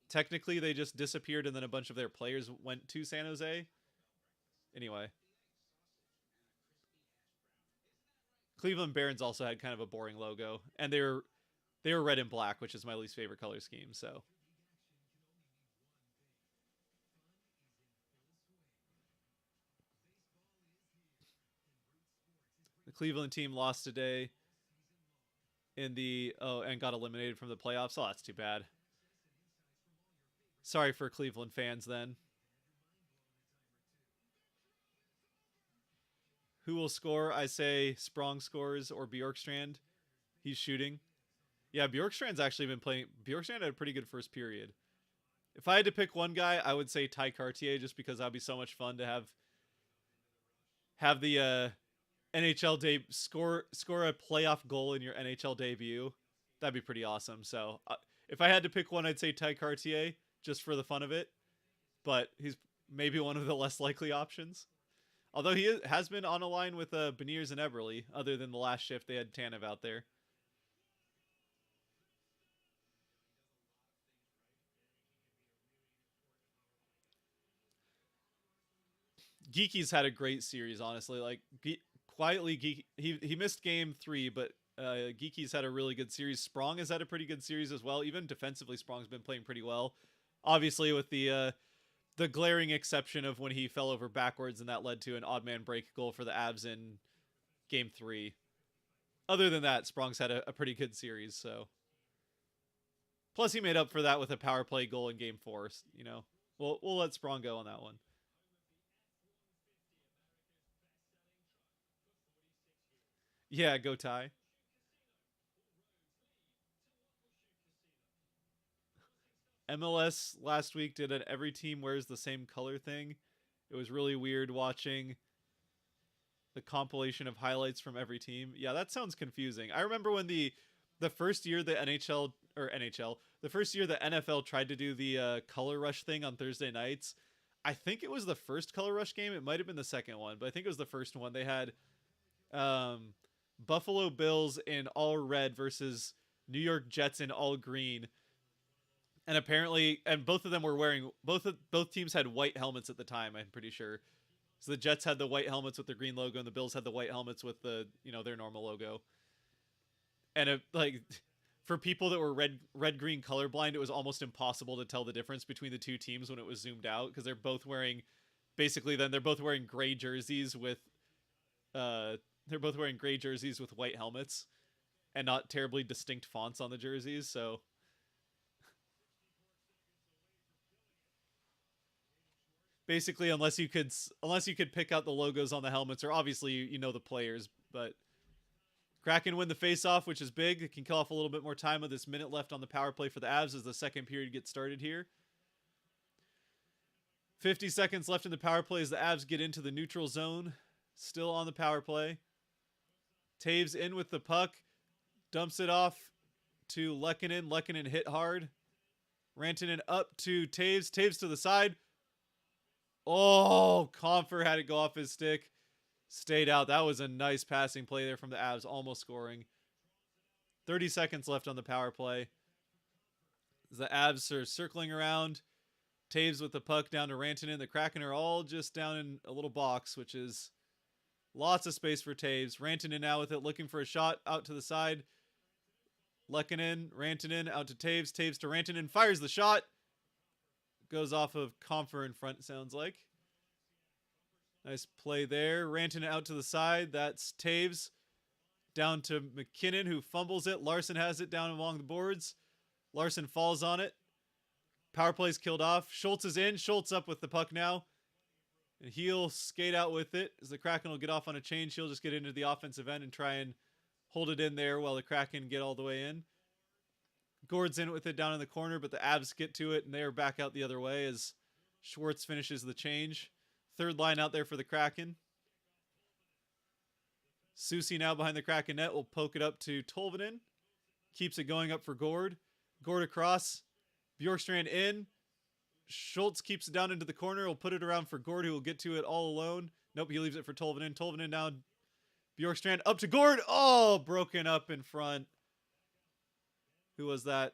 Technically, they just disappeared, and then a bunch of their players went to San Jose Anyway, Cleveland Barons also had kind of a boring logo, and they were red and black, which is my least favorite color scheme. So the Cleveland team lost today in the and got eliminated from the playoffs. Oh, that's too bad. Sorry for Cleveland fans then. Who will score? I say Sprong scores or Bjorkstrand. He's shooting. Yeah, Bjorkstrand's actually been playing. Bjorkstrand had a pretty good first period. If I had to pick one guy, I would say Ty Cartier, just because that'd be so much fun to have the NHL score a playoff goal in your NHL debut. That'd be pretty awesome. So if I had to pick one, I'd say Ty Cartier just for the fun of it. But he's maybe one of the less likely options. Although he has been on a line with Beniers and Eberle, other than the last shift they had Tanev out there. Geeky's had a great series, honestly. Like quietly, Geeky, he missed game 3, but Geeky's had a really good series. Sprong has had a pretty good series as well. Even defensively, Sprong's been playing pretty well. Obviously, with the glaring exception of when he fell over backwards, and that led to an odd man break goal for the Avs in game 3. Other than that, Sprong's had a pretty good series. So, plus he made up for that with a power play goal in game 4. You know, we'll let Sprong go on that one. Yeah, go Ty. MLS last week did an every team wears the same color thing. It was really weird watching the compilation of highlights from every team. Yeah, that sounds confusing. I remember when the first year the the first year the NFL tried to do the color rush thing on Thursday nights. I think it was the first color rush game. It might have been the second one, but I think it was the first one. They had um, Buffalo Bills in all red versus New York Jets in all green. And apparently, and both of them were wearing both teams had white helmets at the time. I'm pretty sure. So the Jets had the white helmets with the green logo, and the Bills had the white helmets with the their normal logo. And like for people that were red green colorblind, it was almost impossible to tell the difference between the two teams when it was zoomed out, because they're both wearing they're both wearing gray jerseys with white helmets and not terribly distinct fonts on the jerseys. So basically, unless you could pick out the logos on the helmets, or obviously the players. But Kraken win the faceoff, which is big. It can kill off a little bit more time with this minute left on the power play for the Avs as the second period gets started here. 50 seconds left in the power play as the Avs get into the neutral zone. Still on the power play. Taves in with the puck. Dumps it off to Lehkonen. Lehkonen hit hard. Rantanen up to Taves. Taves to the side. Oh, Comfer had it go off his stick. Stayed out. That was a nice passing play there from the Avs, almost scoring. 30 seconds left on the power play. The Avs are circling around. Taves with the puck down to Rantanen. The Kraken are all just down in a little box, which is lots of space for Taves. Rantanen now with it, looking for a shot out to the side. Lehkonen, Rantanen out to Taves. Taves to Rantanen. Fires the shot. Goes off of Comfer in front, sounds like. Nice play there. Rantanen out to the side. That's Taves. Down to McKinnon, who fumbles it. Larson has it down along the boards. Larson falls on it. Power play's killed off. Schultz is in. Schultz up with the puck now. And he'll skate out with it as the Kraken will get off on a change. He'll just get into the offensive end and try and hold it in there while the Kraken get all the way in. Gord's in with it down in the corner, but the Avs get to it, and they're back out the other way as Schwartz finishes the change. Third line out there for the Kraken. Susie now behind the Kraken net will poke it up to Tolvanen. Keeps it going up for Gord. Gord across. Bjorkstrand in. Schultz keeps it down into the corner. Will put it around for Gord, who will get to it all alone. Nope, he leaves it for Tolvanen. Tolvanen now. Bjorkstrand up to Gord. Oh, broken up in front. Who was that?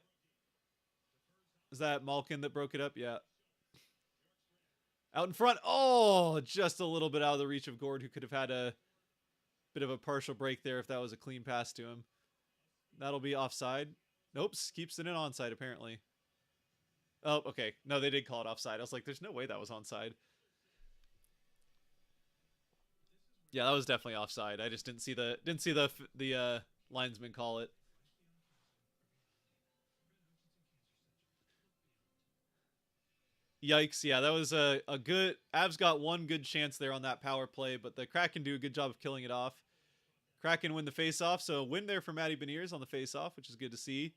Is that Malkin that broke it up? Yeah. Out in front. Oh, just a little bit out of the reach of Gord, who could have had a bit of a partial break there if that was a clean pass to him. That'll be offside. Nope, keeps it in onside apparently. Oh, okay. No, they did call it offside. I was like, there's no way that was onside. Yeah, that was definitely offside. I just didn't see the linesman call it. Yikes. Yeah, that was a good... Avs got one good chance there on that power play, but the Kraken do a good job of killing it off. Kraken win the faceoff, so a win there for Matty Beniers on the faceoff, which is good to see.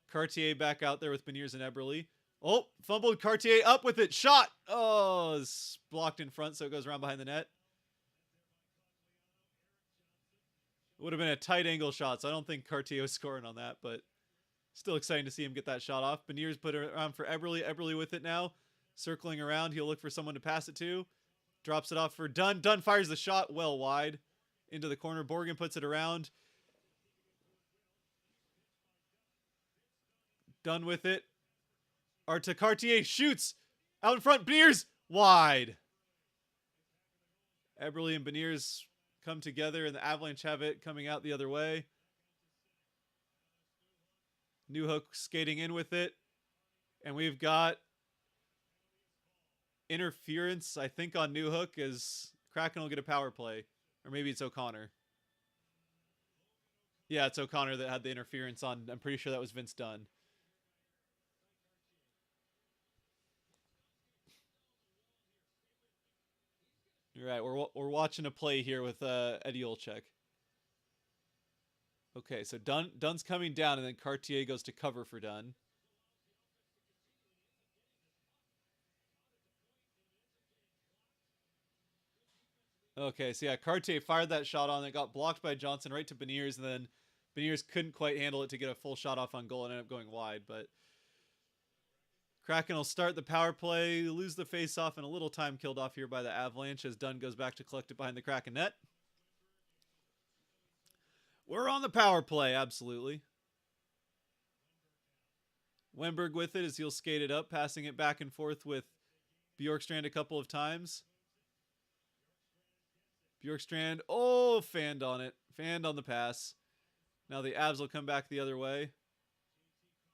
Cartier back out there with Beniers and Eberle. Oh, fumbled. Cartier up with it. Shot! Oh, it's blocked in front, so it goes around behind the net. It would have been a tight angle shot, so I don't think Cartier was scoring on that, but still exciting to see him get that shot off. Beniers put it around for Eberle. Eberle with it now. Circling around. He'll look for someone to pass it to. Drops it off for Dunn. Dunn fires the shot well wide into the corner. Borgen puts it around. Dunn with it. Arta Cartier shoots. Out in front. Beniers wide. Eberle and Beniers come together, and the Avalanche have it coming out the other way. Newhook skating in with it. And we've got interference, I think, on Newhook, as Kraken will get a power play. Or maybe it's O'Connor. Yeah, it's O'Connor that had the interference on. I'm pretty sure that was Vince Dunn. All right, we're watching a play here with Eddie Olczyk. Okay, so Dunn's coming down, and then Cartier goes to cover for Dunn. Okay, so yeah, Cartier fired that shot on. It got blocked by Johnson right to Beniers, and then Beniers couldn't quite handle it to get a full shot off on goal and ended up going wide. But Kraken will start the power play, lose the face-off, and a little time killed off here by the Avalanche as Dunn goes back to collect it behind the Kraken net. We're on the power play, absolutely. Wennberg with it as he'll skate it up, passing it back and forth with Bjorkstrand a couple of times. Bjorkstrand, oh, fanned on it. Fanned on the pass. Now the Avs will come back the other way.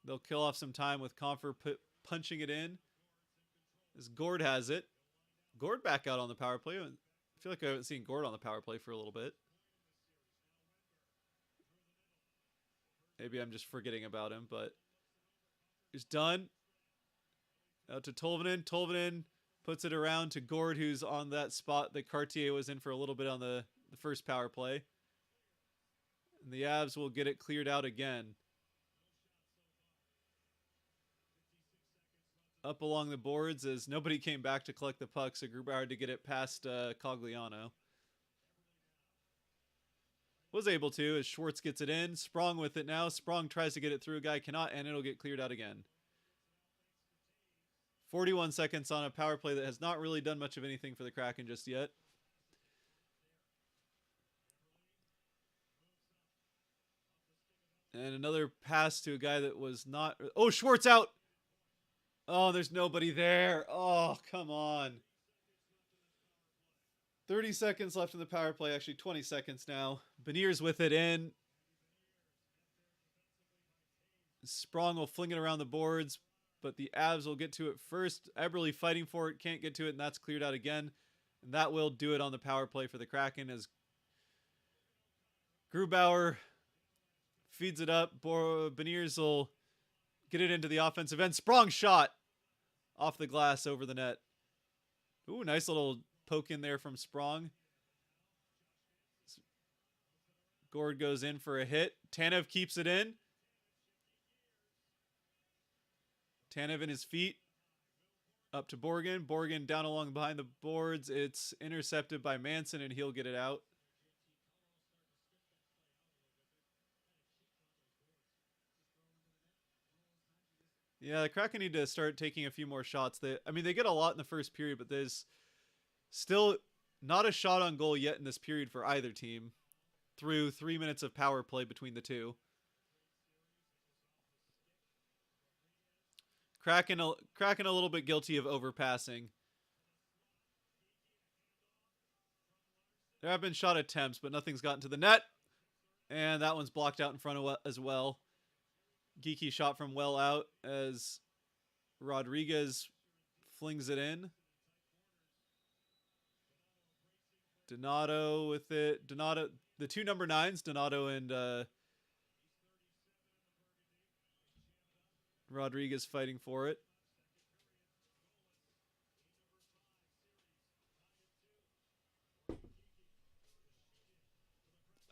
They'll kill off some time with Compher punching it in. As Gord has it. Gord back out on the power play. I feel like I haven't seen Gord on the power play for a little bit. Maybe I'm just forgetting about him, but he's done. Out to Tolvanen. Tolvanen puts it around to Gord, who's on that spot that Cartier was in for a little bit on the first power play. And the Avs will get it cleared out again. Up along the boards as nobody came back to collect the puck, so Grubauer had to get it past Cogliano. Was able to as Schwartz gets it in. Sprong with it now. Sprong tries to get it through. A guy cannot, and it'll get cleared out again. 41 seconds on a power play that has not really done much of anything for the Kraken just yet. And another pass to a guy that was not... Oh, Schwartz out! Oh, there's nobody there. Oh, come on. 30 seconds left in the power play. Actually, 20 seconds now. Beniers with it in. Sprong will fling it around the boards, but the Avs will get to it first. Eberle fighting for it, can't get to it, and that's cleared out again. And that will do it on the power play for the Kraken as Grubauer feeds it up. Beniers will get it into the offensive end. Sprong shot off the glass over the net. Ooh, nice little poke in there from Sprong. Gord goes in for a hit. Tanev keeps it in. Tanev in his feet. Up to Borgen. Borgen down along behind the boards. It's intercepted by Manson, and he'll get it out. Yeah, the Kraken need to start taking a few more shots. They get a lot in the first period, but there's still not a shot on goal yet in this period for either team through 3 minutes of power play between the two. Kraken a little bit guilty of overpassing. There have been shot attempts, but nothing's gotten to the net. And that one's blocked out in front of as well. Geeky shot from well out as Rodriguez flings it in. Donato with it. Donato, the two number 9s, Donato and Rodriguez fighting for it.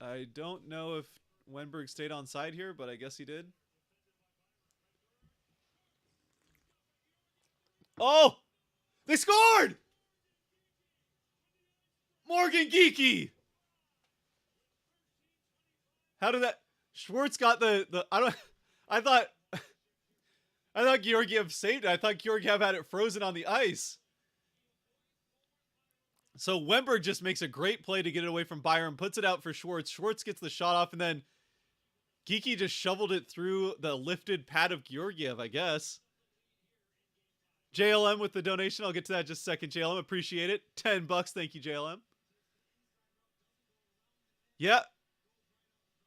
I don't know if Wenberg stayed on side here, but I guess he did. Oh! They scored! Morgan Geeky! How did that... Schwartz got the I thought Georgiev saved it. I thought Georgiev had it frozen on the ice. So Wenberg just makes a great play to get it away from Byram, puts it out for Schwartz. Schwartz gets the shot off, and then Geeky just shoveled it through the lifted pad of Georgiev, I guess. JLM with the donation. I'll get to that in just a second. JLM, appreciate it. $10. Thank you, JLM. Yeah.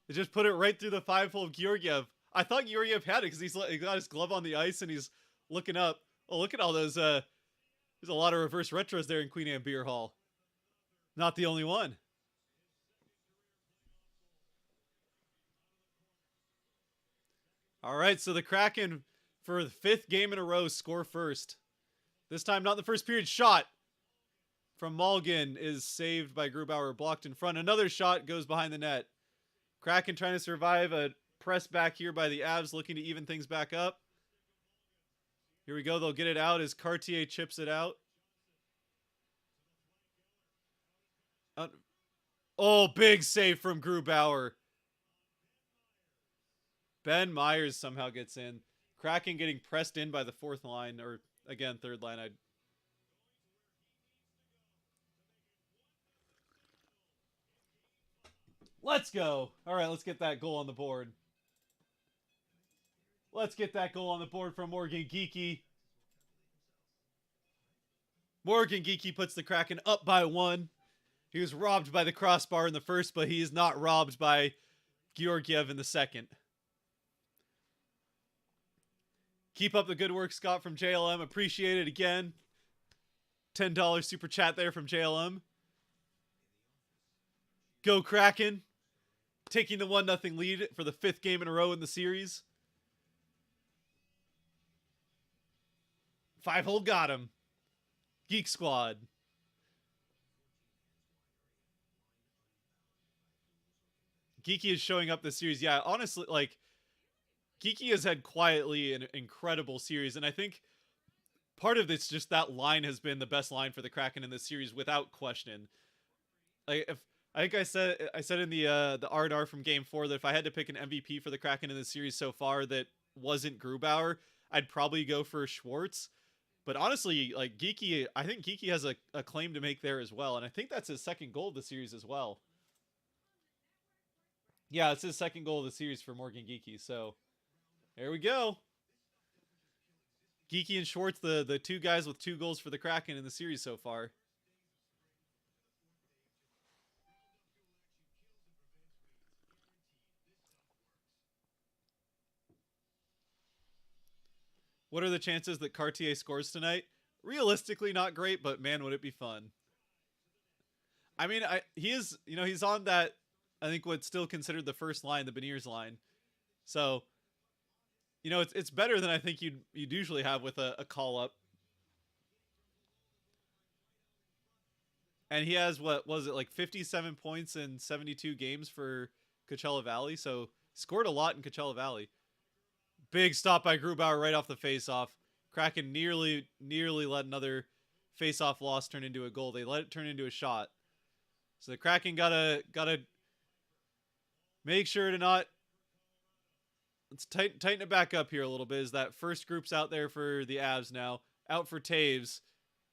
They just put it right through the 5-hole of Georgiev. I thought Georgiev had it because he got his glove on the ice and he's looking up. Oh, look at all those. There's a lot of reverse retros there in Queen Anne Beer Hall. Not the only one. All right, so the Kraken, for the 5th game in a row, score first. This time, not the first period. Shot from Malgin is saved by Grubauer, blocked in front. Another shot goes behind the net. Kraken trying to survive a press back here by the Avs, looking to even things back up. Here we go. They'll get it out as Cartier chips it out. Oh, big save from Grubauer. Ben Myers somehow gets in. Kraken getting pressed in by the 4th line, or again, 3rd line. Let's go. All right, let's get that goal on the board. Let's get that goal on the board from Morgan Geeky. Morgan Geeky puts the Kraken up by 1. He was robbed by the crossbar in the first, but he is not robbed by Georgiev in the second. Keep up the good work, Scott, from JLM. Appreciate it again. $10 super chat there from JLM. Go Kraken. Taking the 1-0 lead for the 5th game in a row in the series. 5-hole got him. Geek Squad. Geeky is showing up this series. Yeah, honestly, like, Geeky has had quietly an incredible series, and I think part of it's just that line has been the best line for the Kraken in this series without question. Like, I think I said in the R&R from Game 4 that if I had to pick an MVP for the Kraken in this series so far that wasn't Grubauer, I'd probably go for Schwartz. But honestly, like, Geeky, I think Geeky has a claim to make there as well, and I think that's his 2nd goal of the series as well. Yeah, it's his 2nd goal of the series for Morgan Geeky, so there we go. Geeky and Schwartz, the 2 guys with 2 goals for the Kraken in the series so far. What are the chances that Cartier scores tonight? Realistically, not great, but man, would it be fun. I mean, he's on that, I think what's still considered the first line, the Beniers line. So, it's better than I think you'd usually have with a call up. And he has, what was it, like 57 points in 72 games for Coachella Valley. So scored a lot in Coachella Valley. Big stop by Grubauer right off the faceoff. Kraken nearly let another faceoff loss turn into a goal. They let it turn into a shot. So the Kraken gotta make sure to not. Let's tighten it back up here a little bit. As that first group's out there for the Avs now. Out for Taves.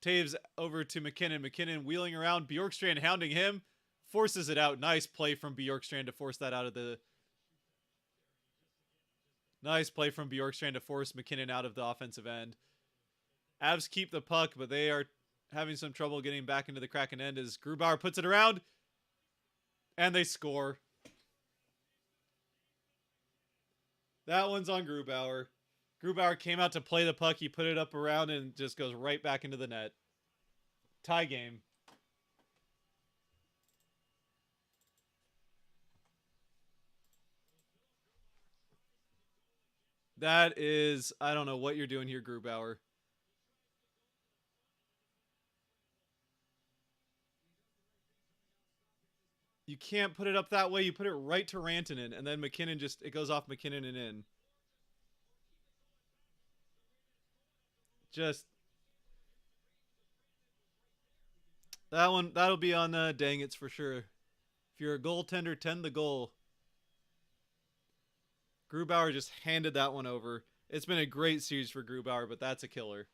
Taves over to McKinnon. McKinnon wheeling around. Bjorkstrand hounding him. Forces it out. Nice play from Bjorkstrand to force that out of the. Nice play from Bjorkstrand to force McKinnon out of the offensive end. Avs keep the puck, but they are having some trouble getting back into the Kraken end as Grubauer puts it around. And they score. That one's on Grubauer. Grubauer came out to play the puck. He put it up around and just goes right back into the net. Tie game. That is, I don't know what you're doing here, Grubauer. You can't put it up that way. You put it right to Rantanen, and then McKinnon just, it goes off McKinnon and in. Just, that one, that'll be on dang it's for sure. If you're a goaltender, tend the goal. Grubauer just handed that one over. It's been a great series for Grubauer, but that's a killer.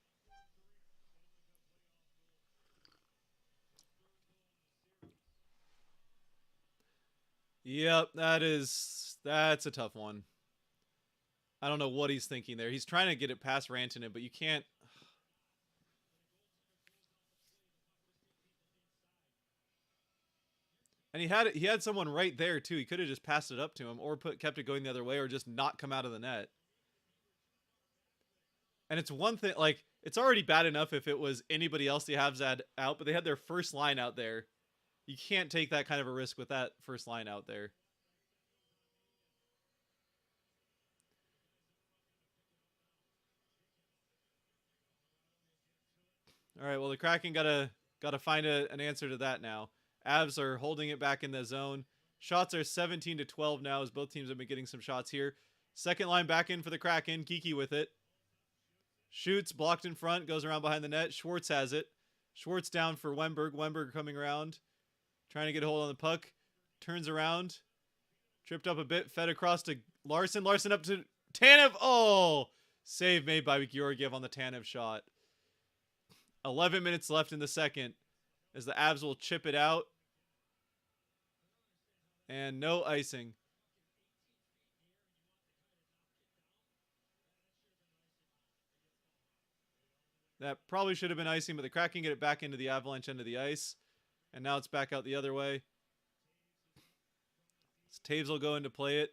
Yep, that's a tough one. I don't know what he's thinking there. He's trying to get it past Rantanen, but you can't. And he had someone right there too. He could have just passed it up to him, or kept it going the other way, or just not come out of the net. And it's one thing, like, it's already bad enough if it was anybody else the Habs had out, but they had their first line out there. You can't take that kind of a risk with that first line out there. All right, well, the Kraken gotta find an answer to that now. Avs are holding it back in the zone. Shots are 17-12 now, as both teams have been getting some shots here. Second line back in for the Kraken. Geeky with it. Shoots, blocked in front, goes around behind the net. Schwartz has it. Schwartz down for Wemberg. Wemberg coming around, trying to get a hold on the puck. Turns around. Tripped up a bit, fed across to Larson. Larson up to Tanev. Oh! Save made by Georgiev on the Tanev shot. 11 minutes left in the second as the Avs will chip it out. And no icing. That probably should have been icing, but the Kraken get it back into the Avalanche end of the ice. And now it's back out the other way. So Taves will go in to play it.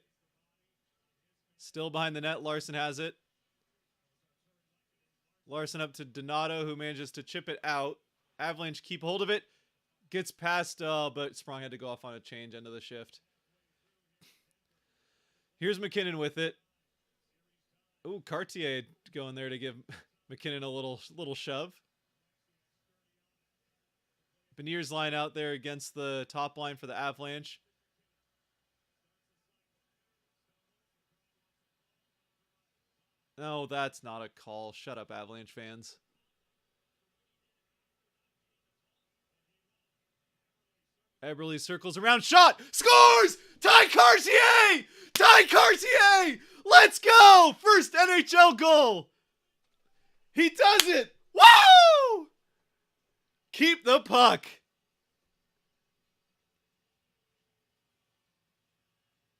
Still behind the net. Larson has it. Larson up to Donato, who manages to chip it out. Avalanche keep hold of it. Gets past, but Sprong had to go off on a change end of the shift. Here's McKinnon with it. Ooh, Cartier going there to give McKinnon a little shove. Beniers line out there against the top line for the Avalanche. No, that's not a call. Shut up, Avalanche fans. Eberle circles around. Shot! Scores! Ty Cartier! Ty Cartier! Let's go! First NHL goal! He does it! Woo! Keep the puck.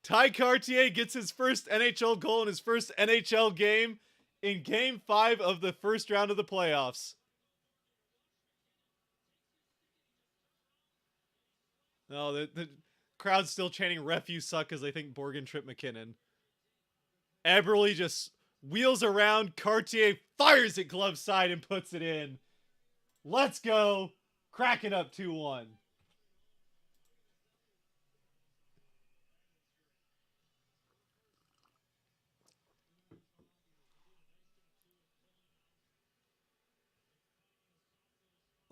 Ty Cartier gets his first NHL goal in his first NHL game in Game 5 of the first round of the playoffs. No, the crowd's still chanting "Ref, you suck" because they think Borgen tripped McKinnon. Eberle just wheels around. Cartier fires it glove side and puts it in. Let's go. Kraken up 2-1.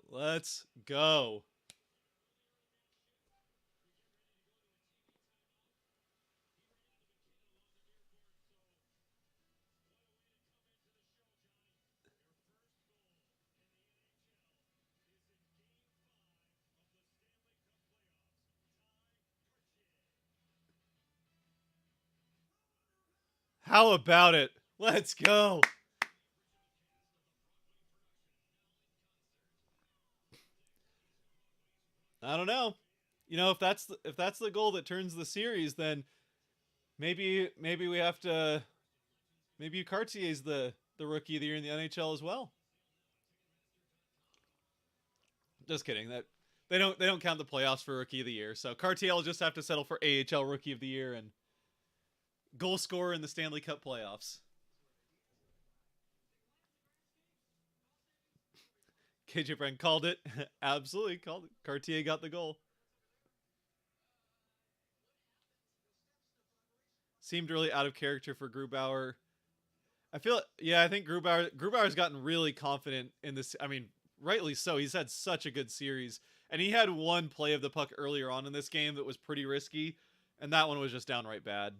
Let's go. How about it? Let's go. I don't know. You know, if that's the goal that turns the series, then maybe we have to, maybe Cartier's the rookie of the year in the NHL as well. Just kidding. they don't count the playoffs for Rookie of the Year. So Cartier will just have to settle for AHL Rookie of the Year and goal scorer in the Stanley Cup playoffs. KJ Brand called it. Absolutely called it. Cartier got the goal. Seemed really out of character for Grubauer. I think Grubauer's gotten really confident in this. I mean, rightly so. He's had such a good series. And he had one play of the puck earlier on in this game that was pretty risky. And that one was just downright bad.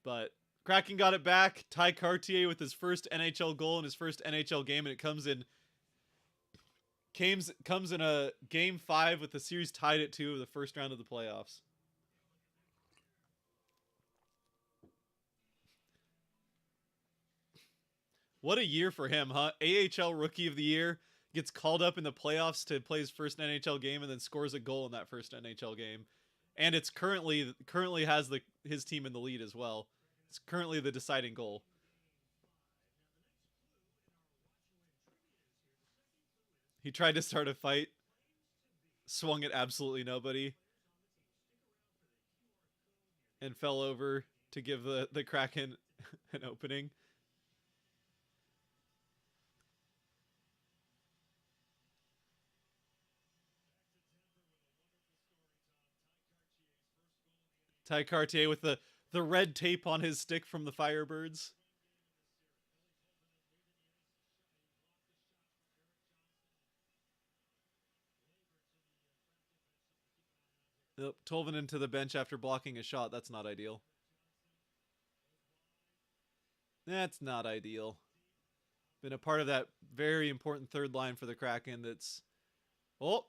But Kraken got it back. Ty Cartier with his first NHL goal in his first NHL game. And it comes in a game 5 with the series tied at 2 of the first round of the playoffs. What a year for him, huh? AHL Rookie of the Year, gets called up in the playoffs to play his first NHL game and then scores a goal in that first NHL game. And it's currently has his team in the lead as well. It's currently the deciding goal. He tried to start a fight, swung at absolutely nobody, and fell over to give the Kraken an opening. Ty Cartier with the red tape on his stick from the Firebirds. Yep, Tolvanen to the bench after blocking a shot. That's not ideal. That's not ideal. Been a part of that very important third line for the Kraken that's... Oh!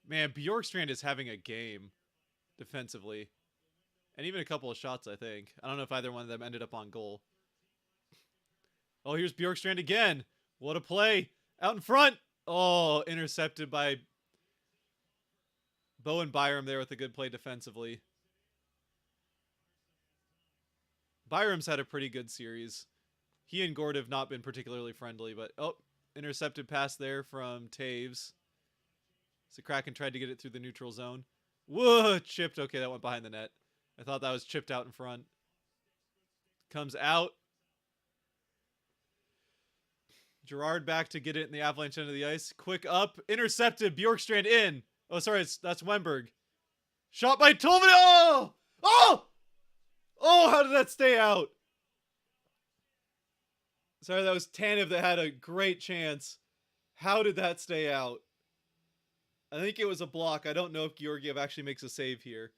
Man, Bjorkstrand is having a game defensively. And even a couple of shots, I think. I don't know if either one of them ended up on goal. Oh, here's Bjorkstrand again. What a play. Out in front. Oh, intercepted by Bowen Byram there with a good play defensively. Byram's had a pretty good series. He and Gord have not been particularly friendly, but oh, intercepted pass there from Taves. So Kraken tried to get it through the neutral zone. Whoa, chipped. Okay, that went behind the net. I thought that was chipped out in front. Comes out. Gerard back to get it in the Avalanche end of the ice. Quick up. Intercepted. Bjorkstrand in. Oh, sorry. That's Wemberg. Shot by Tolman. Oh! Oh! Oh, how did that stay out? Sorry, that was Tanev that had a great chance. How did that stay out? I think it was a block. I don't know if Georgiev actually makes a save here.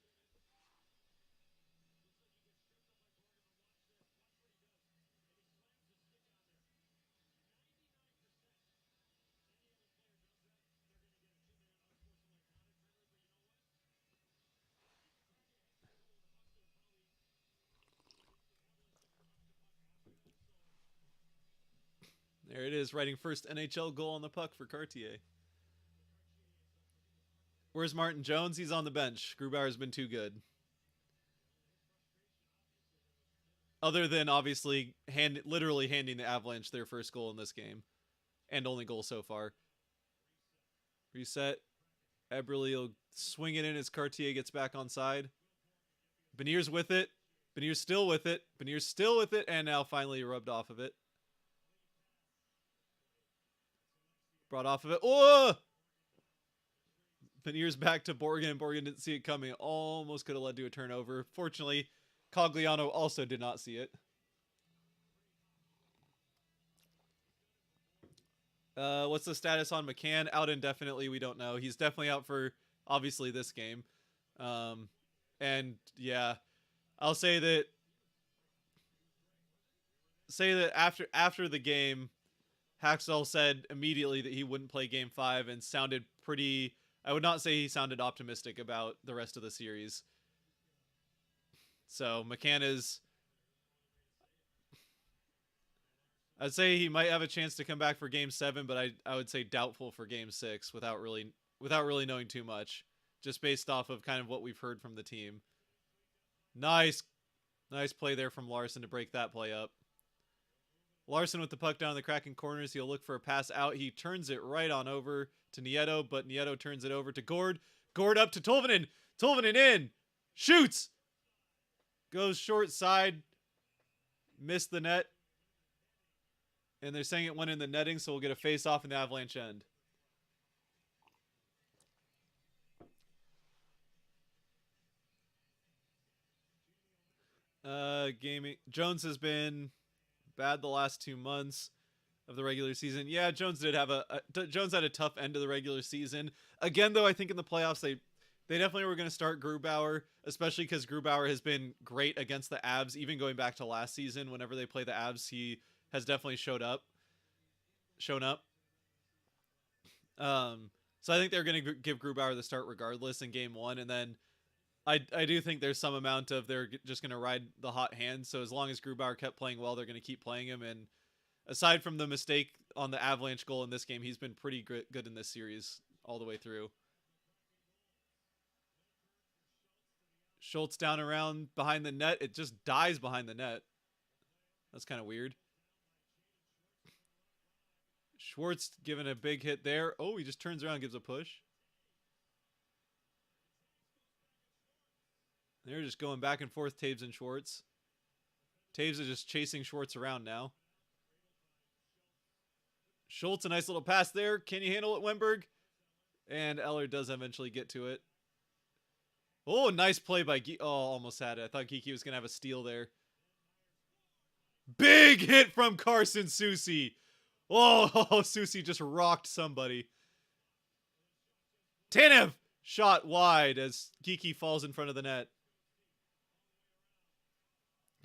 There it is, writing first NHL goal on the puck for Cartier. Where's Martin Jones? He's on the bench. Grubauer's been too good. Other than, obviously, literally handing the Avalanche their first goal in this game. And only goal so far. Reset. Eberle will swing it in as Cartier gets back on side. Benier's with it. Benier's still with it. Benier's still with it. And now finally rubbed off of it. Brought off of it. Oh! Benier's back to Borgen. Borgen didn't see it coming. Almost could have led to a turnover. Fortunately, Cogliano also did not see it. What's the status on McCann? Out indefinitely, we don't know. He's definitely out for, obviously, this game. And, yeah, I'll say that after the game, Haxall said immediately that he wouldn't play Game 5 and sounded pretty... I would not say he sounded optimistic about the rest of the series. So McCann is... I'd say he might have a chance to come back for Game 7, but I would say doubtful for Game 6 without really knowing too much. Just based off of kind of what we've heard from the team. Nice play there from Larson to break that play up. Larson with the puck down in the Kraken corners. He'll look for a pass out. He turns it right on over to Nieto, but Nieto turns it over to Gord. Gord up to Tolvanen. Tolvanen in. Shoots. Goes short side. Missed the net. And they're saying it went in the netting, so we'll get a face-off in the Avalanche end. Gaming. Jones has been bad the last 2 months of the regular season. Yeah, Jones did have Jones had a tough end of the regular season. Again, though, I think in the playoffs they definitely were going to start Grubauer, especially because Grubauer has been great against the Avs, even going back to last season. Whenever they play the Avs, he has definitely shown up. So I think they're going to give Grubauer the start regardless in game 1, and then I do think there's some amount of they're just going to ride the hot hand. So as long as Grubauer kept playing well, they're going to keep playing him. And aside from the mistake on the Avalanche goal in this game, he's been pretty good in this series all the way through. Schultz down around behind the net. It just dies behind the net. That's kind of weird. Schwartz giving a big hit there. Oh, he just turns around and gives a push. They're just going back and forth, Taves and Schwartz. Taves is just chasing Schwartz around now. Schultz, a nice little pass there. Can you handle it, Wenberg? And Eller does eventually get to it. Oh, nice play by Geekie. Oh, almost had it. I thought Geekie was going to have a steal there. Big hit from Carson Soucy. Oh, Soucy just rocked somebody. Tanev shot wide as Geekie falls in front of the net.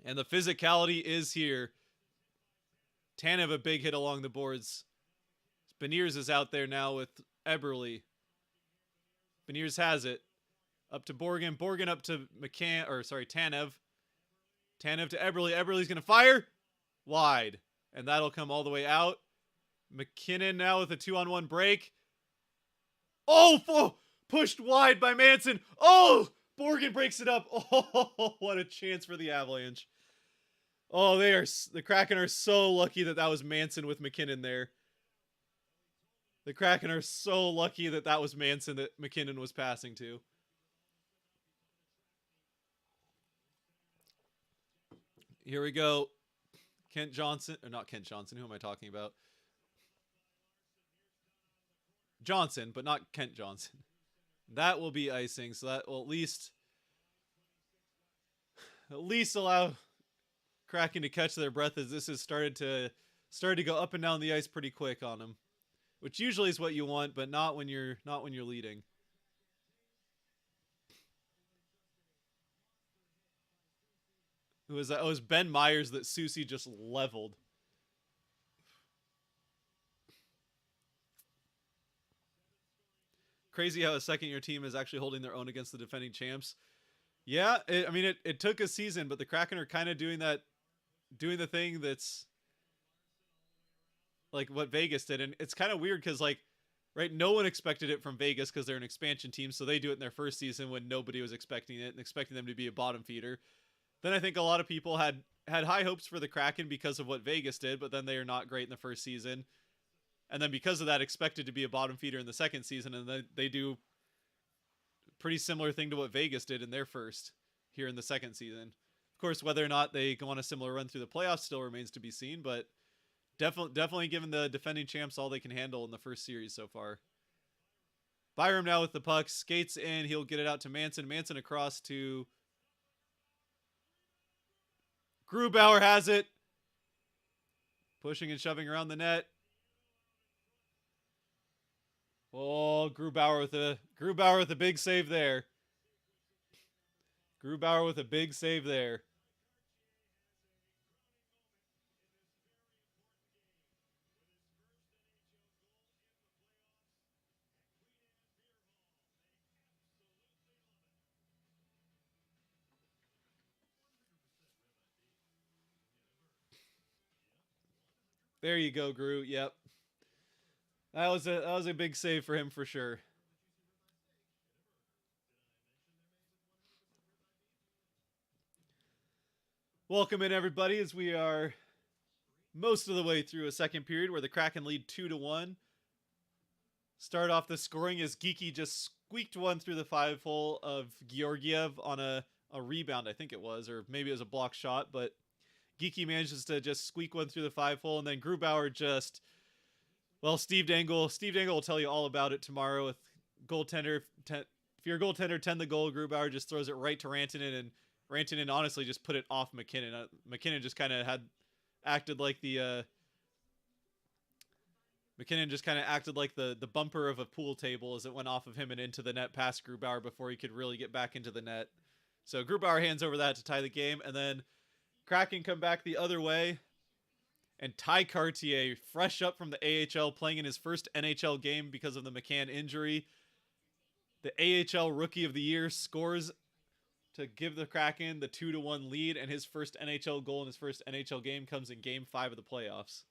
And the physicality is here. Tanev a big hit along the boards. Beniers is out there now with Eberle. Beniers has it. Up to Borgen. Borgen up to Tanev. Tanev to Eberle. Eberle's going to fire. Wide. And that'll come all the way out. McKinnon now with a 2-on-1 break. Oh, pushed wide by Manson. Oh, Borgen breaks it up. Oh, what a chance for the Avalanche. Oh, the Kraken are so lucky that was Manson with McKinnon there. The Kraken are so lucky that was Manson that McKinnon was passing to. Here we go. Kent Johnson, or not Kent Johnson, who am I talking about? Johnson, but not Kent Johnson. That will be icing, so that will at least allow Kraken to catch their breath, as this has started to go up and down the ice pretty quick on them, which usually is what you want, but not when you're leading. Who was that? Oh, it was Ben Myers that Soucy just leveled. Crazy how a second-year team is actually holding their own against the defending champs. Yeah, it took a season, but the Kraken are kind of doing the thing that's like what Vegas did, and it's kind of weird because right, no one expected it from Vegas because they're an expansion team, so they do it in their first season when nobody was expecting it and expecting them to be a bottom feeder. Then I think a lot of people had high hopes for the Kraken because of what Vegas did, but then they are not great in the first season. And then because of that, expected to be a bottom feeder in the second season, and then they do a pretty similar thing to what Vegas did in their first here in the second season. Of course, whether or not they go on a similar run through the playoffs still remains to be seen, but definitely given the defending champs all they can handle in the first series so far. Byram now with the puck, skates in, he'll get it out to Manson. Manson across to Grubauer has it. Pushing and shoving around the net. Oh, Grubauer with a big save there. Grubauer with a big save there. There you go, Gru. Yep. That was a big save for him for sure. Welcome in everybody as we are most of the way through a second period where the Kraken lead 2-1. Start off the scoring as Geeky just squeaked one through the 5-hole of Georgiev on a rebound, I think it was, or maybe it was a block shot, but Geeky manages to just squeak one through the 5-hole, and then Grubauer just, well, Steve Dangle will tell you all about it tomorrow with goaltender. If you're a goaltender, 10 the goal, Grubauer just throws it right to Rantanen, and Rantanen honestly just put it off McKinnon. McKinnon just kind of acted like the bumper of a pool table as it went off of him and into the net past Grubauer before he could really get back into the net. So Grubauer hands over that to tie the game, and then Kraken come back the other way, and Ty Cartier, fresh up from the AHL, playing in his first NHL game because of the McCann injury. The AHL Rookie of the Year scores to give the Kraken the 2-1 lead, and his first NHL goal in his first NHL game comes in Game 5 of the playoffs.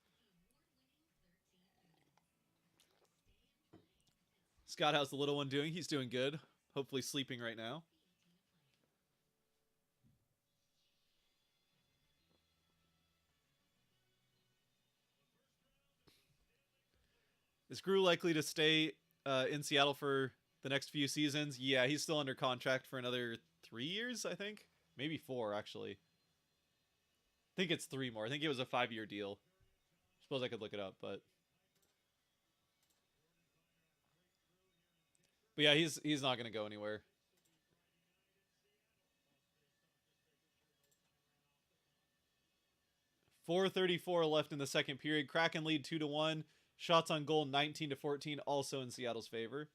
Scott, how's the little one doing? He's doing good. Hopefully sleeping right now. Is Gru likely to stay in Seattle for the next few seasons? Yeah, he's still under contract for another 3 years, I think. Maybe 4, actually. I think it's 3 more. I think it was a 5-year deal. I suppose I could look it up, but yeah, he's not going to go anywhere. .434 left in the second period. Kraken lead 2-1. Shots on goal 19-14, also in Seattle's favor.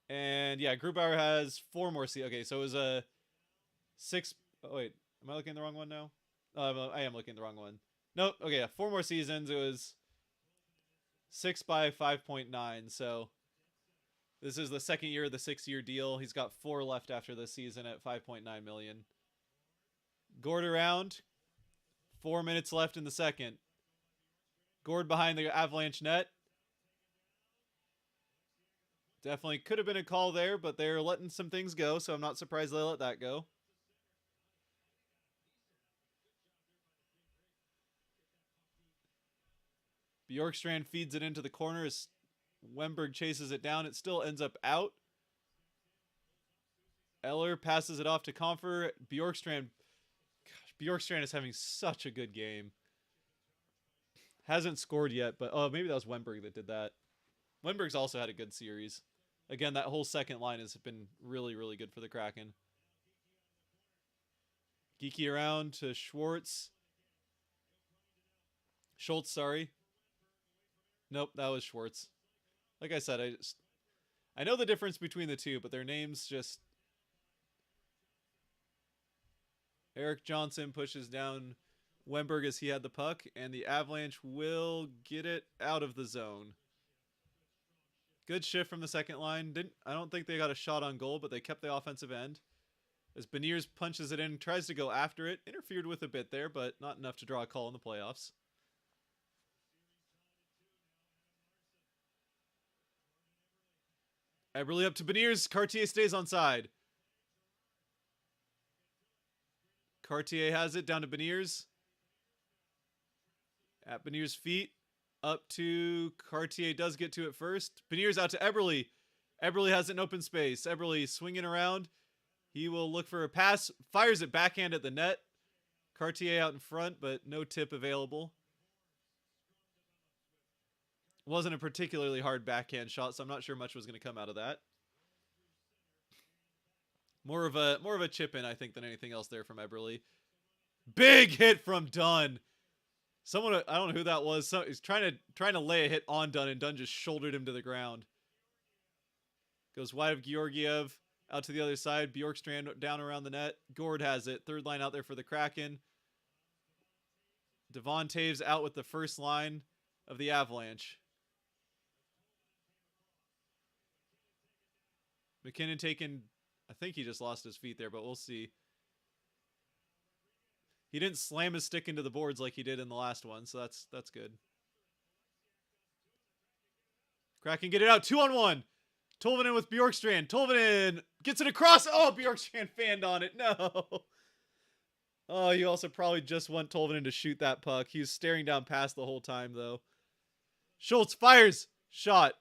And yeah, Grubauer has 4 more. Okay, so it was a 6. Oh, wait, am I looking at the wrong one now? I am looking at the wrong one. Nope. Okay, yeah, 4 more seasons. It was 6 by 5.9. So this is the second year of the 6-year deal. He's got 4 left after this season at $5.9 million. Gord around. 4 minutes left in the second. Gord behind the Avalanche net. Definitely could have been a call there, but they're letting some things go, so I'm not surprised they let that go. Bjorkstrand feeds it into the corner as Wemberg chases it down. It still ends up out. Eller passes it off to Comfer. Bjorkstrand is having such a good game. Hasn't scored yet, but oh, maybe that was Wemberg that did that. Wemberg's also had a good series. Again, that whole second line has been really, really good for the Kraken. Geeky around to Schultz, sorry. Nope, that was Schwartz. Like I said, I know the difference between the two, but their names just... Eric Johnson pushes down Wemberg as he had the puck, and the Avalanche will get it out of the zone. Good shift from the second line. I don't think they got a shot on goal, but they kept the offensive end. As Beniers punches it in, tries to go after it. Interfered with a bit there, but not enough to draw a call in the playoffs. Eberle up to Beniers. Cartier stays on side. Cartier has it down to Beniers. At Beniers' feet. Up to Cartier, does get to it first. Beniers out to Eberle. Eberle has an open space. Eberle swinging around. He will look for a pass. Fires it backhand at the net. Cartier out in front, but no tip available. Wasn't a particularly hard backhand shot, so I'm not sure much was going to come out of that. More of a chip in, I think, than anything else there from Eberle. Big hit from Dunn. Someone, I don't know who that was. He's trying to lay a hit on Dunn, and Dunn just shouldered him to the ground. Goes wide of Georgiev, out to the other side. Bjorkstrand down around the net. Gord has it. Third line out there for the Kraken. Devon Taves out with the first line of the Avalanche. McKinnon taken, I think he just lost his feet there, but we'll see. He didn't slam his stick into the boards like he did in the last one, so that's good. Kraken get it out. 2-on-1. Tolvanen with Bjorkstrand. Tolvanen gets it across. Oh, Bjorkstrand fanned on it. No. Oh, you also probably just want Tolvanen to shoot that puck. He was staring down past the whole time, though. Schultz fires. Shot.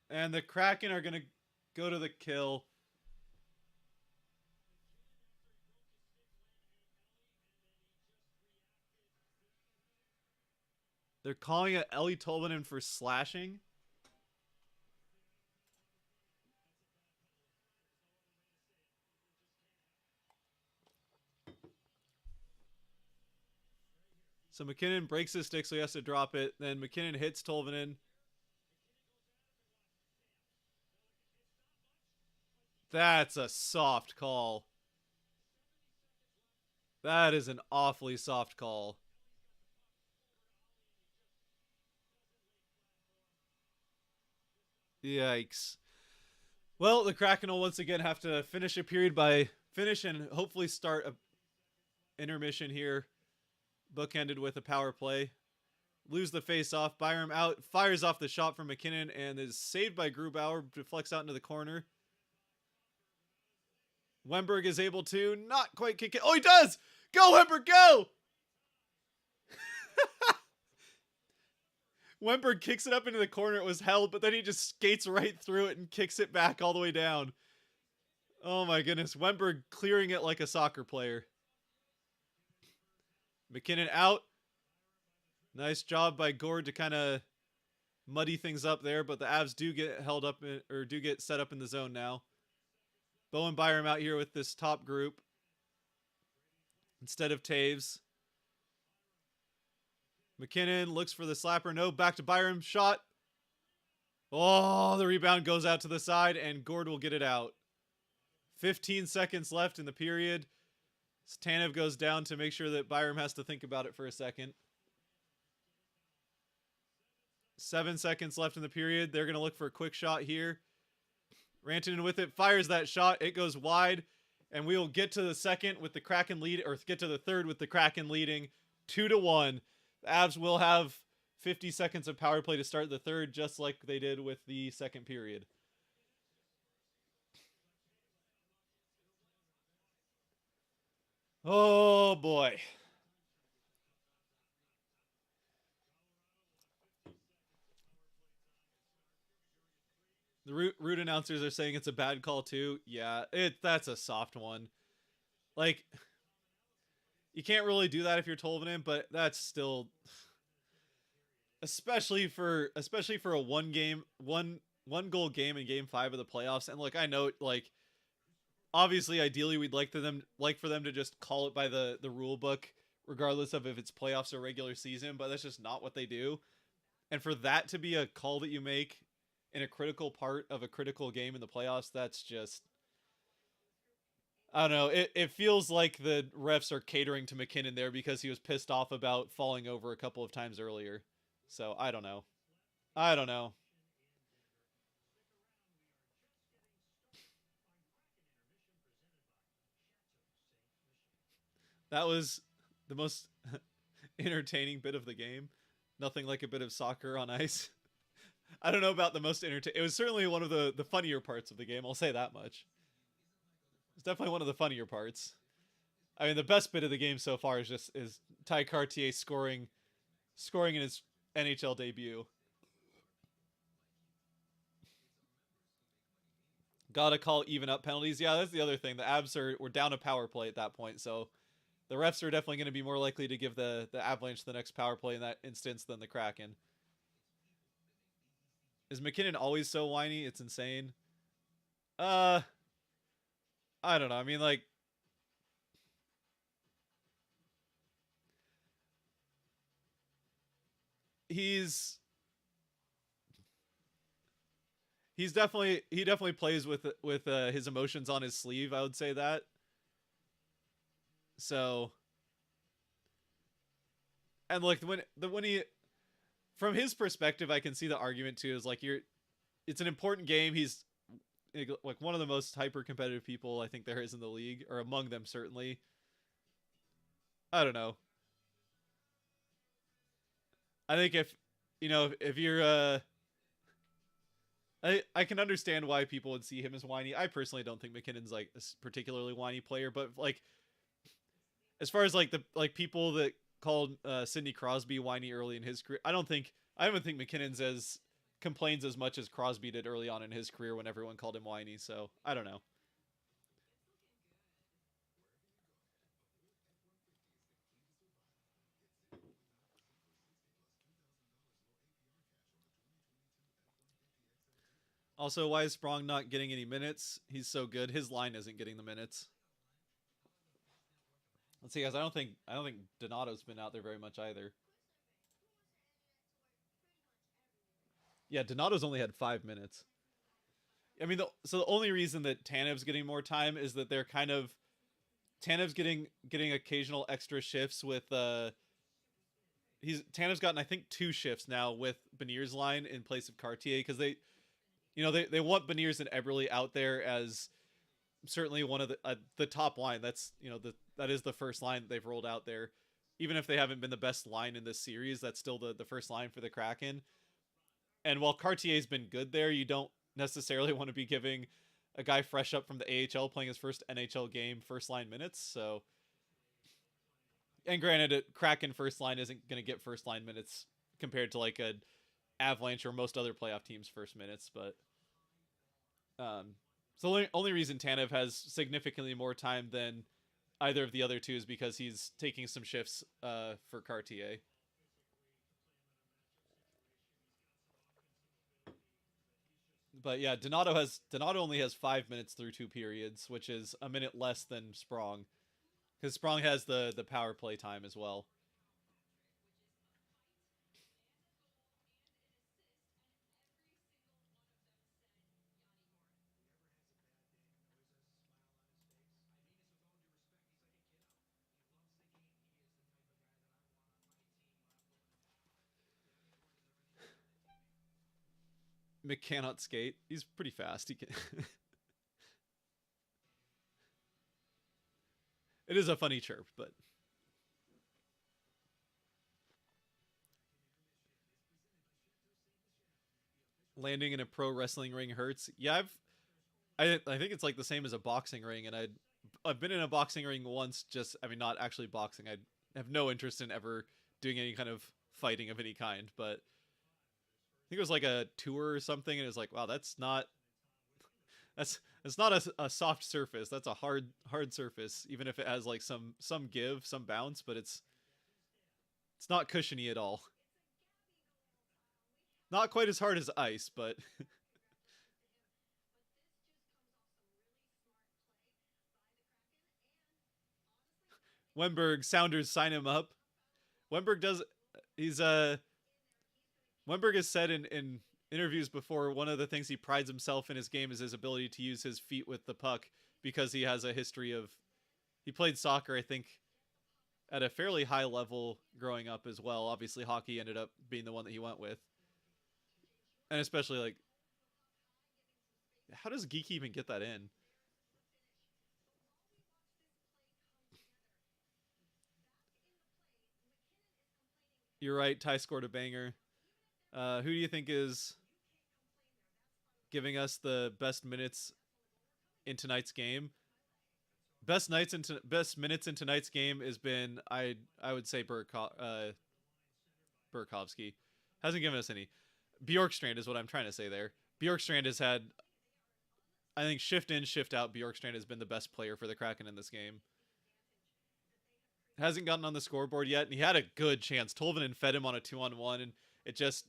And the Kraken are going to go to the kill. They're calling it Ellie Tolvanen for slashing. So McKinnon breaks his stick, so he has to drop it. Then McKinnon hits Tolvanen. That's a soft call. That is an awfully soft call. Yikes. Well, the Kraken will once again have to finish a period by finish and hopefully start a intermission here. Bookended with a power play. Lose the face-off. Byram out. Fires off the shot from McKinnon and is saved by Grubauer. Deflects out into the corner. Wemberg is able to not quite kick it. Oh, he does! Go, Wemberg, go! Wemberg kicks it up into the corner. It was held, but then he just skates right through it and kicks it back all the way down. Oh my goodness. Wemberg clearing it like a soccer player. McKinnon out. Nice job by Gord to kind of muddy things up there, but the Avs do get held up or do get set up in the zone now. Bowen Byram out here with this top group instead of Taves. McKinnon looks for the slapper. No, back to Byram. Shot. Oh, the rebound goes out to the side, and Gord will get it out. 15 seconds left in the period. Tanev goes down to make sure that Byram has to think about it for a second. 7 seconds left in the period. They're going to look for a quick shot here. Rantanen with it. Fires that shot. It goes wide. And we will get to the second with the Kraken lead, or get to the third with the Kraken leading 2-1. The Avs will have 50 seconds of power play to start the third, just like they did with the second period. Oh, boy. The root announcers are saying it's a bad call, too. Yeah, that's a soft one. Like, you can't really do that if you're Tolvanen, but that's still... Especially for a one goal game in Game 5 of the playoffs. And look, I know, like, obviously, ideally, we'd like for them to just call it by the rule book, regardless of if it's playoffs or regular season. But that's just not what they do. And for that to be a call that you make in a critical part of a critical game in the playoffs, that's just, I don't know. It feels like the refs are catering to McKinnon there because he was pissed off about falling over a couple of times earlier. So I don't know. That was the most entertaining bit of the game. Nothing like a bit of soccer on ice. I don't know about the most entertaining. It was certainly one of the funnier parts of the game. I'll say that much. It's definitely one of the funnier parts. I mean, the best bit of the game so far is Ty Cartier scoring in his NHL debut. Gotta call even up penalties. Yeah, that's the other thing. The Avs were down a power play at that point, so the refs are definitely going to be more likely to give the Avalanche the next power play in that instance than the Kraken. Is McKinnon always so whiny? It's insane. I don't know. I mean, like, he definitely plays with his emotions on his sleeve. I would say that. So, and like when he, from his perspective, I can see the argument too. Is like it's an important game. He's like one of the most hyper competitive people I think there is in the league, or among them certainly. I don't know. I think you know, if you're I can understand why people would see him as whiny. I personally don't think McKinnon's like a particularly whiny player, but like as far as like the like people that called Sidney Crosby whiny early in his career, I don't think McKinnon's as complains as much as Crosby did early on in his career when everyone called him whiny. So I don't know. Also, why is Sprong not getting any minutes? He's so good. His line isn't getting the minutes. Let's see, guys. I don't think Donato's been out there very much either. Yeah, Donato's only had 5 minutes. I mean, so the only reason that Tanev's getting more time is that they're kind of Tanev's getting occasional extra shifts with he's Tanev's gotten I think 2 shifts now with Benir's line in place of Cartier because they want Beniers and Eberle out there as certainly one of the top line. That's that is the first line that they've rolled out there. Even if they haven't been the best line in this series, that's still the first line for the Kraken. And while Cartier's been good there, you don't necessarily want to be giving a guy fresh up from the AHL playing his first NHL game first line minutes. So, and granted, Kraken first line isn't going to get first line minutes compared to like a Avalanche or most other playoff teams' first minutes, but so the only reason Tanev has significantly more time than either of the other two is because he's taking some shifts for Cartier. But yeah, Donato only has 5 minutes through 2 periods, which is a minute less than Sprong, because Sprong has the power play time as well. Mick cannot skate. He's pretty fast. He can. It is a funny chirp, but landing in a pro wrestling ring hurts. Yeah, I think it's like the same as a boxing ring, and I've been in a boxing ring once. Just I mean, not actually boxing. I have no interest in ever doing any kind of fighting of any kind, but I think it was like a tour or something, and it was like, wow, that's it's not a soft surface. That's a hard surface, even if it has like some give, some bounce, but it's not cushiony at all. Not quite as hard as ice, but Wemberg Sounders sign him up. Wemberg does he's Wemberg has said in interviews before one of the things he prides himself in his game is his ability to use his feet with the puck because he has a history of he played soccer I think at a fairly high level growing up as well. Obviously hockey ended up being the one that he went with. And especially like how does Geek even get that in? You're right, Ty scored a banger. Who do you think is giving us the best minutes in tonight's game? Best minutes in tonight's game has been I would say Burkowski hasn't given us any. Bjorkstrand is what I'm trying to say there. Bjorkstrand has had I think shift in shift out. Bjorkstrand has been the best player for the Kraken in this game. Hasn't gotten on the scoreboard yet, and he had a good chance. Tolvanen fed him on a 2-on-1, and it just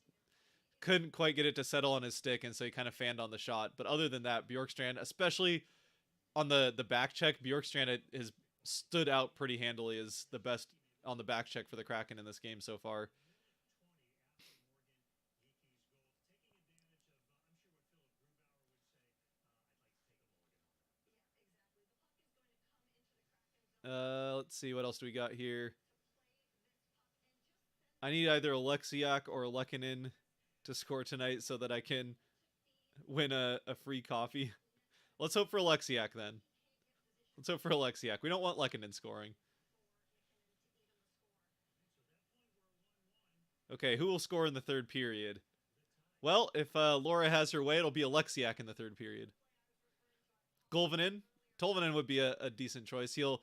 couldn't quite get it to settle on his stick, and so he kind of fanned on the shot. But other than that, Bjorkstrand, especially on the back check, Bjorkstrand has stood out pretty handily as the best on the back check for the Kraken in this game so far. Let's see what else do we got here. I need either Alexiak or Lekanen to score tonight so that I can win a free coffee. Let's hope for Alexiak then. Let's hope for Alexiak. We don't want Lekanen scoring. Okay, who will score in the third period? Well, if Laura has her way, it'll be Alexiak in the third period. Golvanen, Tolvanen would be a decent choice. He'll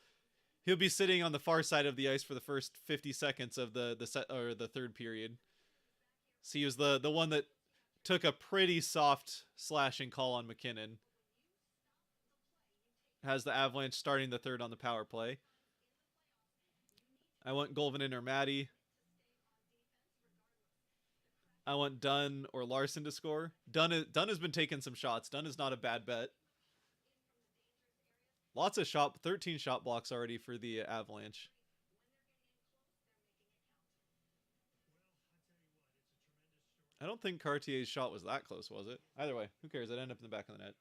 be sitting on the far side of the ice for the first 50 seconds of the set or the third period. So he was the one that took a pretty soft slashing call on McKinnon. Has the Avalanche starting the third on the power play. I want Golvanen or Maddie. I want Dunn or Larson to score. Dunn has been taking some shots. Dunn is not a bad bet. Lots of 13 shot blocks already for the Avalanche. I don't think Cartier's shot was that close, was it? Either way, who cares? It ended up in the back of the net.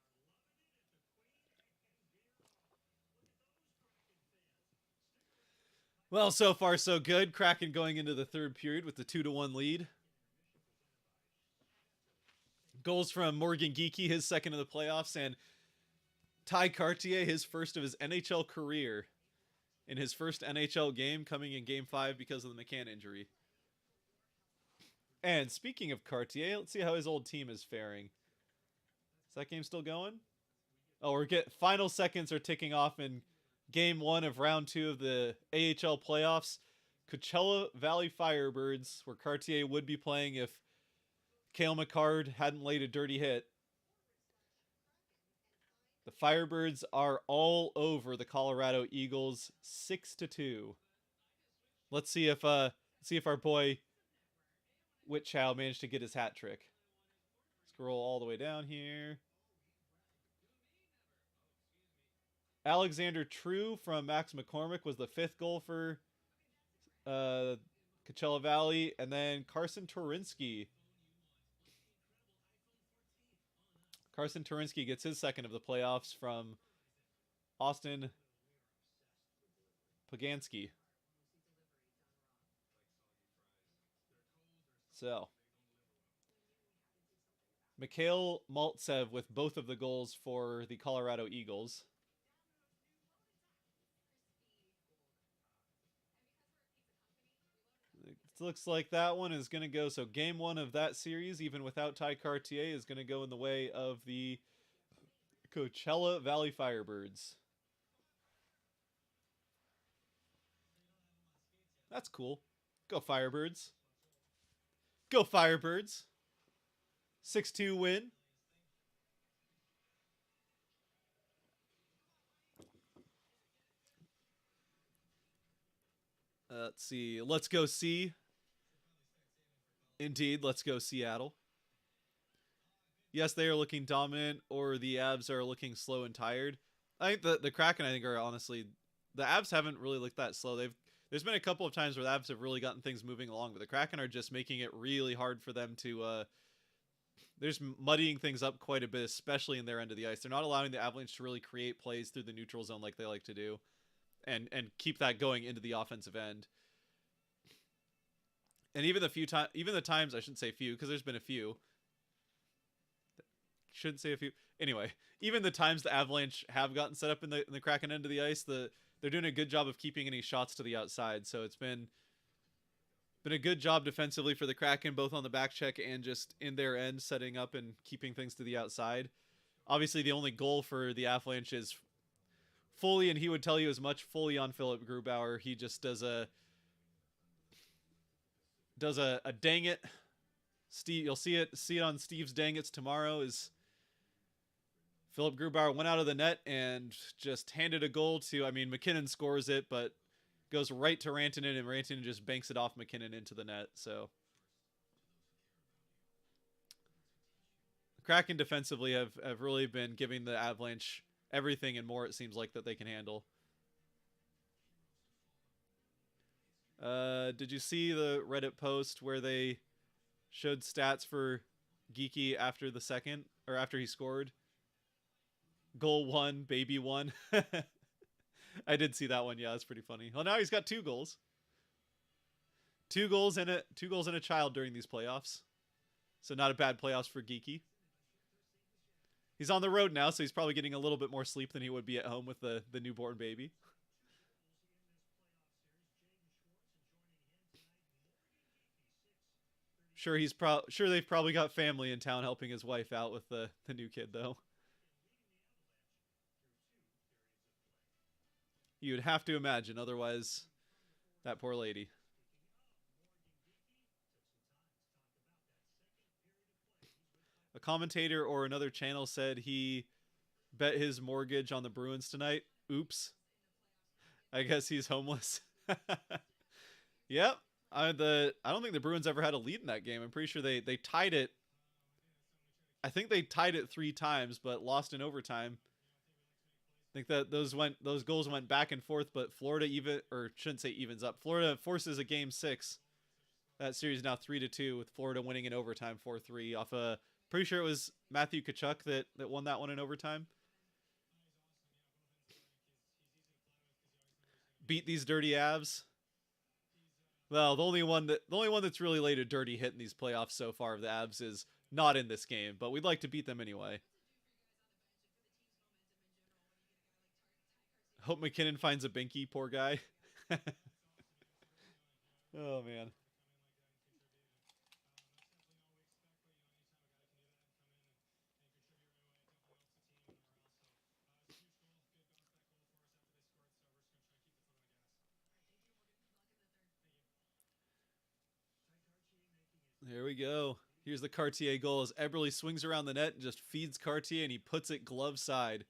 Well, so far so good. Kraken going into the third period with the 2-1 lead. Goals from Morgan Geekie, his second of the playoffs, and Ty Cartier, his first of his NHL career, in his first NHL game, coming in Game 5 because of the McCann injury. And speaking of Cartier, let's see how his old team is faring. Is that game still going? Oh, final seconds are ticking off in Game 1 of Round 2 of the AHL playoffs. Coachella Valley Firebirds, where Cartier would be playing if Cale McCard hadn't laid a dirty hit. The Firebirds are all over the Colorado Eagles, 6-2. Let's see if our boy Whitchow managed to get his hat trick. Scroll all the way down here. Alexander True from Max McCormick was the 5th goal for Coachella Valley, and then Carson Torinsky gets his second of the playoffs from Austin Poganski. So, Mikhail Maltsev with both of the goals for the Colorado Eagles. It looks like that one is going to go. So Game 1 of that series, even without Ty Cartier, is going to go in the way of the Coachella Valley Firebirds. That's cool. Go Firebirds. Go Firebirds. 6-2 win. Let's see. Let's go see. Indeed, let's go Seattle. Yes, they are looking dominant, or the Avs are looking slow and tired. I think the Kraken, are honestly, the Avs haven't really looked that slow. There's been a couple of times where the Avs have really gotten things moving along, but the Kraken are just making it really hard for them to. They're just muddying things up quite a bit, especially in their end of the ice. They're not allowing the Avalanche to really create plays through the neutral zone like they like to do, and keep that going into the offensive end. And even the times, I shouldn't say few, because there's been a few. Shouldn't say a few. Anyway, even the times the Avalanche have gotten set up in the Kraken end of the ice, they're doing a good job of keeping any shots to the outside. So it's been a good job defensively for the Kraken, both on the back check and just in their end, setting up and keeping things to the outside. Obviously, the only goal for the Avalanche is fully, and he would tell you as much, fully on Philip Grubauer. He just does a dang it. Steve, you'll see it on Steve's dang it's tomorrow. Is Philip Grubauer went out of the net and just handed a goal to, McKinnon scores it, but goes right to Rantanen, and Rantanen just banks it off McKinnon into the net. So Kraken defensively have really been giving the Avalanche everything and more, it seems like, that they can handle. Did you see the Reddit post where they showed stats for Geeky after the second, or after he scored? Goal 1, baby 1. I did see that one. Yeah, that's pretty funny. Well, now he's got 2 goals. 2 goals and a child during these playoffs. So not a bad playoffs for Geeky. He's on the road now, so he's probably getting a little bit more sleep than he would be at home with the newborn baby. Sure they've probably got family in town helping his wife out with the new kid though. You'd have to imagine, otherwise, that poor lady. A commentator or another channel said he bet his mortgage on the Bruins tonight. Oops. I guess he's homeless. Yep. I don't think the Bruins ever had a lead in that game. I'm pretty sure they tied it. I think they tied it 3 times, but lost in overtime. I think that those goals went back and forth, but Florida shouldn't say evens up. Florida forces a game 6. That series is now 3-2 with Florida winning in overtime 4-3 off a pretty sure it was Matthew Tkachuk that won that one in overtime. Beat these dirty Avs. Well, the only one that's really laid a dirty hit in these playoffs so far of the Avs is not in this game, but we'd like to beat them anyway. Hope McKinnon finds a binky, poor guy. Oh man. There we go. Here's the Cartier goal as Eberle swings around the net and just feeds Cartier and he puts it glove side.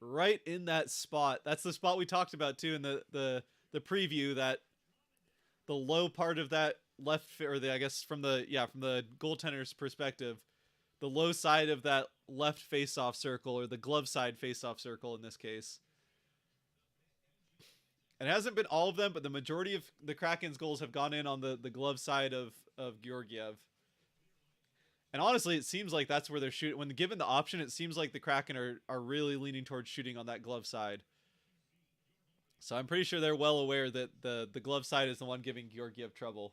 Right in that spot. That's the spot we talked about too in the preview, that the low part of that left, or I guess from the goaltender's perspective, the low side of that left face-off circle, or the glove side face-off circle in this case. It hasn't been all of them, but the majority of the Kraken's goals have gone in on the glove side of Georgiev. And honestly, it seems like that's where they're shooting. When given the option, it seems like the Kraken are really leaning towards shooting on that glove side. So I'm pretty sure they're well aware that the glove side is the one giving Georgiev trouble.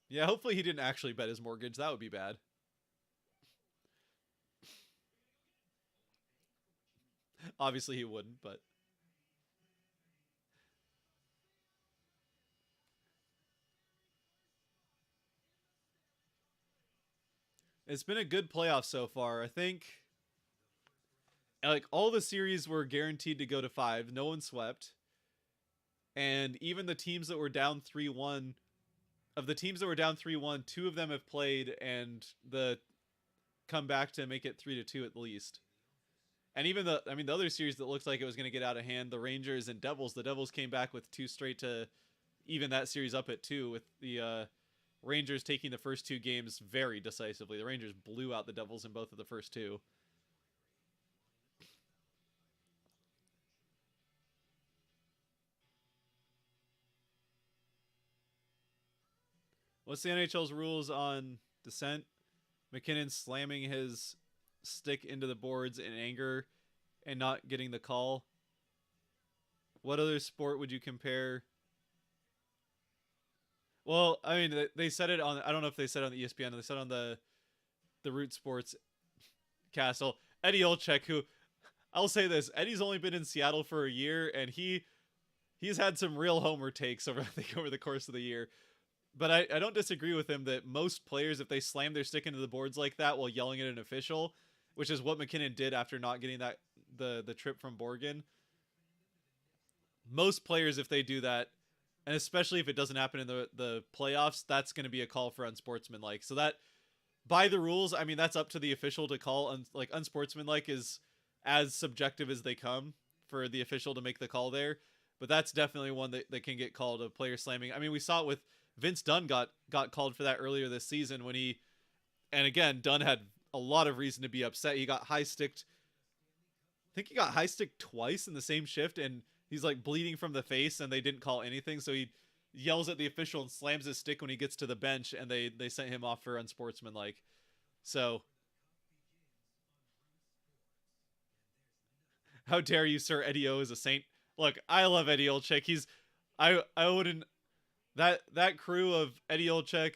Yeah, hopefully he didn't actually bet his mortgage. That would be bad. Obviously he wouldn't, but... It's been a good playoff so far. I think like all the series were guaranteed to go to 5. No one swept. And even the teams that were down 3-1, of the teams that were down 3-1, 2 of them have played and come back to make it 3-2 at least. And even the other series that looks like it was going to get out of hand, the Rangers and Devils, the Devils came back with 2 straight to even that series up at 2, with the Rangers taking the first 2 games very decisively. The Rangers blew out the Devils in both of the first 2. What's the NHL's rules on dissent? McKinnon slamming his stick into the boards in anger and not getting the call. What other sport would you compare? Well, I mean, they said it on, I don't know if they said it on the ESPN, they said on the Root Sports Castle. Eddie Olczyk, who, I'll say this, Eddie's only been in Seattle for a year, and he's had some real homer takes over, I think, over the course of the year. But I don't disagree with him that most players, if they slam their stick into the boards like that while yelling at an official, which is what McKinnon did after not getting that the trip from Borgen, most players, if they do that, and especially if it doesn't happen in the playoffs, that's going to be a call for unsportsmanlike. So that, by the rules, I mean, that's up to the official to call. Like, unsportsmanlike is as subjective as they come for the official to make the call there. But that's definitely one that can get called, a player slamming. I mean, we saw it with Vince Dunn got called for that earlier this season when he, and again, Dunn had a lot of reason to be upset. He got high-sticked, I think he got high-sticked twice in the same shift, and he's like bleeding from the face, and they didn't call anything. So he yells at the official and slams his stick when he gets to the bench, and they sent him off for unsportsmanlike. So, how dare you, sir? Eddie O is a saint. Look, I love Eddie Olczyk. I wouldn't, that crew of Eddie Olczyk,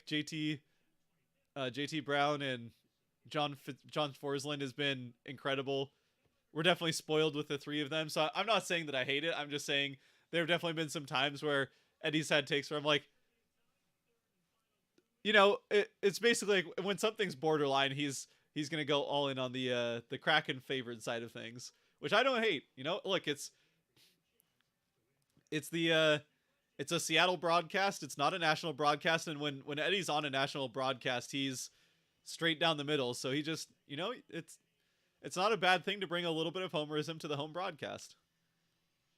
JT Brown, and John Forsland has been incredible. We're definitely spoiled with the three of them. So I'm not saying that I hate it. I'm just saying there have definitely been some times where Eddie's had takes where I'm like, it's basically like when something's borderline, he's gonna go all in on the Kraken favored side of things, which I don't hate. Look, it's the it's a Seattle broadcast. It's not a national broadcast, and when Eddie's on a national broadcast, he's straight down the middle. So he just it's not a bad thing to bring a little bit of homerism to the home broadcast,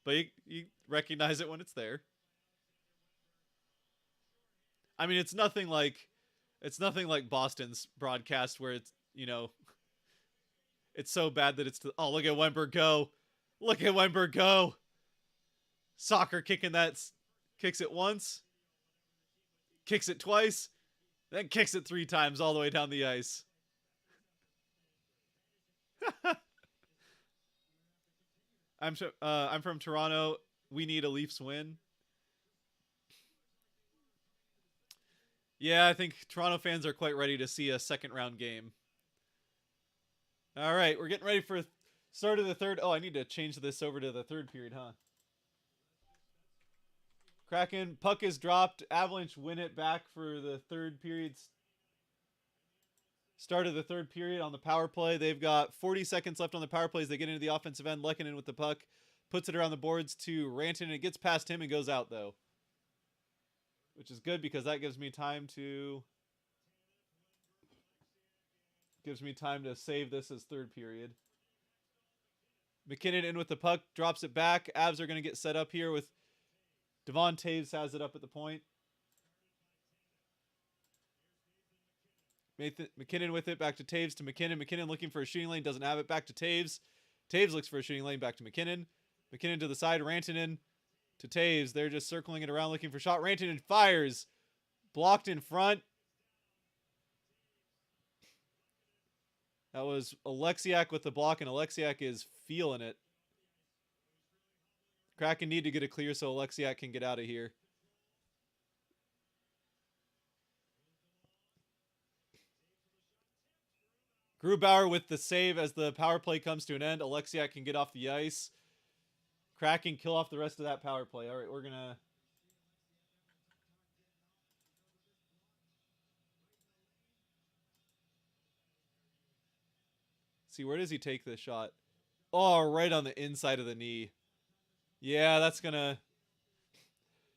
but you recognize it when it's there. I mean, it's nothing like Boston's broadcast where it's so bad that oh, look at Wember go. Look at Wember go. Soccer kicks it once, kicks it twice, then kicks it 3 times all the way down the ice. I'm from Toronto. We need a Leafs win. Yeah, I think Toronto fans are quite ready to see a second round game. All right, we're getting ready for start of the third. Oh, I need to change this over to the third period, huh? Kraken, puck is dropped. Avalanche win it back for the third period. Start of the third period on the power play. They've got 40 seconds left on the power plays. They get into the offensive end. Lehkonen with the puck. Puts it around the boards to Rantanen. It gets past him and goes out, though. Which is good because that gives me time to save this as third period. McKinnon in with the puck. Drops it back. Avs are going to get set up here with Devon Taves has it up at the point. McKinnon with it, back to Taves to McKinnon. McKinnon looking for a shooting lane, doesn't have it, back to Taves. Taves looks for a shooting lane, back to McKinnon. McKinnon to the side, Rantanen to Taves. They're just circling it around looking for shot. Rantanen fires. Blocked in front. That was Alexiak with the block, and Alexiak is feeling it. Kraken need to get it clear so Alexiak can get out of here. Grubauer with the save as the power play comes to an end. Alexiak can get off the ice. Kraken kill off the rest of that power play. All right, we're going to... see, where does he take this shot? Oh, right on the inside of the knee. Yeah, that's going to...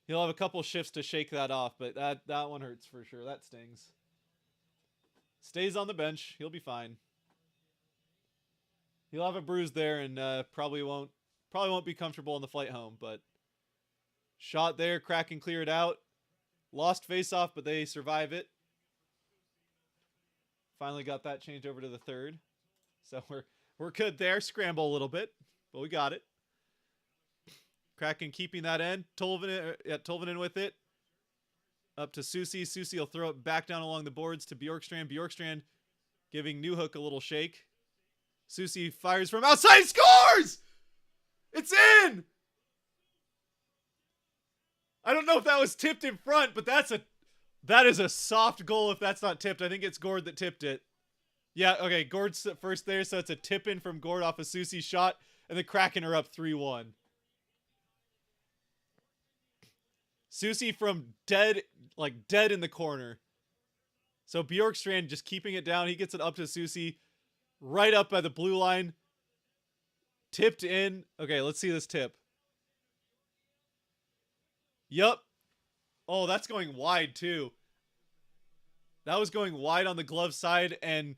he'll have a couple shifts to shake that off, but that one hurts for sure. That stings. Stays on the bench. He'll be fine. He'll have a bruise there and probably won't be comfortable on the flight home, but shot there. Kraken clear it out. Lost face-off, but they survive it. Finally got that changed over to the third. So we're good there. Scramble a little bit, but we got it. Kraken keeping that end. Tolvanen with it. Up to Susie. Susie will throw it back down along the boards to Bjorkstrand. Bjorkstrand giving Newhook a little shake. Susie fires from outside. Scores! It's in! I don't know if that was tipped in front, but that is a soft goal if that's not tipped. I think it's Gord that tipped it. Yeah, okay, Gord's first there, so it's a tip in from Gord off of Susie's shot, and the Kraken are up 3-1. Susie from dead in the corner. So Bjorkstrand just keeping it down. He gets it up to Susie. Right up by the blue line. Tipped in. Okay, let's see this tip. Yup. Oh, that's going wide too. That was going wide on the glove side, and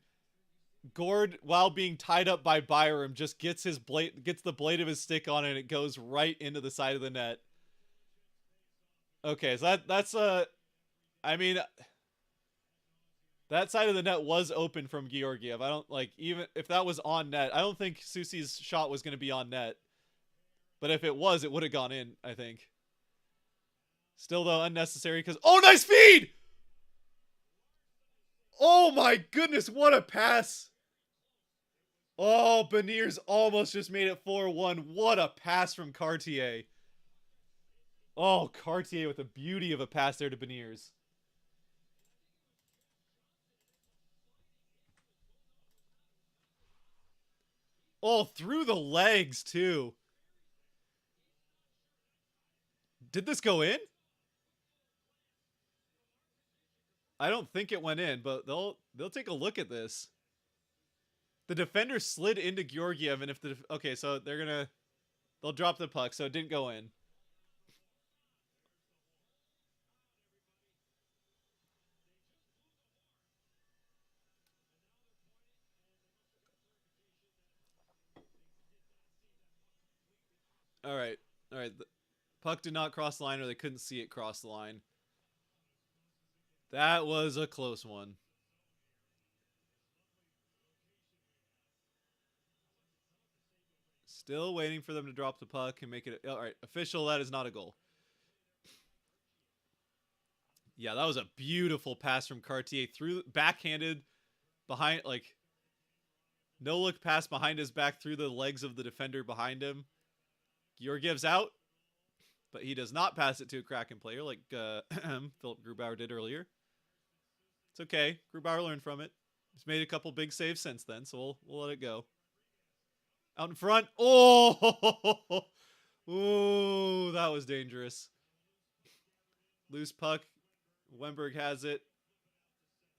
Gord, while being tied up by Byram, just gets the blade of his stick on it, and it goes right into the side of the net. Okay, so that's I mean, that side of the net was open from Georgiev. I don't even if that was on net. I don't think Susie's shot was going to be on net. But if it was, it would have gone in, I think. Still though unnecessary cuz oh, nice feed. Oh my goodness, what a pass. Oh, Beniers almost just made it 4-1. What a pass from Cartier. Oh, Cartier with a beauty of a pass there to Beniers. Oh, through the legs, too. Did this go in? I don't think it went in, but they'll take a look at this. The defender slid into Georgiev, and if the okay, so they'll drop the puck, so it didn't go in. All right, all right. The puck did not cross the line, or they couldn't see it cross the line. That was a close one. Still waiting for them to drop the puck and make it. All right, official. That is not a goal. Yeah, that was a beautiful pass from Cartier through backhanded behind, like no look pass behind his back through the legs of the defender behind him. Georgiev's out, but he does not pass it to a Kraken player like Philip Grubauer did earlier. It's okay. Grubauer learned from it. He's made a couple big saves since then, so we'll let it go. Out in front. Oh, ooh, that was dangerous. Loose puck. Wennberg has it.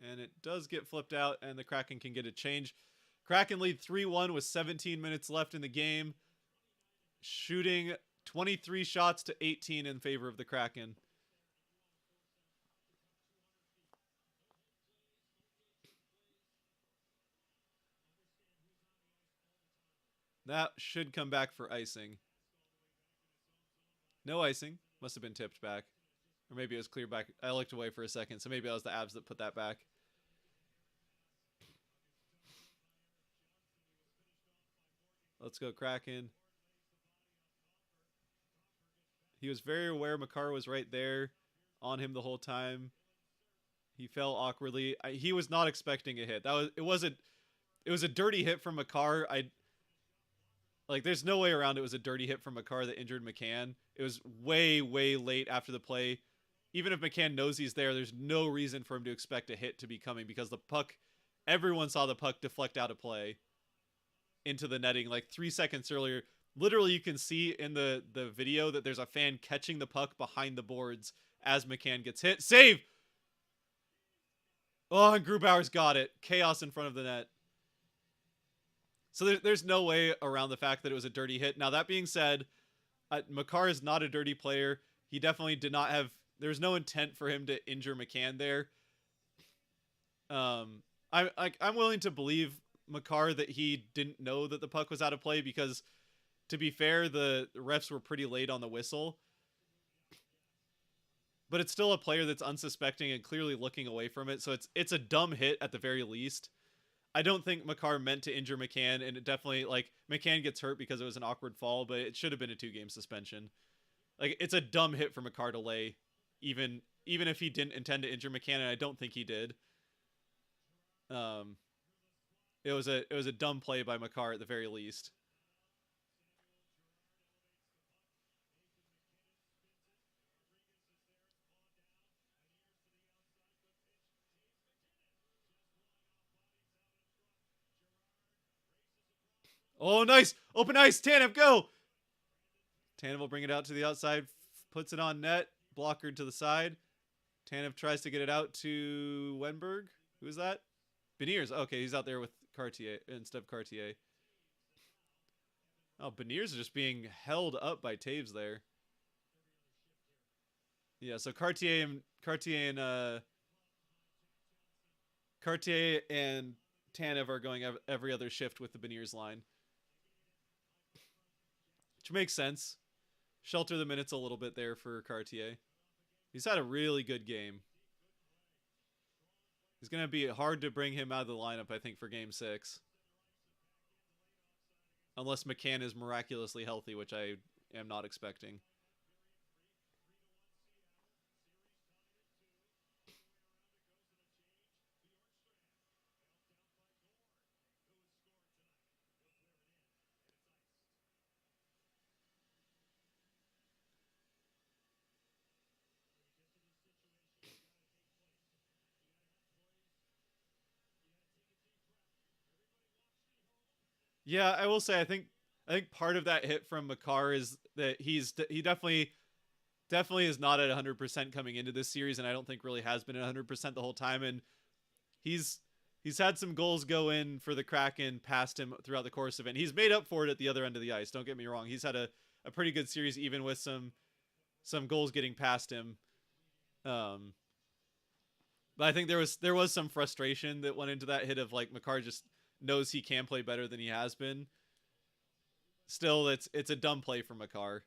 And it does get flipped out, and the Kraken can get a change. Kraken lead 3-1 with 17 minutes left in the game. Shooting 23 shots to 18 in favor of the Kraken. That should come back for icing. No icing. Must have been tipped back. Or maybe it was clear back. I looked away for a second, so maybe that was the Avs that put that back. Let's go Kraken. He was very aware Makar was right there on him the whole time. He fell awkwardly. He was not expecting a hit. It was a dirty hit from Makar. There's no way around it was a dirty hit from Makar that injured McCann. It was way, way late after the play. Even if McCann knows he's there's no reason for him to expect a hit to be coming because the puck, everyone saw the puck deflect out of play into the netting like 3 seconds earlier. Literally, you can see in the video that there's a fan catching the puck behind the boards as McCann gets hit. Save! Oh, and Grubauer's got it. Chaos in front of the net. So there's no way around the fact that it was a dirty hit. Now, that being said, Makar is not a dirty player. He definitely did not have... There's no intent for him to injure McCann there. I'm willing to believe Makar that he didn't know that the puck was out of play because, to be fair, the refs were pretty late on the whistle. But it's still a player that's unsuspecting and clearly looking away from it. So it's a dumb hit at the very least. I don't think Makar meant to injure McCann, and it definitely, McCann gets hurt because it was an awkward fall, but it should have been a 2-game suspension. It's a dumb hit for Makar to lay, even if he didn't intend to injure McCann, and I don't think he did. It was a dumb play by Makar at the very least. Oh, nice! Open ice! Tanev, go! Tanev will bring it out to the outside, puts it on net, blocker to the side. Tanev tries to get it out to Wennberg. Who is that? Beniers. Okay, he's out there with Cartier instead of Cartier. Oh, Beniers is just being held up by Taves there. Yeah, so Cartier and Tanev are going every other shift with the Beniers line. Which makes sense. Shelter the minutes a little bit there for Cartier. He's had a really good game. It's going to be hard to bring him out of the lineup, I think, for Game 6. Unless McCann is miraculously healthy, which I am not expecting. Yeah, I will say I think part of that hit from Makar is that he definitely is not at 100% coming into this series, and I don't think really has been at 100% the whole time. And he's he's had some goals go in for the Kraken past him throughout the course of it. And he's made up for it at the other end of the ice. Don't get me wrong. He's had a pretty good series, even with some goals getting past him. Um, but I think there was some frustration that went into that hit of like Makar just knows he can play better than he has been. Still, it's a dumb play for Makar.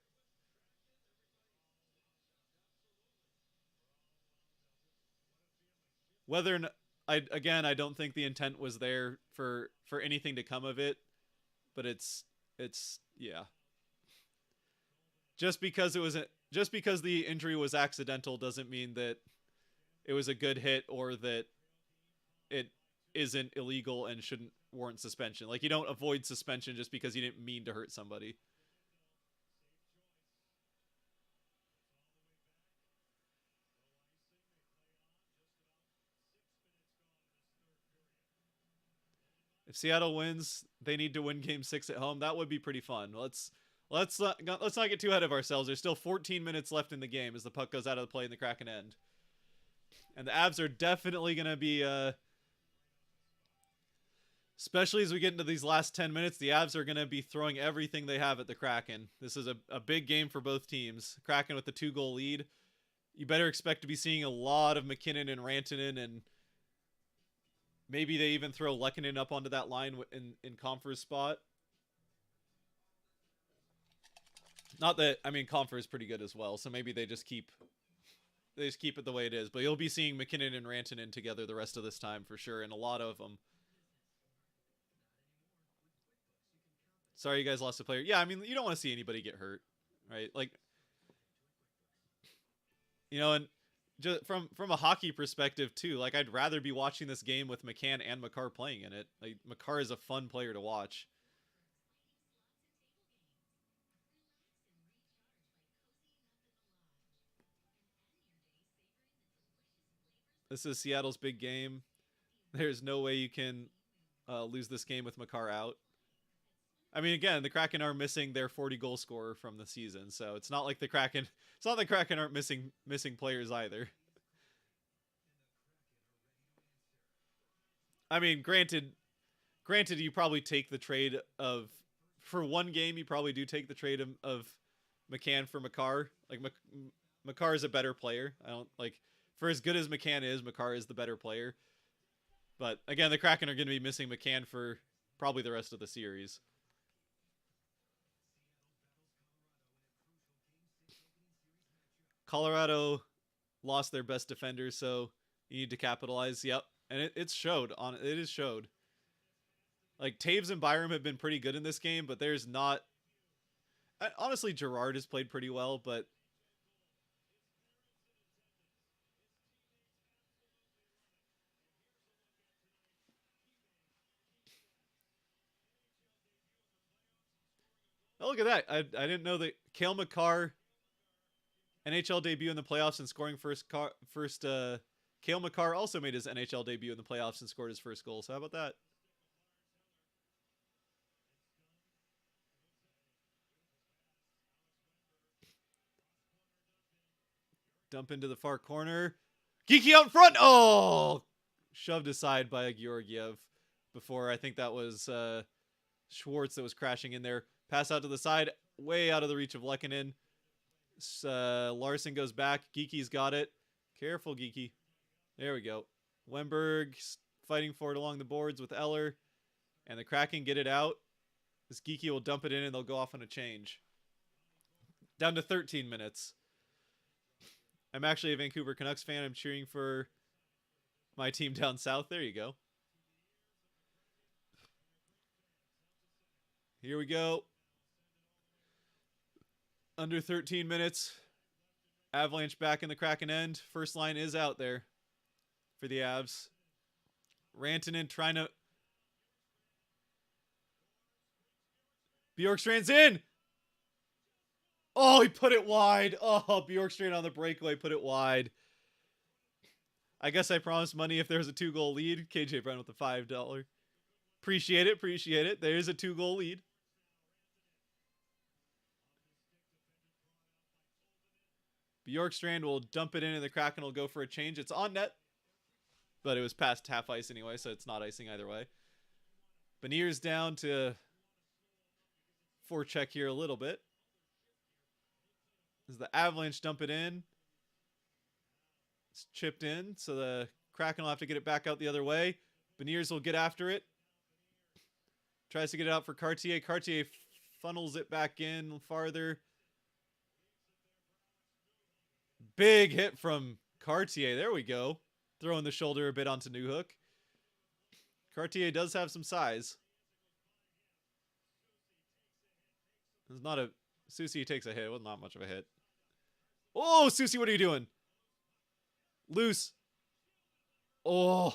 Whether or not, I don't think the intent was there for anything to come of it, but it's yeah. Just because the injury was accidental doesn't mean that it was a good hit or that it isn't illegal and shouldn't warrant suspension. Like you don't avoid suspension just because you didn't mean to hurt somebody. If Seattle wins, they need to win Game 6 at home. That would be pretty fun. Let's not get too ahead of ourselves. There's still 14 minutes left in the game as the puck goes out of the play in the Kraken end, and the Avs are definitely going to be, especially as we get into these last 10 minutes, the Avs are going to be throwing everything they have at the Kraken. This is a big game for both teams. Kraken with the 2-goal lead. You better expect to be seeing a lot of McKinnon and Rantanen, and maybe they even throw Lehkonen up onto that line in Comfer's spot. Not that, I mean, Comfer is pretty good as well, so maybe they just keep it the way it is. But you'll be seeing McKinnon and Rantanen together the rest of this time for sure, and a lot of them. Sorry, you guys lost a player. Yeah, I mean, you don't want to see anybody get hurt, right? Like, and just from a hockey perspective too, like I'd rather be watching this game with McCann and Makar playing in it. Like Makar is a fun player to watch. This is Seattle's big game. There's no way you can lose this game with Makar out. I mean, again, the Kraken are missing their 40 goal scorer from the season, so it's not like the Kraken. It's not the Kraken aren't missing players either. I mean, granted, you probably take the trade of for one game. You probably do take the trade of McCann for Makar. Like Makar is a better player. I don't like for as good as McCann is, Makar is the better player. But again, the Kraken are going to be missing McCann for probably the rest of the series. Colorado lost their best defender, so you need to capitalize. Yep, and it's showed on it is showed. Like Taves and Byram have been pretty good in this game, but there's not. Honestly, Gerard has played pretty well, but oh, look at that! I didn't know that Kale McCarr NHL debut in the playoffs and scoring first. Kale McCarr also made his NHL debut in the playoffs and scored his first goal. So how about that? Dump into the far corner. Geeky out in front. Oh, shoved aside by Georgiev before. I think that was Schwartz that was crashing in there. Pass out to the side, way out of the reach of Lehkonen. Larson goes back. Geeky's got it. Careful, Geeky. There we go. Wemberg fighting for it along the boards with Eller. And the Kraken get it out. This Geeky will dump it in and they'll go off on a change. Down to 13 minutes. I'm actually a Vancouver Canucks fan. I'm cheering for my team down south. There you go. Here we go. Under 13 minutes. Avalanche back in the Kraken end. First line is out there for the Avs. Rantanen trying to... Bjorkstrand's in! Oh, he put it wide. Oh, Bjorkstrand on the breakaway put it wide. I guess I promised money if there was a 2-goal lead. KJ Brown with the $5. Appreciate it. Appreciate it. There's a 2-goal lead. Bjorkstrand will dump it in, and the Kraken will go for a change. It's on net, but it was past half ice anyway, so it's not icing either way. Beniers down to forecheck here a little bit. As the Avalanche dump it in. It's chipped in, so the Kraken will have to get it back out the other way. Beniers will get after it. Tries to get it out for Cartier. Cartier funnels it back in farther. Big hit from Cartier. There we go. Throwing the shoulder a bit onto Newhook. Cartier does have some size. It's not a... Susie takes a hit. It was not much of a hit. Oh, Susie, what are you doing? Loose. Oh.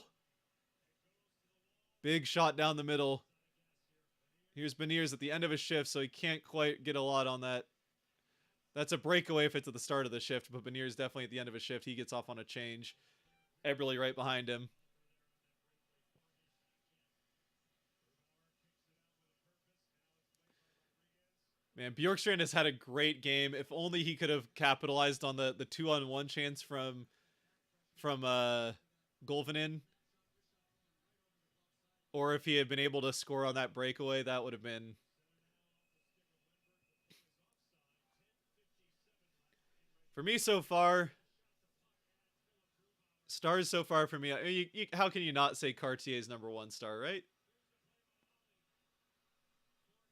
Big shot down the middle. Here's Beniers at the end of his shift, so he can't quite get a lot on that. That's a breakaway if it's at the start of the shift, but Beniers definitely at the end of his shift. He gets off on a change. Eberle right behind him. Man, Bjorkstrand has had a great game. If only he could have capitalized on the 2-on-1 chance from Golvanin. Or if he had been able to score on that breakaway, that would have been... For me so far, stars so far for me, how can you not say Cartier's #1 star, right?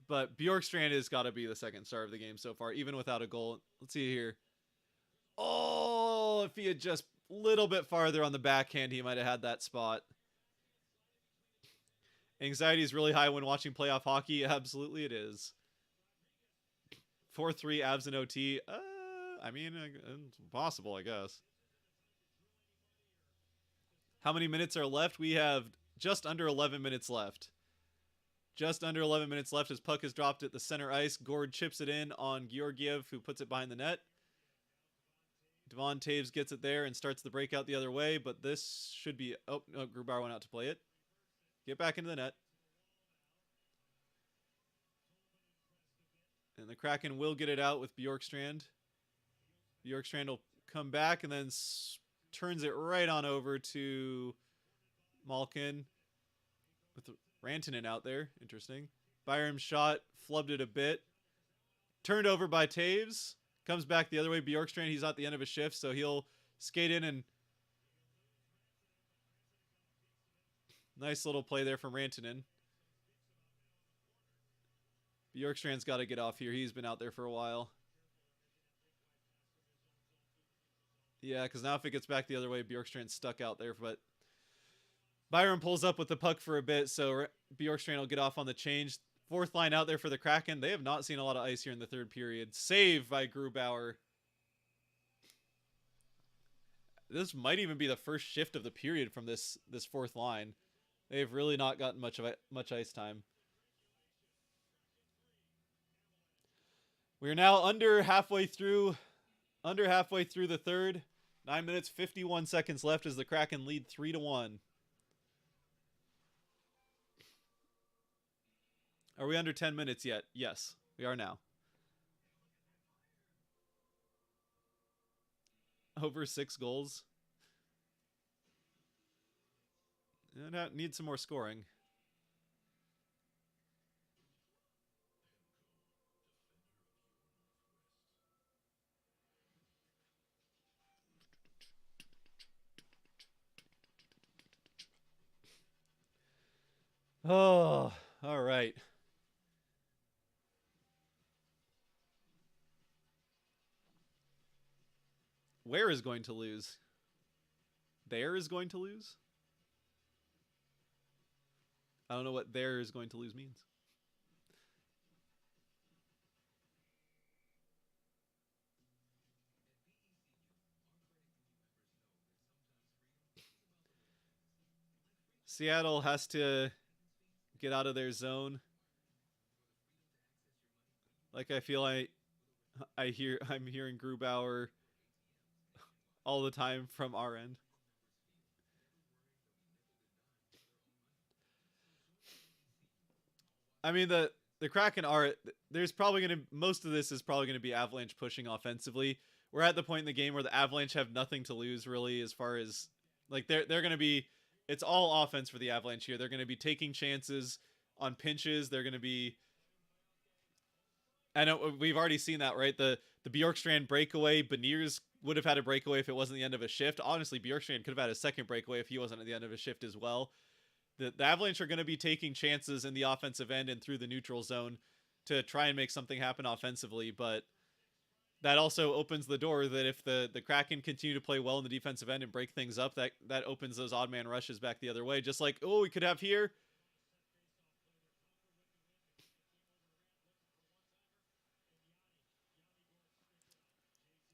But Bjorkstrand has got to be the second star of the game so far, even without a goal. Let's see here. Oh, if he had just a little bit farther on the backhand, he might have had that spot. Anxiety is really high when watching playoff hockey. Absolutely it is. 4-3 Avs and OT. I mean, it's possible, I guess. How many minutes are left? We have just under 11 minutes left. Just under 11 minutes left as puck is dropped at the center ice. Gord chips it in on Georgiev, who puts it behind the net. Devon Taves gets it there and starts the breakout the other way, but this should be... Oh, no, Grubauer went out to play it. Get back into the net. And the Kraken will get it out with Bjorkstrand. Bjorkstrand will come back and then turns it right on over to Malkin with Rantanen out there. Interesting. Byram's shot flubbed it a bit. Turned over by Taves. Comes back the other way. Bjorkstrand, he's at the end of his shift, so he'll skate in and... Nice little play there from Rantanen. Bjorkstrand's got to get off here. He's been out there for a while. Yeah, because now if it gets back the other way, Bjorkstrand's stuck out there. But Byram pulls up with the puck for a bit, so Bjorkstrand will get off on the change. Fourth line out there for the Kraken. They have not seen a lot of ice here in the third period. Save by Grubauer. This might even be the first shift of the period from this fourth line. They've really not gotten much ice time. We are now under halfway through the third. 9 minutes 51 seconds left as the Kraken lead 3-1. Are we under 10 minutes yet? Yes, we are now. Over 6 goals. Need some more scoring. Oh, all right. Where is going to lose? There is going to lose? I don't know what there is going to lose means. Seattle has to get out of their zone. Like I feel I'm hearing Grubauer all the time from our end. I mean, the Kraken are, there's probably going to, most of this is probably going to be Avalanche pushing offensively. We're at the point in the game where the Avalanche have nothing to lose really, as far as like they're going to be, it's all offense for the Avalanche here. They're going to be taking chances on pinches. They're going to be, I know we've already seen that, right? The Bjorkstrand breakaway, Beniers would have had a breakaway if it wasn't the end of a shift. Honestly, Bjorkstrand could have had a second breakaway if he wasn't at the end of a shift as well. The Avalanche are going to be taking chances in the offensive end and through the neutral zone to try and make something happen offensively, but that also opens the door that if the Kraken continue to play well in the defensive end and break things up, that opens those odd man rushes back the other way, just like, oh, we could have here.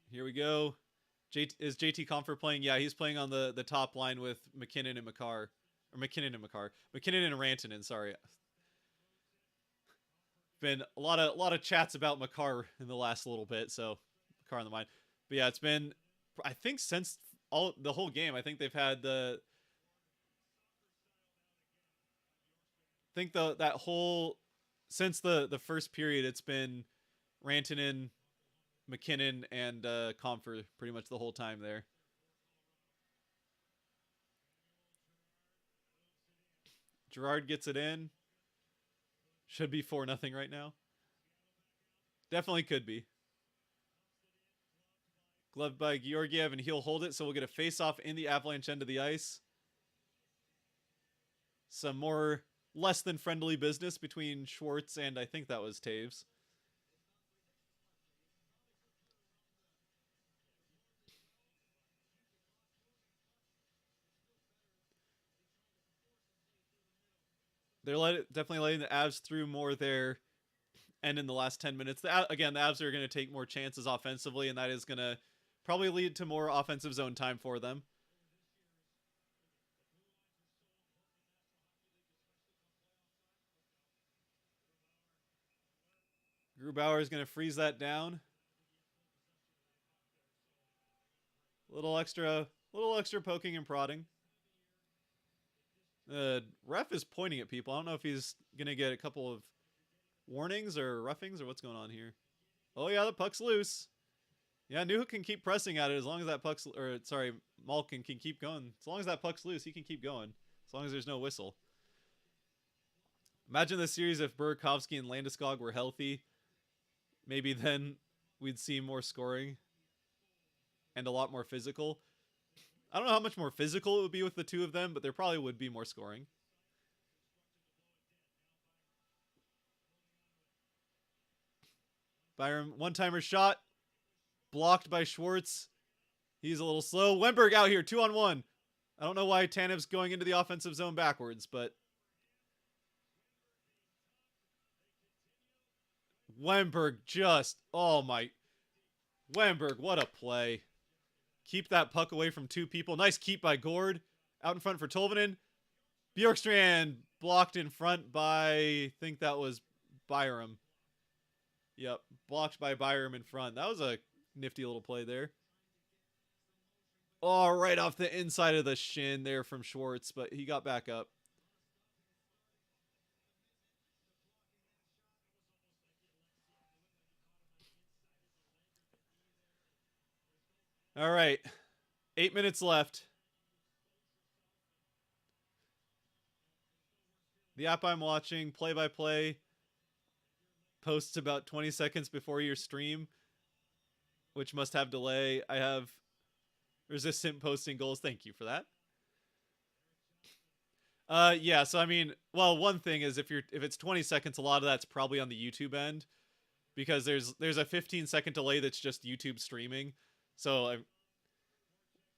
Here we go. Is JT Compher playing? Yeah, he's playing on the top line with McKinnon and Makar. Or McKinnon and Makar. McKinnon and Rantanen, sorry. Been a lot of chats about Makar in the last little bit, so Makar on the mind. But yeah, it's been, I think since the whole game, I think they've had that whole, since the first period, it's been Rantanen, McKinnon, and Compher pretty much the whole time there. Gerard gets it in. Should be 4-0 right now. Definitely could be. Gloved by Georgiev, and he'll hold it, so we'll get a face-off in the Avalanche end of the ice. Some more less than friendly business between Schwartz and I think that was Taves. They're definitely letting the Avs through more there, and in the last 10 minutes. Again, the Avs are going to take more chances offensively, and that is going to probably lead to more offensive zone time for them. Grubauer is going to freeze that down. Little extra poking and prodding. The ref is pointing at people. I don't know if he's going to get a couple of warnings or roughings or what's going on here. Oh, yeah, the puck's loose. Yeah, Newhook can keep pressing at it as long as that puck's, or sorry, Malkin can keep going. As long as that puck's loose, he can keep going. As long as there's no whistle. Imagine this series if Burakovsky and Landeskog were healthy. Maybe then we'd see more scoring and a lot more physical. I don't know how much more physical it would be with the two of them, but there probably would be more scoring. Byram, one-timer shot. Blocked by Schwartz. He's a little slow. Wennberg out here, 2-on-1. I don't know why Tanev's going into the offensive zone backwards, but Wennberg just, oh my. Wennberg, what a play. Keep that puck away from two people. Nice keep by Gord. Out in front for Tolvanen. Bjorkstrand blocked in front by, I think that was Byram. Yep, blocked by Byram in front. That was a nifty little play there. Oh, right off the inside of the shin there from Schwartz, but he got back up. All right. 8 minutes left. The app I'm watching, play-by-play, posts about 20 seconds before your stream, which must have delay. I have resistant posting goals. Thank you for that. Yeah, so I mean, well, one thing is if it's 20 seconds, a lot of that's probably on the YouTube end, because there's a 15-second delay that's just YouTube streaming. So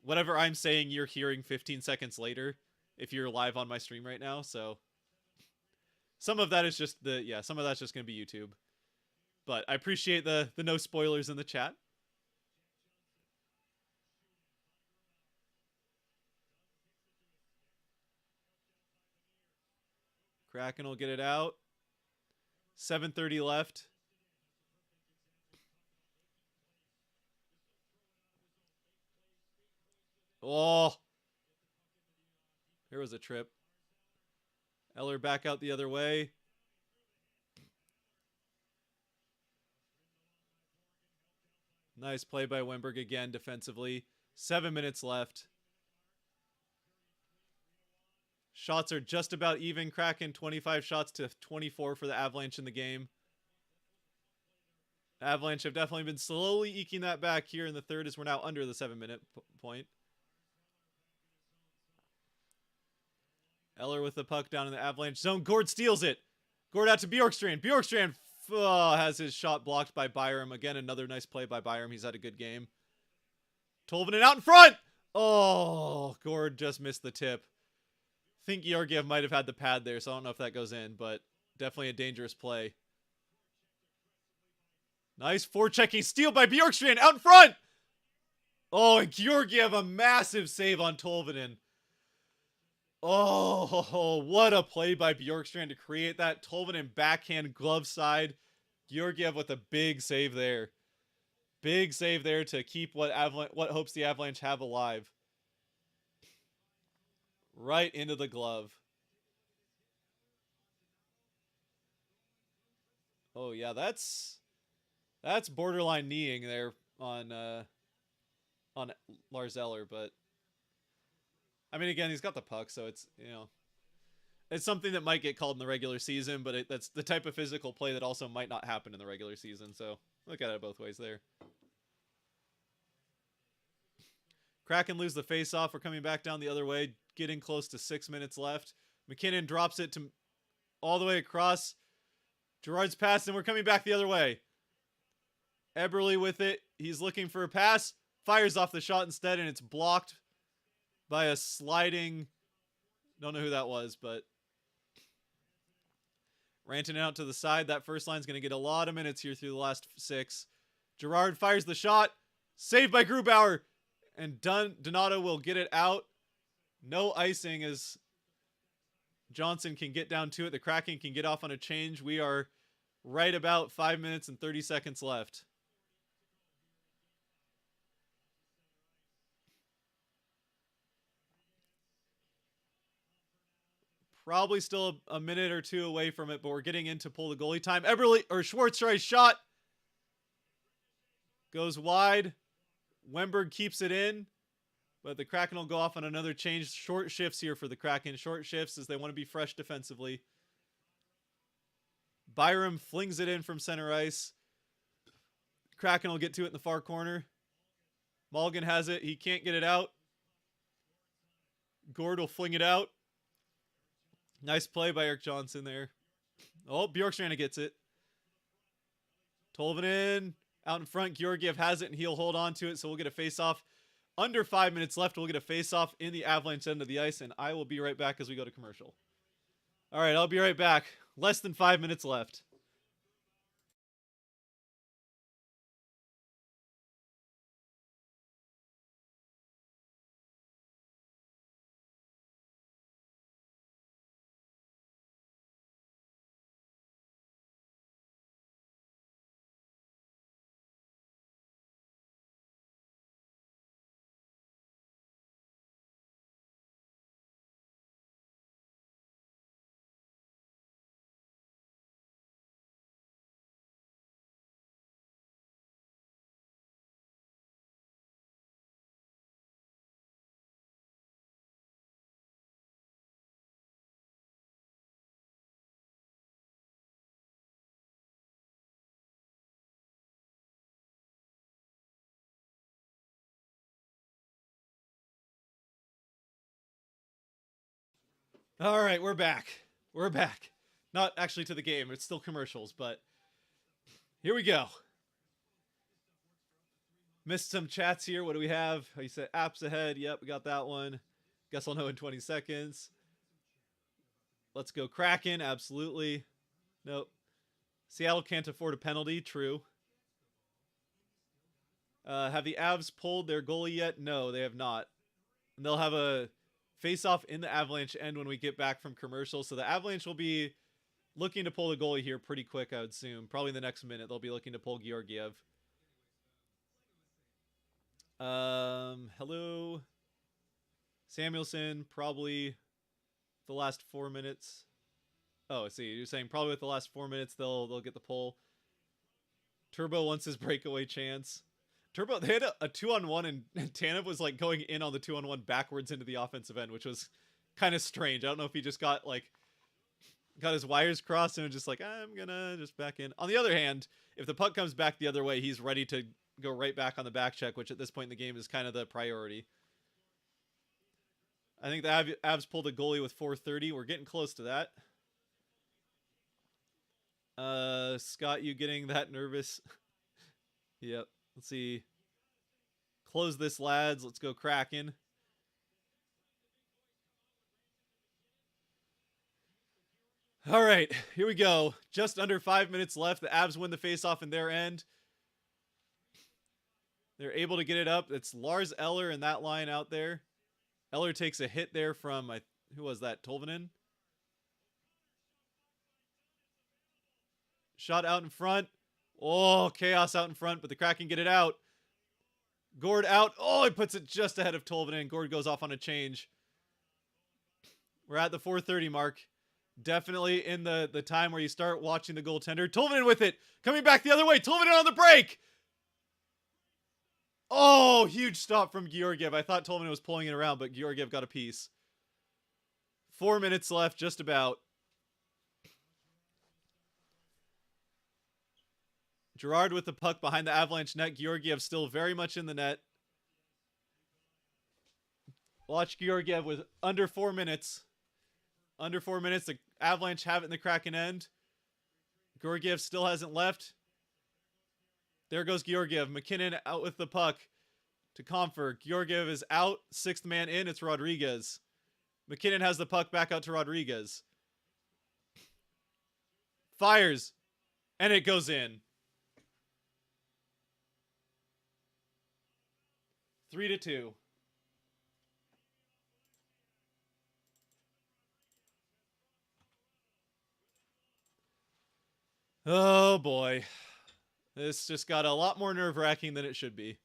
whatever I'm saying, you're hearing 15 seconds later if you're live on my stream right now. So some of that is just some of that's just going to be YouTube. But I appreciate the no spoilers in the chat. Kraken will get it out. 7:30 left. Oh, here was a trip. Eller back out the other way. Nice play by Wemberg again defensively. 7 minutes left. Shots are just about even. Kraken 25 shots to 24 for the Avalanche in the game. Avalanche have definitely been slowly eking that back here in the third as we're now under the 7-minute point. Eller with the puck down in the Avalanche zone. Gord steals it. Gord out to Bjorkstrand. Bjorkstrand has his shot blocked by Byram. Again, another nice play by Byram. He's had a good game. Tolvanen out in front. Oh, Gord just missed the tip. I think Georgiev might have had the pad there, so I don't know if that goes in, but definitely a dangerous play. Nice forechecking steal by Bjorkstrand out in front. Oh, and Georgiev a massive save on Tolvanen. Oh, what a play by Bjorkstrand to create that. Tolvanen backhand glove side. Georgiev with a big save there. Big save there to keep what hopes the Avalanche have alive. Right into the glove. Oh yeah, that's borderline kneeing there on Lars Eller, but I mean, again, he's got the puck, so it's, you know, it's something that might get called in the regular season, but that's the type of physical play that also might not happen in the regular season. So look at it both ways there. Kraken lose the face-off. We're coming back down the other way, getting close to 6 minutes left. McKinnon drops it to all the way across. Gerard's pass, and we're coming back the other way. Eberle with it. He's looking for a pass. Fires off the shot instead, and it's blocked by a sliding... Don't know who that was, but... Rantanen out to the side. That first line's going to get a lot of minutes here through the last 6. Gerard fires the shot. Saved by Grubauer. And Donato will get it out. No icing as Johnson can get down to it. The Kraken can get off on a change. We are right about 5 minutes and 30 seconds left. Probably still a minute or two away from it, but we're getting into pull the goalie time. Schwartz tries shot. Goes wide. Wemberg keeps it in, but the Kraken will go off on another change. Short shifts here for the Kraken. Short shifts as they want to be fresh defensively. Byram flings it in from center ice. Kraken will get to it in the far corner. Mulligan has it. He can't get it out. Gord will fling it out. Nice play by Erik Johnson there. Oh, Bjorkstrand gets it. Tolvanen out in front. Georgiev has it, and he'll hold on to it, so we'll get a face-off. Under 5 minutes left, we'll get a face-off in the Avalanche end of the ice, and I will be right back as we go to commercial. All right, I'll be right back. Less than 5 minutes left. All right, we're back. We're back. Not actually to the game. It's still commercials, but here we go. Missed some chats here. What do we have? Oh, you said apps ahead. Yep, we got that one. Guess I'll know in 20 seconds. Let's go Kraken. Absolutely. Nope. Seattle can't afford a penalty. True. Have the Avs pulled their goalie yet? No, they have not. And they'll have a face-off in the Avalanche end when we get back from commercial. So the Avalanche will be looking to pull the goalie here pretty quick, I would assume. Probably in the next minute, they'll be looking to pull Georgiev. Hello. Samuelson, probably the last 4 minutes. Oh, I see. You're saying probably with the last 4 minutes, they'll get the pull. Turbo wants his breakaway chance. Turbo, they had a 2-on-1, and Tanev was like going in on the 2-on-1 backwards into the offensive end, which was kind of strange. I don't know if he just got his wires crossed and was just like, I'm gonna just back in. On the other hand, if the puck comes back the other way, he's ready to go right back on the back check, which at this point in the game is kind of the priority. I think the Avs pulled a goalie with 4:30. We're getting close to that. Scott, you getting that nervous? Yep. Let's see. Close this, lads. Let's go Kraken. All right, here we go. Just under 5 minutes left. The Avs win the faceoff in their end. They're able to get it up. It's Lars Eller in that line out there. Eller takes a hit there from, who was that, Tolvanen? Shot out in front. Oh, chaos out in front, but the Kraken get it out. Gord out. Oh, he puts it just ahead of Tolvanen. Gord goes off on a change. We're at the 4:30 mark. Definitely in the time where you start watching the goaltender. Tolvanen with it. Coming back the other way. Tolvanen on the break. Oh, huge stop from Georgiev. I thought Tolvanen was pulling it around, but Georgiev got a piece. 4 minutes left, just about. Gerard with the puck behind the Avalanche net. Georgiev still very much in the net. Watch Georgiev with under 4 minutes. Under 4 minutes. The Avalanche have it in the Kraken end. Georgiev still hasn't left. There goes Georgiev. McKinnon out with the puck to Comfer. Georgiev is out. Sixth man in. It's Rodriguez. McKinnon has the puck back out to Rodriguez. Fires. And it goes in. 3-2. Oh boy. This just got a lot more nerve-wracking than it should be.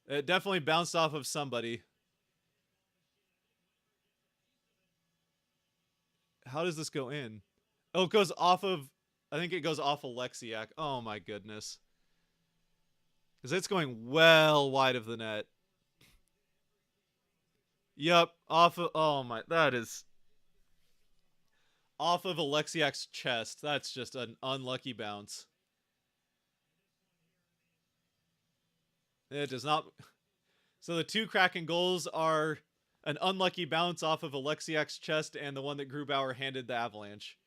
It definitely bounced off of somebody. How does this go in? Oh, it goes off of... I think it goes off Alexiak. Oh my goodness. Because it's going well wide of the net. Yep. Off of... Oh my... That is... Off of Alexiak's chest. That's just an unlucky bounce. It does not... So the two Kraken goals are an unlucky bounce off of Alexiak's chest and the one that Grubauer handed the Avalanche.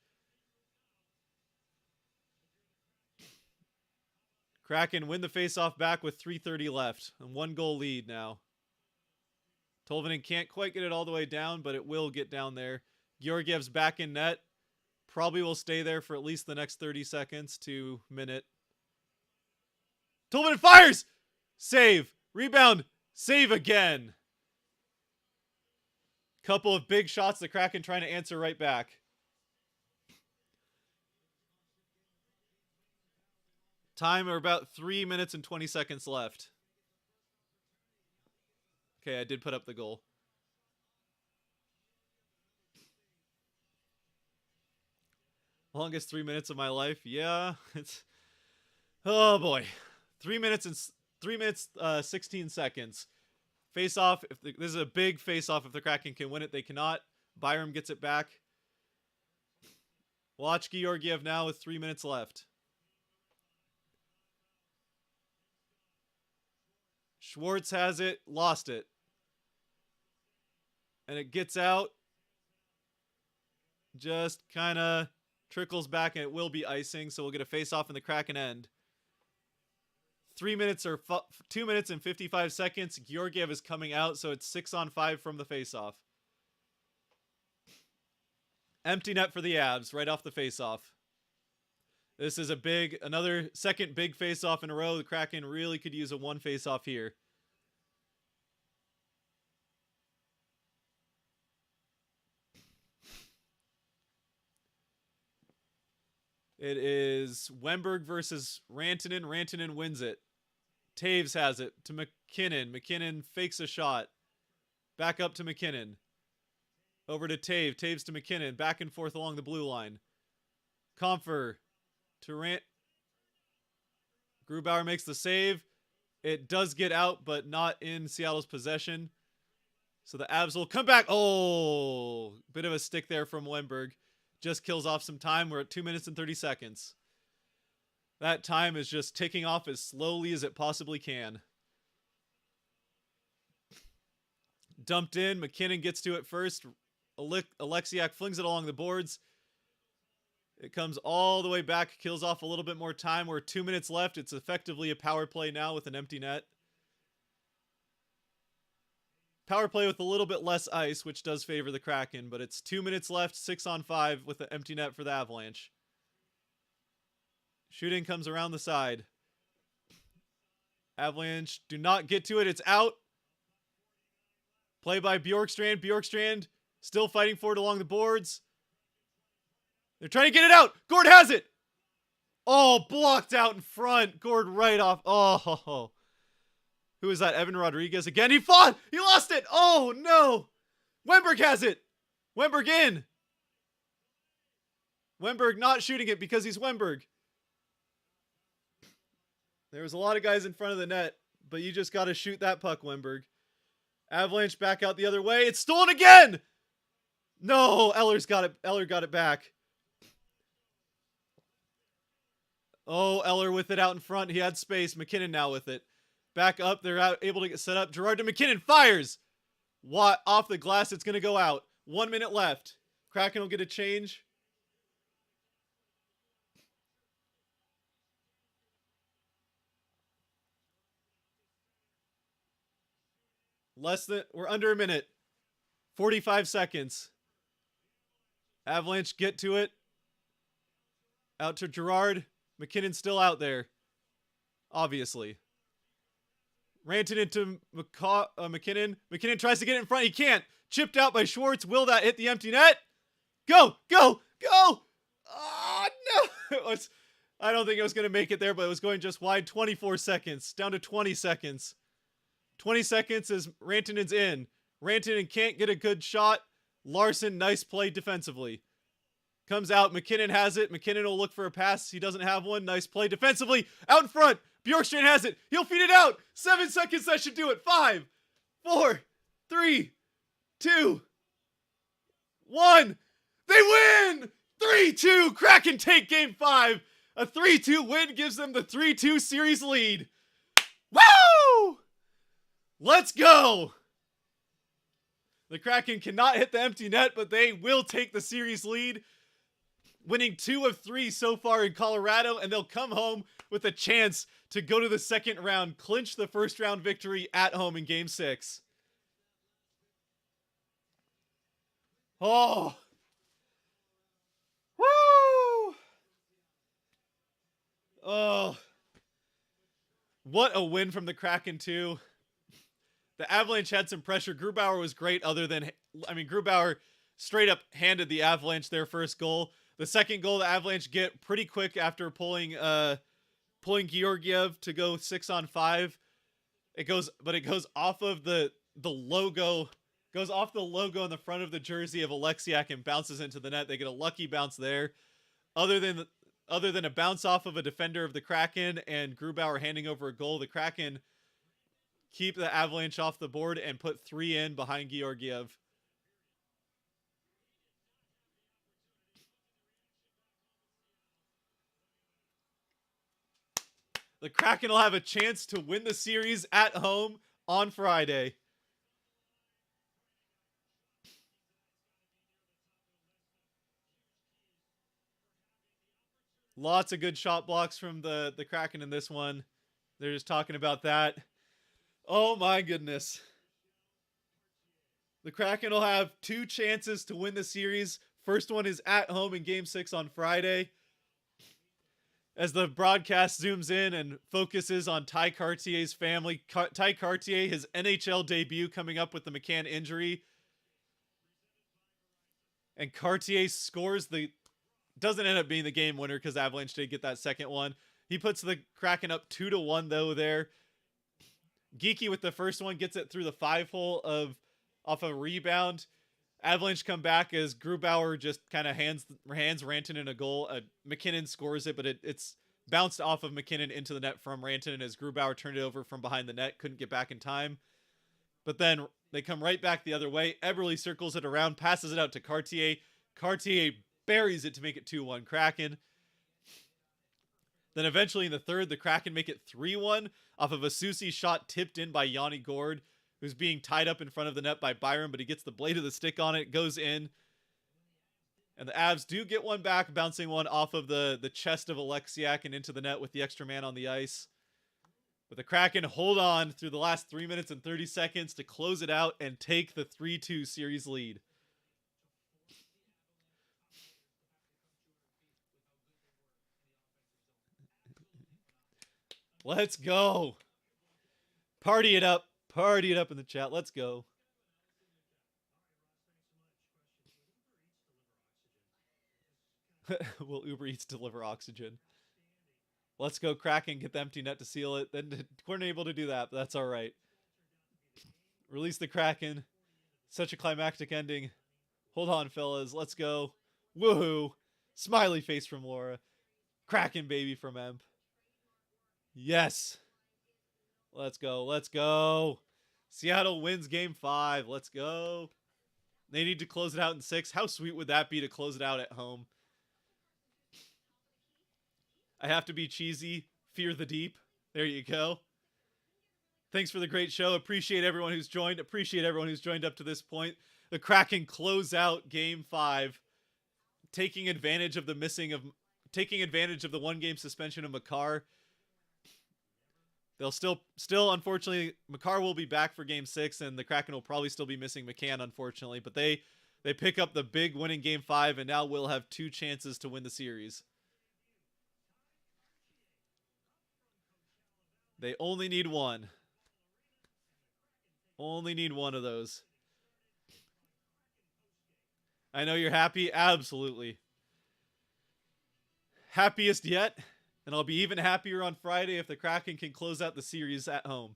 Kraken win the faceoff back with 3:30 left. And 1-goal lead now. Tolvanen can't quite get it all the way down, but it will get down there. Georgiev's back in net. Probably will stay there for at least the next 30 seconds to minute. Tolvanen fires! Save. Rebound. Save again. Couple of big shots. The Kraken trying to answer right back. Time are about 3 minutes and 20 seconds left. Okay, I did put up the goal. Longest 3 minutes of my life. Yeah, it's... Oh boy. 3 minutes and 16 seconds. Face off. This is a big face off. If the Kraken can win it, they cannot. Byram gets it back. Watch Georgiev now with 3 minutes left. Schwartz has it. Lost it. And it gets out. Just kind of trickles back, and it will be icing, so we'll get a face off in the Kraken end. 2 minutes and 55 seconds. Georgiev is coming out, so it's 6-on-5 from the face-off. Empty net for the Avs right off the face-off. This is another second big face-off in a row. The Kraken really could use a one face-off here. It is Wemberg versus Rantanen. Rantanen wins it. Taves has it to McKinnon. McKinnon fakes a shot. Back up to McKinnon. Over to Taves. Taves to McKinnon. Back and forth along the blue line. Comfer to Grubauer makes the save. It does get out, but not in Seattle's possession. So the Avs will come back. Oh, bit of a stick there from Wenberg. Just kills off some time. We're at 2 minutes and 30 seconds. That time is just ticking off as slowly as it possibly can. Dumped in. McKinnon gets to it first. Alexiak flings it along the boards. It comes all the way back, kills off a little bit more time. We're 2 minutes left. It's effectively a power play now with an empty net. Power play with a little bit less ice, which does favor the Kraken, but it's 2 minutes left, 6-on-5 with an empty net for the Avalanche. Shooting comes around the side. Avalanche do not get to it. It's out. Play by Bjorkstrand. Bjorkstrand still fighting for it along the boards. They're trying to get it out. Gord has it. Oh, blocked out in front. Gord right off. Oh. Who is that? Evan Rodriguez again. He fought. He lost it. Oh, no. Wenberg has it. Wenberg in. Wenberg not shooting it because he's Wenberg. There was a lot of guys in front of the net, but you just got to shoot that puck, Wenberg. Avalanche back out the other way. It's stolen again. No, Eller's got it. Eller got it back. Oh, Eller with it out in front. He had space. McKinnon now with it. Back up. They're able to get set up. Girard to McKinnon. Fires. What? Off the glass. It's going to go out. 1 minute left. Kraken will get a change. We're under a minute. 45 seconds. Avalanche get to it. Out to Girard. McKinnon's still out there. Obviously. Rantanen into McKinnon. McKinnon tries to get it in front. He can't. Chipped out by Schwartz. Will that hit the empty net? Go! Go! Go! Oh, no! I don't think it was going to make it there, but it was going just wide. 24 seconds. Down to 20 seconds. 20 seconds as Rantanen's in. Rantanen can't get a good shot. Larson, nice play defensively. Comes out. McKinnon has it. McKinnon will look for a pass. He doesn't have one. Nice play defensively. Out in front. Bjorkstrand has it. He'll feed it out. 7 seconds. That should do it. 5, 4, 3, 2, 1. They win! 3-2. Kraken take game 5. A 3-2 win gives them the 3-2 series lead. Woo! Let's go! The Kraken cannot hit the empty net, but they will take the series lead, winning 2 of 3 so far in Colorado, and they'll come home with a chance to go to the second round, clinch the first round victory at home in Game 6. Oh! Woo! Oh. What a win from the Kraken, too. The Avalanche had some pressure. Grubauer was great Grubauer straight up handed the Avalanche their first goal. The second goal the Avalanche get pretty quick after pulling Georgiev to go 6-on-5. It goes off of the logo, goes off the logo in the front of the jersey of Alexiak and bounces into the net. They get a lucky bounce there. Other than a bounce off of a defender of the Kraken and Grubauer handing over a goal, the Kraken keep the Avalanche off the board and put 3 in behind Georgiev. The Kraken will have a chance to win the series at home on Friday. Lots of good shot blocks from the Kraken in this one. They're just talking about that. Oh my goodness. The Kraken will have 2 chances to win the series. First one is at home in Game 6 on Friday. As the broadcast zooms in and focuses on Ty Cartier's family. Ty Cartier, his NHL debut coming up with the McCann injury. And Cartier scores doesn't end up being the game winner because Avalanche did get that second one. He puts the Kraken up 2-1 though there. Geeky with the first one gets it through the 5-hole off a rebound. Avalanche come back as Grubauer just kind of hands Rantanen a goal. McKinnon scores it, but it's bounced off of McKinnon into the net from Rantanen as Grubauer turned it over from behind the net. Couldn't get back in time. But then they come right back the other way. Eberle circles it around, passes it out to Cartier. Cartier buries it to make it 2-1 Kraken. Then eventually in the third, the Kraken make it 3-1 off of a Soucy shot tipped in by Yanni Gourde, who's being tied up in front of the net by Byram, but he gets the blade of the stick on it, goes in. And the Avs do get one back, bouncing one off of the chest of Alexiak and into the net with the extra man on the ice. But the Kraken hold on through the last 3 minutes and 30 seconds to close it out and take the 3-2 series lead. Let's go. Party it up. Party it up in the chat. Let's go. Will Uber Eats deliver oxygen? Let's go Kraken, get the empty net to seal it. Then weren't able to do that, but that's all right. Release the Kraken. Such a climactic ending. Hold on, fellas. Let's go. Woohoo. Smiley face from Laura. Kraken baby from Emp. Yes. Let's go. Let's go. Seattle wins game 5. Let's go. They need to close it out in 6. How sweet would that be to close it out at home? I have to be cheesy. Fear the deep. There you go. Thanks for the great show. Appreciate everyone who's joined. Appreciate everyone who's joined up to this point. The Kraken close out game 5, taking advantage of the 1-game suspension of Makar. They'll still unfortunately, Makar will be back for game 6, and the Kraken will probably still be missing McCann, unfortunately. But they pick up the big win in game 5, and now will have 2 chances to win the series. They only need one. Only need one of those. I know you're happy. Absolutely. Happiest yet. And I'll be even happier on Friday if the Kraken can close out the series at home.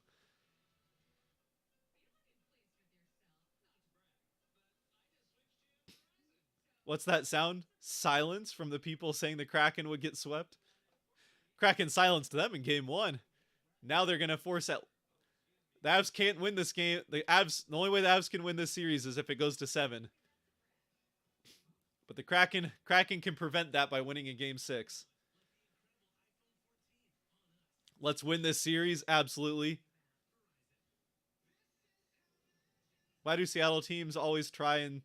What's that sound? Silence from the people saying the Kraken would get swept? Kraken silenced them in game 1. Now they're going to force out. The Avs can't win this game. The only way the Avs can win this series is if it goes to 7. But the Kraken can prevent that by winning in game 6. Let's win this series. Absolutely. Why do Seattle teams always try and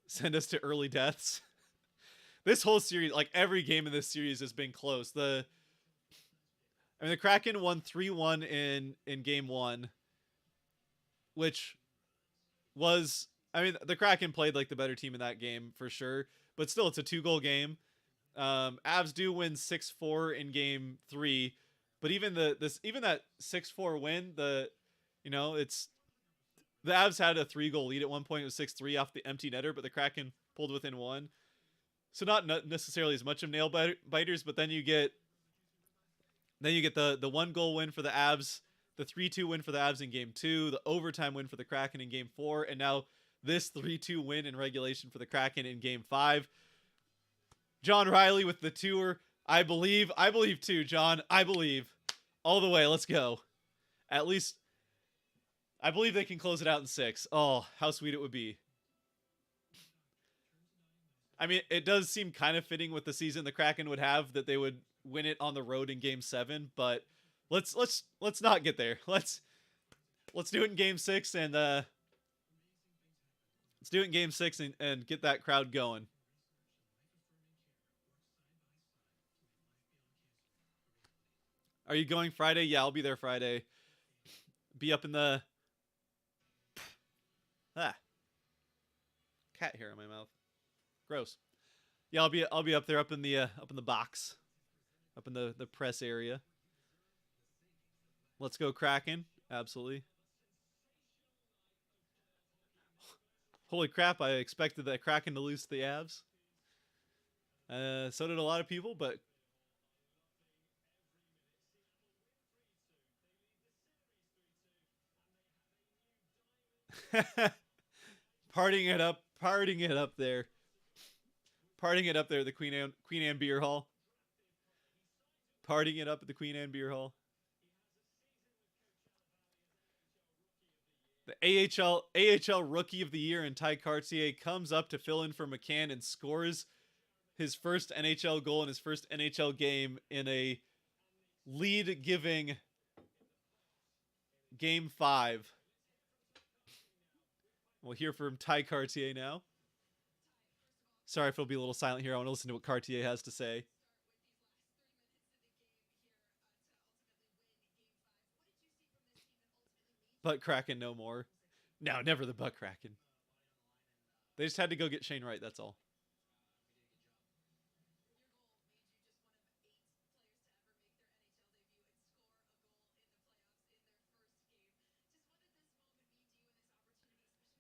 send us to early deaths? This whole series, like every game in this series has been close. The Kraken won 3-1 in game 1, which was, the Kraken played like the better team in that game for sure, but still it's a 2-goal game. Avs do win 6-4 in game 3, but even that 6-4 win, it's the Avs had a 3-goal lead at one point. It was 6-3 off the empty netter, but the Kraken pulled within 1. So not necessarily as much of nail biters, but then you get the 1-goal win for the Avs, the 3-2 win for the Avs in game 2, the overtime win for the Kraken in game 4, and now this 3-2 win in regulation for the Kraken in game 5. John Riley with the tour. I believe too, John. I believe. All the way. Let's go. At least I believe they can close it out in 6. Oh, how sweet it would be. It does seem kind of fitting with the season the Kraken would have that they would win it on the road in game 7, but let's not get there. Let's do it in game 6 and and get that crowd going. Are you going Friday? Yeah, I'll be there Friday. Be up in the cat hair in my mouth. Gross. Yeah, I'll be up there up in the box. Up in the press area. Let's go Kraken. Absolutely. Holy crap, I expected that Kraken to lose to the Avs. So did a lot of people, but partying it up there. Partying it up there at the Queen Anne Beer Hall. Partying it up at the Queen Anne Beer Hall. The AHL Rookie of the Year in Ty Cartier comes up to fill in for McCann and scores his first NHL goal in his first NHL game in a lead-giving Game 5. We'll hear from Ty Cartier now. Sorry if it'll be a little silent here. I want to listen to what Cartier has to say. Butt Kraken no more. No, never the Butt Kraken. They just had to go get Shane Wright, that's all.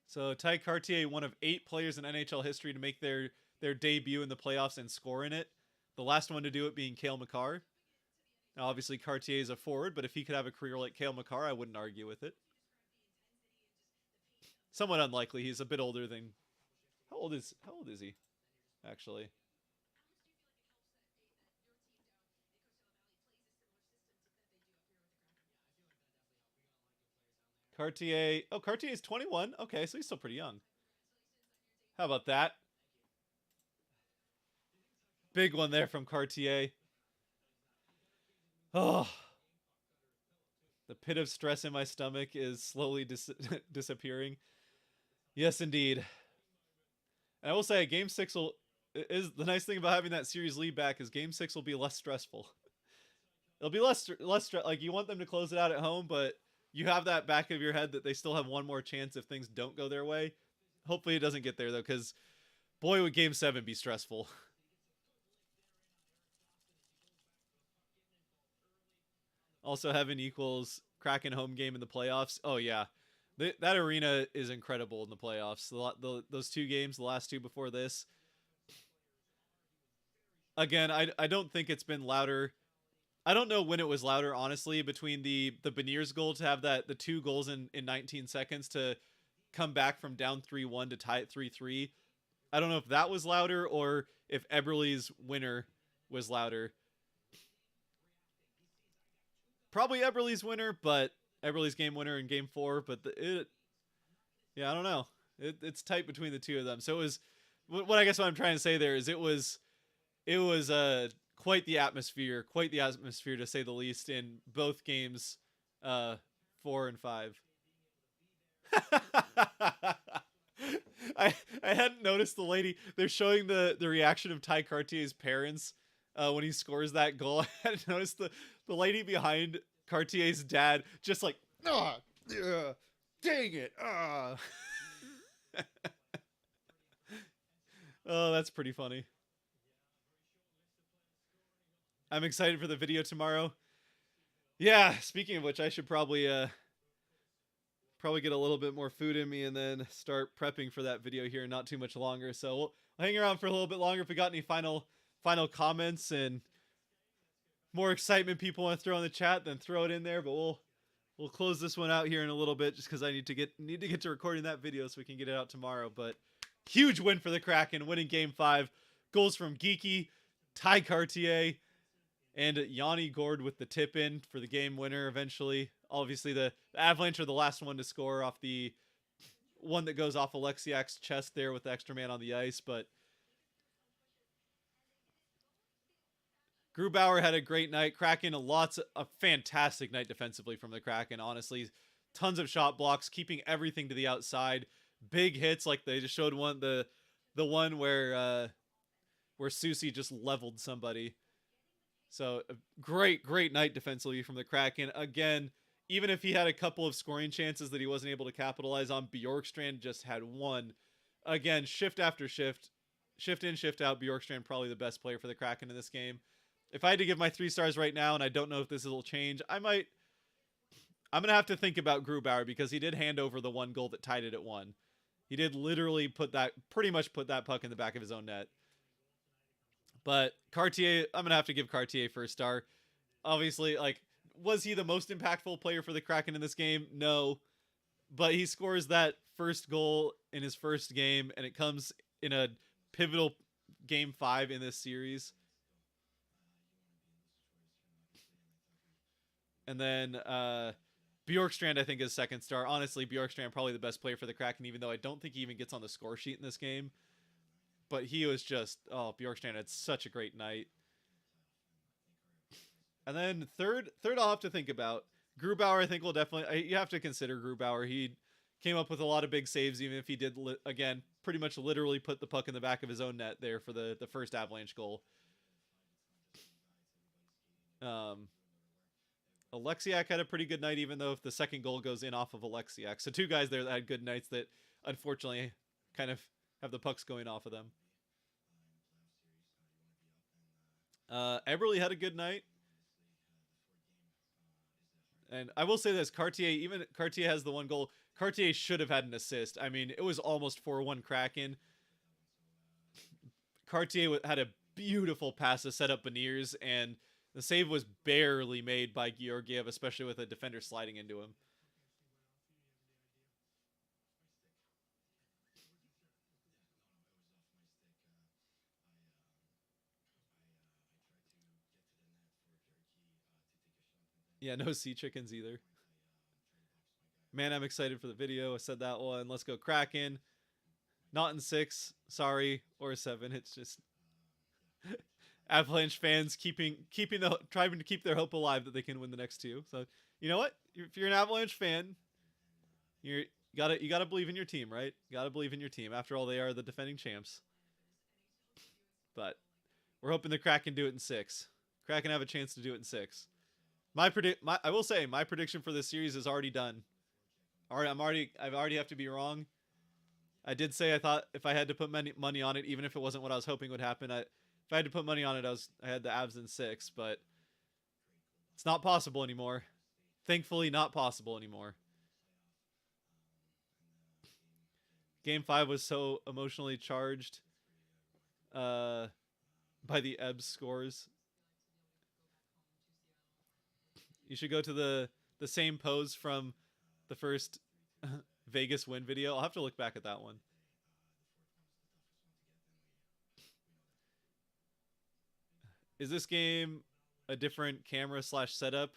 So Ty Cartier, one of 8 players in NHL history to make their debut in the playoffs and score in it. The last one to do it being Cale Makar. Now, obviously, Cartier is a forward, but if he could have a career like Cale Makar, I wouldn't argue with it. Somewhat unlikely. He's a bit older than... How old is he, actually? Cartier... Oh, Cartier is 21. Okay, so he's still pretty young. How about that? Big one there from Cartier. Oh. The pit of stress in my stomach is slowly disappearing. Yes, indeed. And I will say, Game 6 is the nice thing about having that series lead back is Game 6 will be less stressful. It'll be less like you want them to close it out at home, but you have that back of your head that they still have one more chance if things don't go their way. Hopefully it doesn't get there though, because boy would Game 7 be stressful. Also having equals Kraken home game in the playoffs. Oh yeah, that arena is incredible in the playoffs. Those 2 games, the last 2 before this. Again, I don't think it's been louder. I don't know when it was louder, honestly, between the Beniers goal to have the 2 goals in 19 seconds to come back from down 3-1 to tie it 3-3. I don't know if that was louder or if Eberle's winner was louder. Probably Eberle's winner, but Eberle's game winner in Game 4. But yeah, I don't know. It's tight between the 2 of them. So it was what I guess what I'm trying to say there is it was quite the atmosphere to say the least in both games 4 and 5. I hadn't noticed the lady. They're showing the reaction of Ty Cartier's parents when he scores that goal. I hadn't noticed the lady behind Cartier's dad just like, dang it. Oh, that's pretty funny. I'm excited for the video tomorrow. Yeah, speaking of which, I should probably get a little bit more food in me and then start prepping for that video here not too much longer. So we'll hang around for a little bit longer. If we got any final comments and more excitement people want to throw in the chat, then throw it in there. But we'll close this one out here in a little bit just because I need to get to recording that video so we can get it out tomorrow. But huge win for the Kraken, winning Game 5. Goals from Geeky, Ty Cartier, and Yanni Gord with the tip in for the game winner eventually. Obviously, the Avalanche are the last one to score off the one that goes off Alexiak's chest there with the extra man on the ice. But Grubauer had a great night. Kraken, a fantastic night defensively from the Kraken, honestly. Tons of shot blocks, keeping everything to the outside. Big hits, like they just showed the one where Susie just leveled somebody. So a great night defensively from the Kraken. Again, even if he had a couple of scoring chances that he wasn't able to capitalize on, Bjorkstrand just had one. Again, shift after shift. Shift in, shift out. Bjorkstrand probably the best player for the Kraken in this game. If I had to give my 3 stars right now, and I don't know if this will change, I'm going to have to think about Grubauer because he did hand over the 1 goal that tied it at 1. He did literally pretty much put that puck in the back of his own net. But Cartier, I'm going to have to give Cartier 1st star. Obviously, like, was he the most impactful player for the Kraken in this game? No. But he scores that first goal in his first game, and it comes in a pivotal Game 5 in this series. And then Bjorkstrand, I think, is second star. Honestly, Bjorkstrand probably the best player for the Kraken, even though I don't think he even gets on the score sheet in this game. But he was just, Bjorkstrand had such a great night. And then third I'll have to think about. Grubauer, I think, will definitely, you have to consider Grubauer. He came up with a lot of big saves, even if he did, again, pretty much literally put the puck in the back of his own net there for the first Avalanche goal. Alexiak had a pretty good night, even though if the second goal goes in off of Alexiak. So two guys there that had good nights that unfortunately kind of have the pucks going off of them. Eberle had a good night. And I will say this, Cartier has the one goal. Cartier should have had an assist. I mean, it was almost 4-1 Kraken. Cartier had a beautiful pass to set up Beniers, and the save was barely made by Georgiev, especially with a defender sliding into him. Yeah, no sea chickens either. Man, I'm excited for the video. I said that one. Let's go Kraken. Not in 6, sorry, or 7. It's just Avalanche fans trying to keep their hope alive that they can win the next 2. So you know what? If you're an Avalanche fan, you gotta believe in your team, right? You gotta believe in your team. After all, they are the defending champs. But we're hoping the Kraken do it in 6. Kraken have a chance to do it in 6. I will say my prediction for this series is already done. I already have to be wrong. I did say I thought if I had to put money on it, even if it wasn't what I was hoping would happen, if I had to put money on it, I had the Avs in 6, but it's not possible anymore. Thankfully, not possible anymore. Game 5 was so emotionally charged by the Ebbs scores. You should go to the same pose from the first Vegas win video. I'll have to look back at that one. Is this game a different camera / setup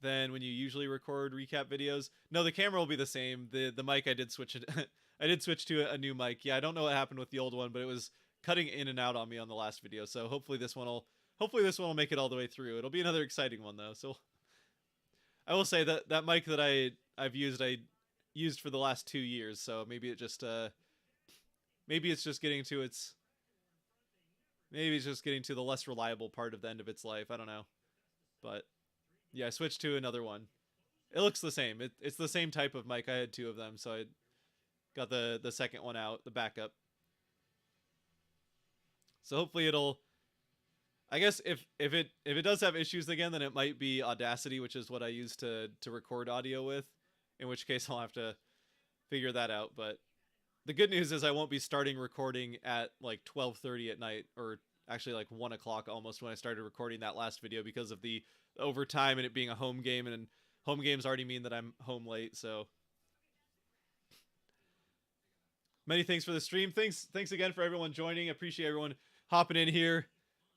than when you usually record recap videos? No, the camera will be the same. The mic, I did switch it. I did switch to a new mic. Yeah, I don't know what happened with the old one, but it was cutting in and out on me on the last video. So hopefully this one will make it all the way through. It'll be another exciting one though. So I will say that mic that I used for the last 2 years. So maybe it's just getting to the less reliable part of the end of its life. I don't know, but yeah, I switched to another one. It looks the same. It's the same type of mic. I had 2 of them, so I got the second one out, the backup. So hopefully I guess if it does have issues again, then it might be Audacity, which is what I use to record audio with, in which case I'll have to figure that out. But the good news is I won't be starting recording at like 12:30 at night, or actually like 1 o'clock almost when I started recording that last video, because of the overtime and it being a home game, and home games already mean that I'm home late. So many thanks for the stream. Thanks again for everyone joining. I appreciate everyone hopping in here,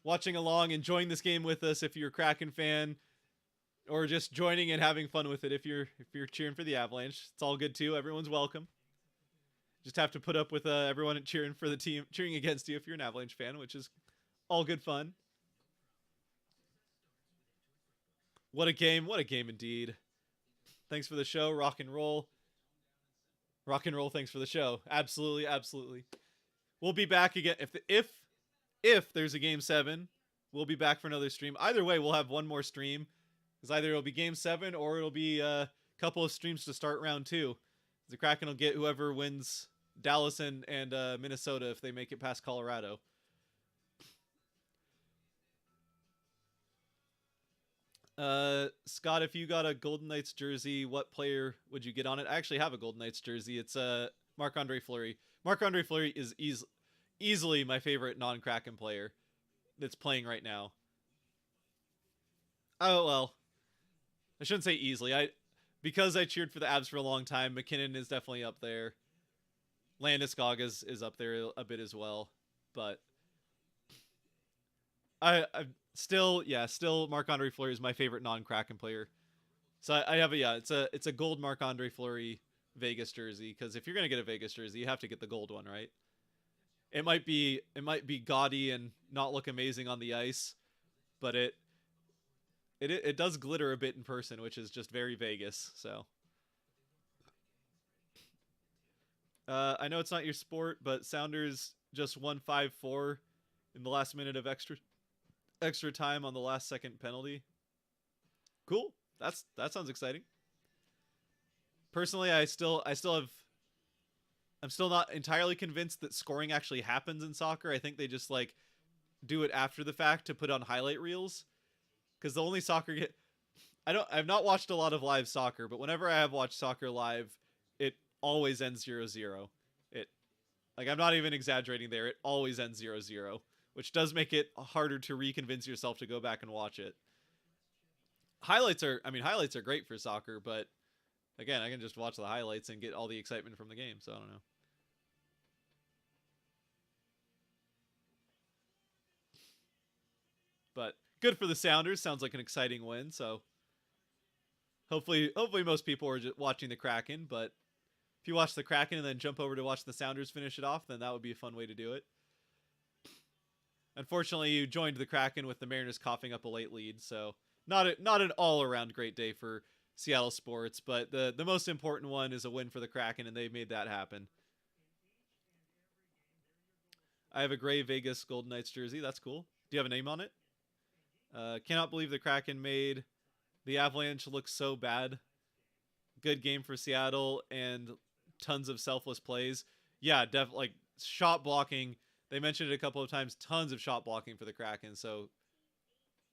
watching along, enjoying this game with us if you're a Kraken fan, or just joining and having fun with it if you're cheering for the Avalanche. It's all good too. Everyone's welcome. Just have to put up with everyone cheering for the team, cheering against you if you're an Avalanche fan, which is all good fun. What a game indeed. Thanks for the show. Rock and roll. Thanks for the show. Absolutely. We'll be back again if there's a game 7. We'll be back for another stream. Either way, we'll have one more stream, because either it'll be game 7 or it'll be a couple of streams to start round 2. The Kraken will get whoever wins Dallas and Minnesota if they make it past Colorado. Scott, if you got a Golden Knights jersey, what player would you get on it? I actually have a Golden Knights jersey. It's Marc-Andre Fleury. Marc-Andre Fleury is easily my favorite non-Kraken player that's playing right now. Oh, well, I shouldn't say easily. Because I cheered for the Avs for a long time, McKinnon is definitely up there. Landeskog is up there a bit as well. But Still, yeah, still Marc-Andre Fleury is my favorite non-Kraken player. So I have a yeah, it's a gold Marc-Andre Fleury Vegas jersey because if you're gonna get a Vegas jersey, you have to get the gold one, right? It might be gaudy and not look amazing on the ice, but it does glitter a bit in person, which is just very Vegas. So I know it's not your sport, but Sounders just won 5-4 in the last minute of extra time on the last second penalty. Cool. That sounds exciting. Personally, I'm still not entirely convinced that scoring actually happens in soccer. I think they just like do it after the fact to put on highlight reels because the only soccer get I've not watched a lot of live soccer, but whenever I have watched soccer live, it always ends 0-0. It like I'm not even exaggerating there. It always ends 0-0, which does make it harder to reconvince yourself to go back and watch it. Highlights are great for soccer, but again, I can just watch the highlights and get all the excitement from the game, so I don't know. But good for the Sounders. Sounds like an exciting win, so hopefully most people are just watching the Kraken, but if you watch the Kraken and then jump over to watch the Sounders finish it off, then that would be a fun way to do it. Unfortunately, you joined the Kraken with the Mariners coughing up a late lead, so not an all-around great day for Seattle sports, but the most important one is a win for the Kraken, and they made that happen. I have a gray Vegas Golden Knights jersey. That's cool. Do you have a name on it? Cannot believe the Kraken made the Avalanche look so bad. Good game for Seattle and tons of selfless plays. Yeah, like shot blocking. They mentioned it a couple of times. Tons of shot blocking for the Kraken. So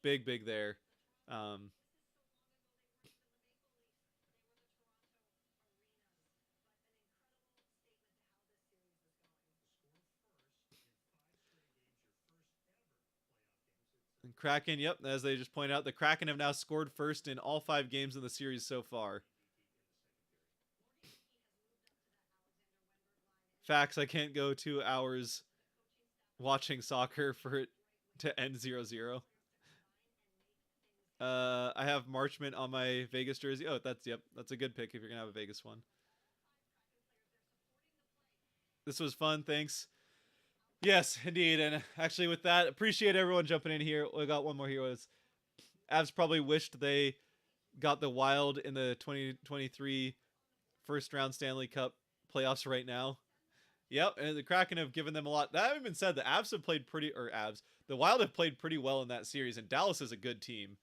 big there. Um, Kraken, yep, as they just point out, the Kraken have now scored first in all 5 games in the series so far. Facts, I can't go 2 hours watching soccer for it to end 0-0. I have Marchment on my Vegas jersey. Oh, that's a good pick if you're gonna have a Vegas one. This was fun, thanks. Yes, indeed, and actually with that, appreciate everyone jumping in here. We got one more here. Was Avs probably wished they got the Wild in the 2023 first round Stanley Cup playoffs right now. Yep, and the Kraken have given them a lot. That having been said, the Avs have played pretty, or Avs, the Wild have played pretty well in that series, and Dallas is a good team.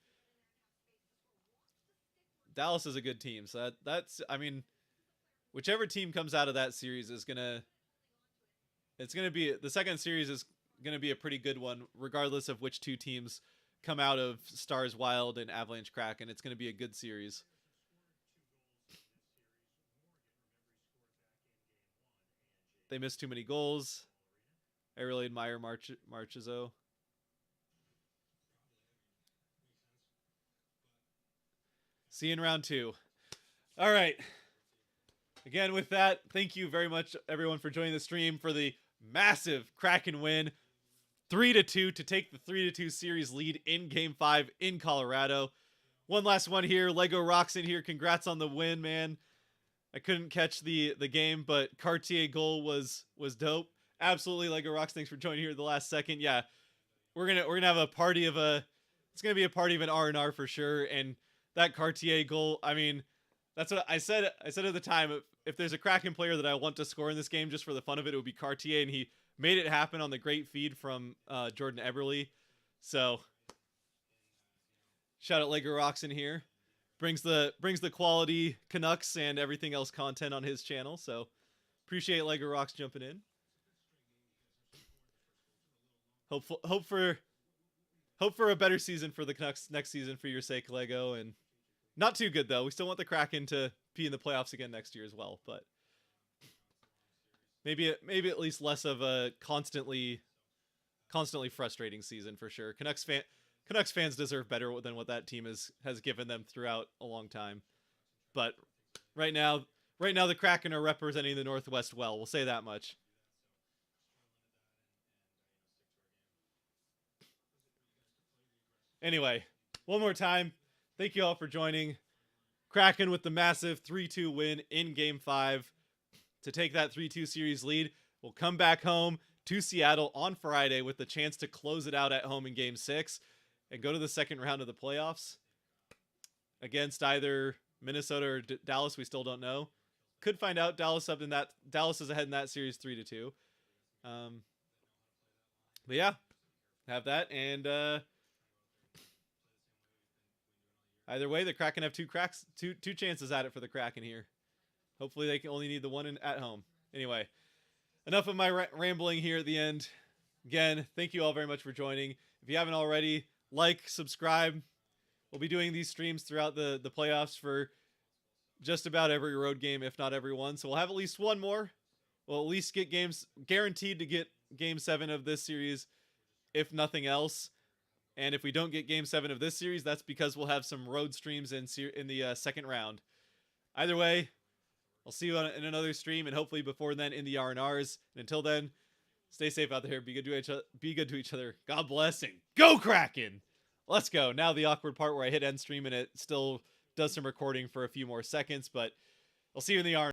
Dallas is a good team, so that's I mean, whichever team comes out of that series is gonna, it's gonna be the second series is gonna be a pretty good one, regardless of which two teams come out of Stars Wild and Avalanche Kraken. It's gonna be a good series. They missed too many goals. I really admire Marchezzo. See you in round 2. All right. Again, with that, thank you very much, everyone, for joining the stream for the massive Kraken win, 3-2 to take the 3-2 series lead in Game 5 in Colorado. One last one here. Lego Rocks in here. Congrats on the win, man. I couldn't catch the game, but Cartier goal was dope. Absolutely, Lego Rocks. Thanks for joining here at the last second. Yeah, we're gonna have a party of a. It's gonna be a party of an R&R for sure. And that Cartier goal. I mean, that's what I said. I said at the time, if there's a Kraken player that I want to score in this game just for the fun of it, it would be Cartier, and he made it happen on the great feed from Jordan Eberle. So shout out Lego Rocks in here. Brings the quality Canucks and everything else content on his channel. So appreciate Lego Rocks jumping in. Hope for a better season for the Canucks next season for your sake, Lego. And not too good though. We still want the Kraken to be in the playoffs again next year as well, but maybe at least less of a constantly frustrating season for sure. Canucks fans deserve better than what that team has given them throughout a long time. But right now the Kraken are representing the Northwest well. We'll say that much. Anyway, one more time, thank you all for joining. Kraken with the massive 3-2 win in Game 5 to take that 3-2 series lead. We'll come back home to Seattle on Friday with the chance to close it out at home in Game 6 and go to the second round of the playoffs against either Minnesota or Dallas. We still don't know. Could find out. Dallas is ahead in that series 3-2. But yeah, have that. And either way, the Kraken have two chances at it for the Kraken here. Hopefully they can only need the one at home. Anyway, enough of my rambling here at the end. Again, thank you all very much for joining. If you haven't already, like, subscribe. We'll be doing these streams throughout the playoffs for just about every road game, if not every one. So we'll have at least one more. We'll at least get games, guaranteed to get Game 7 of this series, if nothing else. And if we don't get Game 7 of this series, that's because we'll have some road streams in the second round. Either way, I'll see you in another stream, and hopefully before then in the R&Rs. And until then, stay safe out there. Be good to each other. God bless and go Kraken! Let's go. Now the awkward part where I hit end stream and it still does some recording for a few more seconds, but I'll see you in the R&Rs.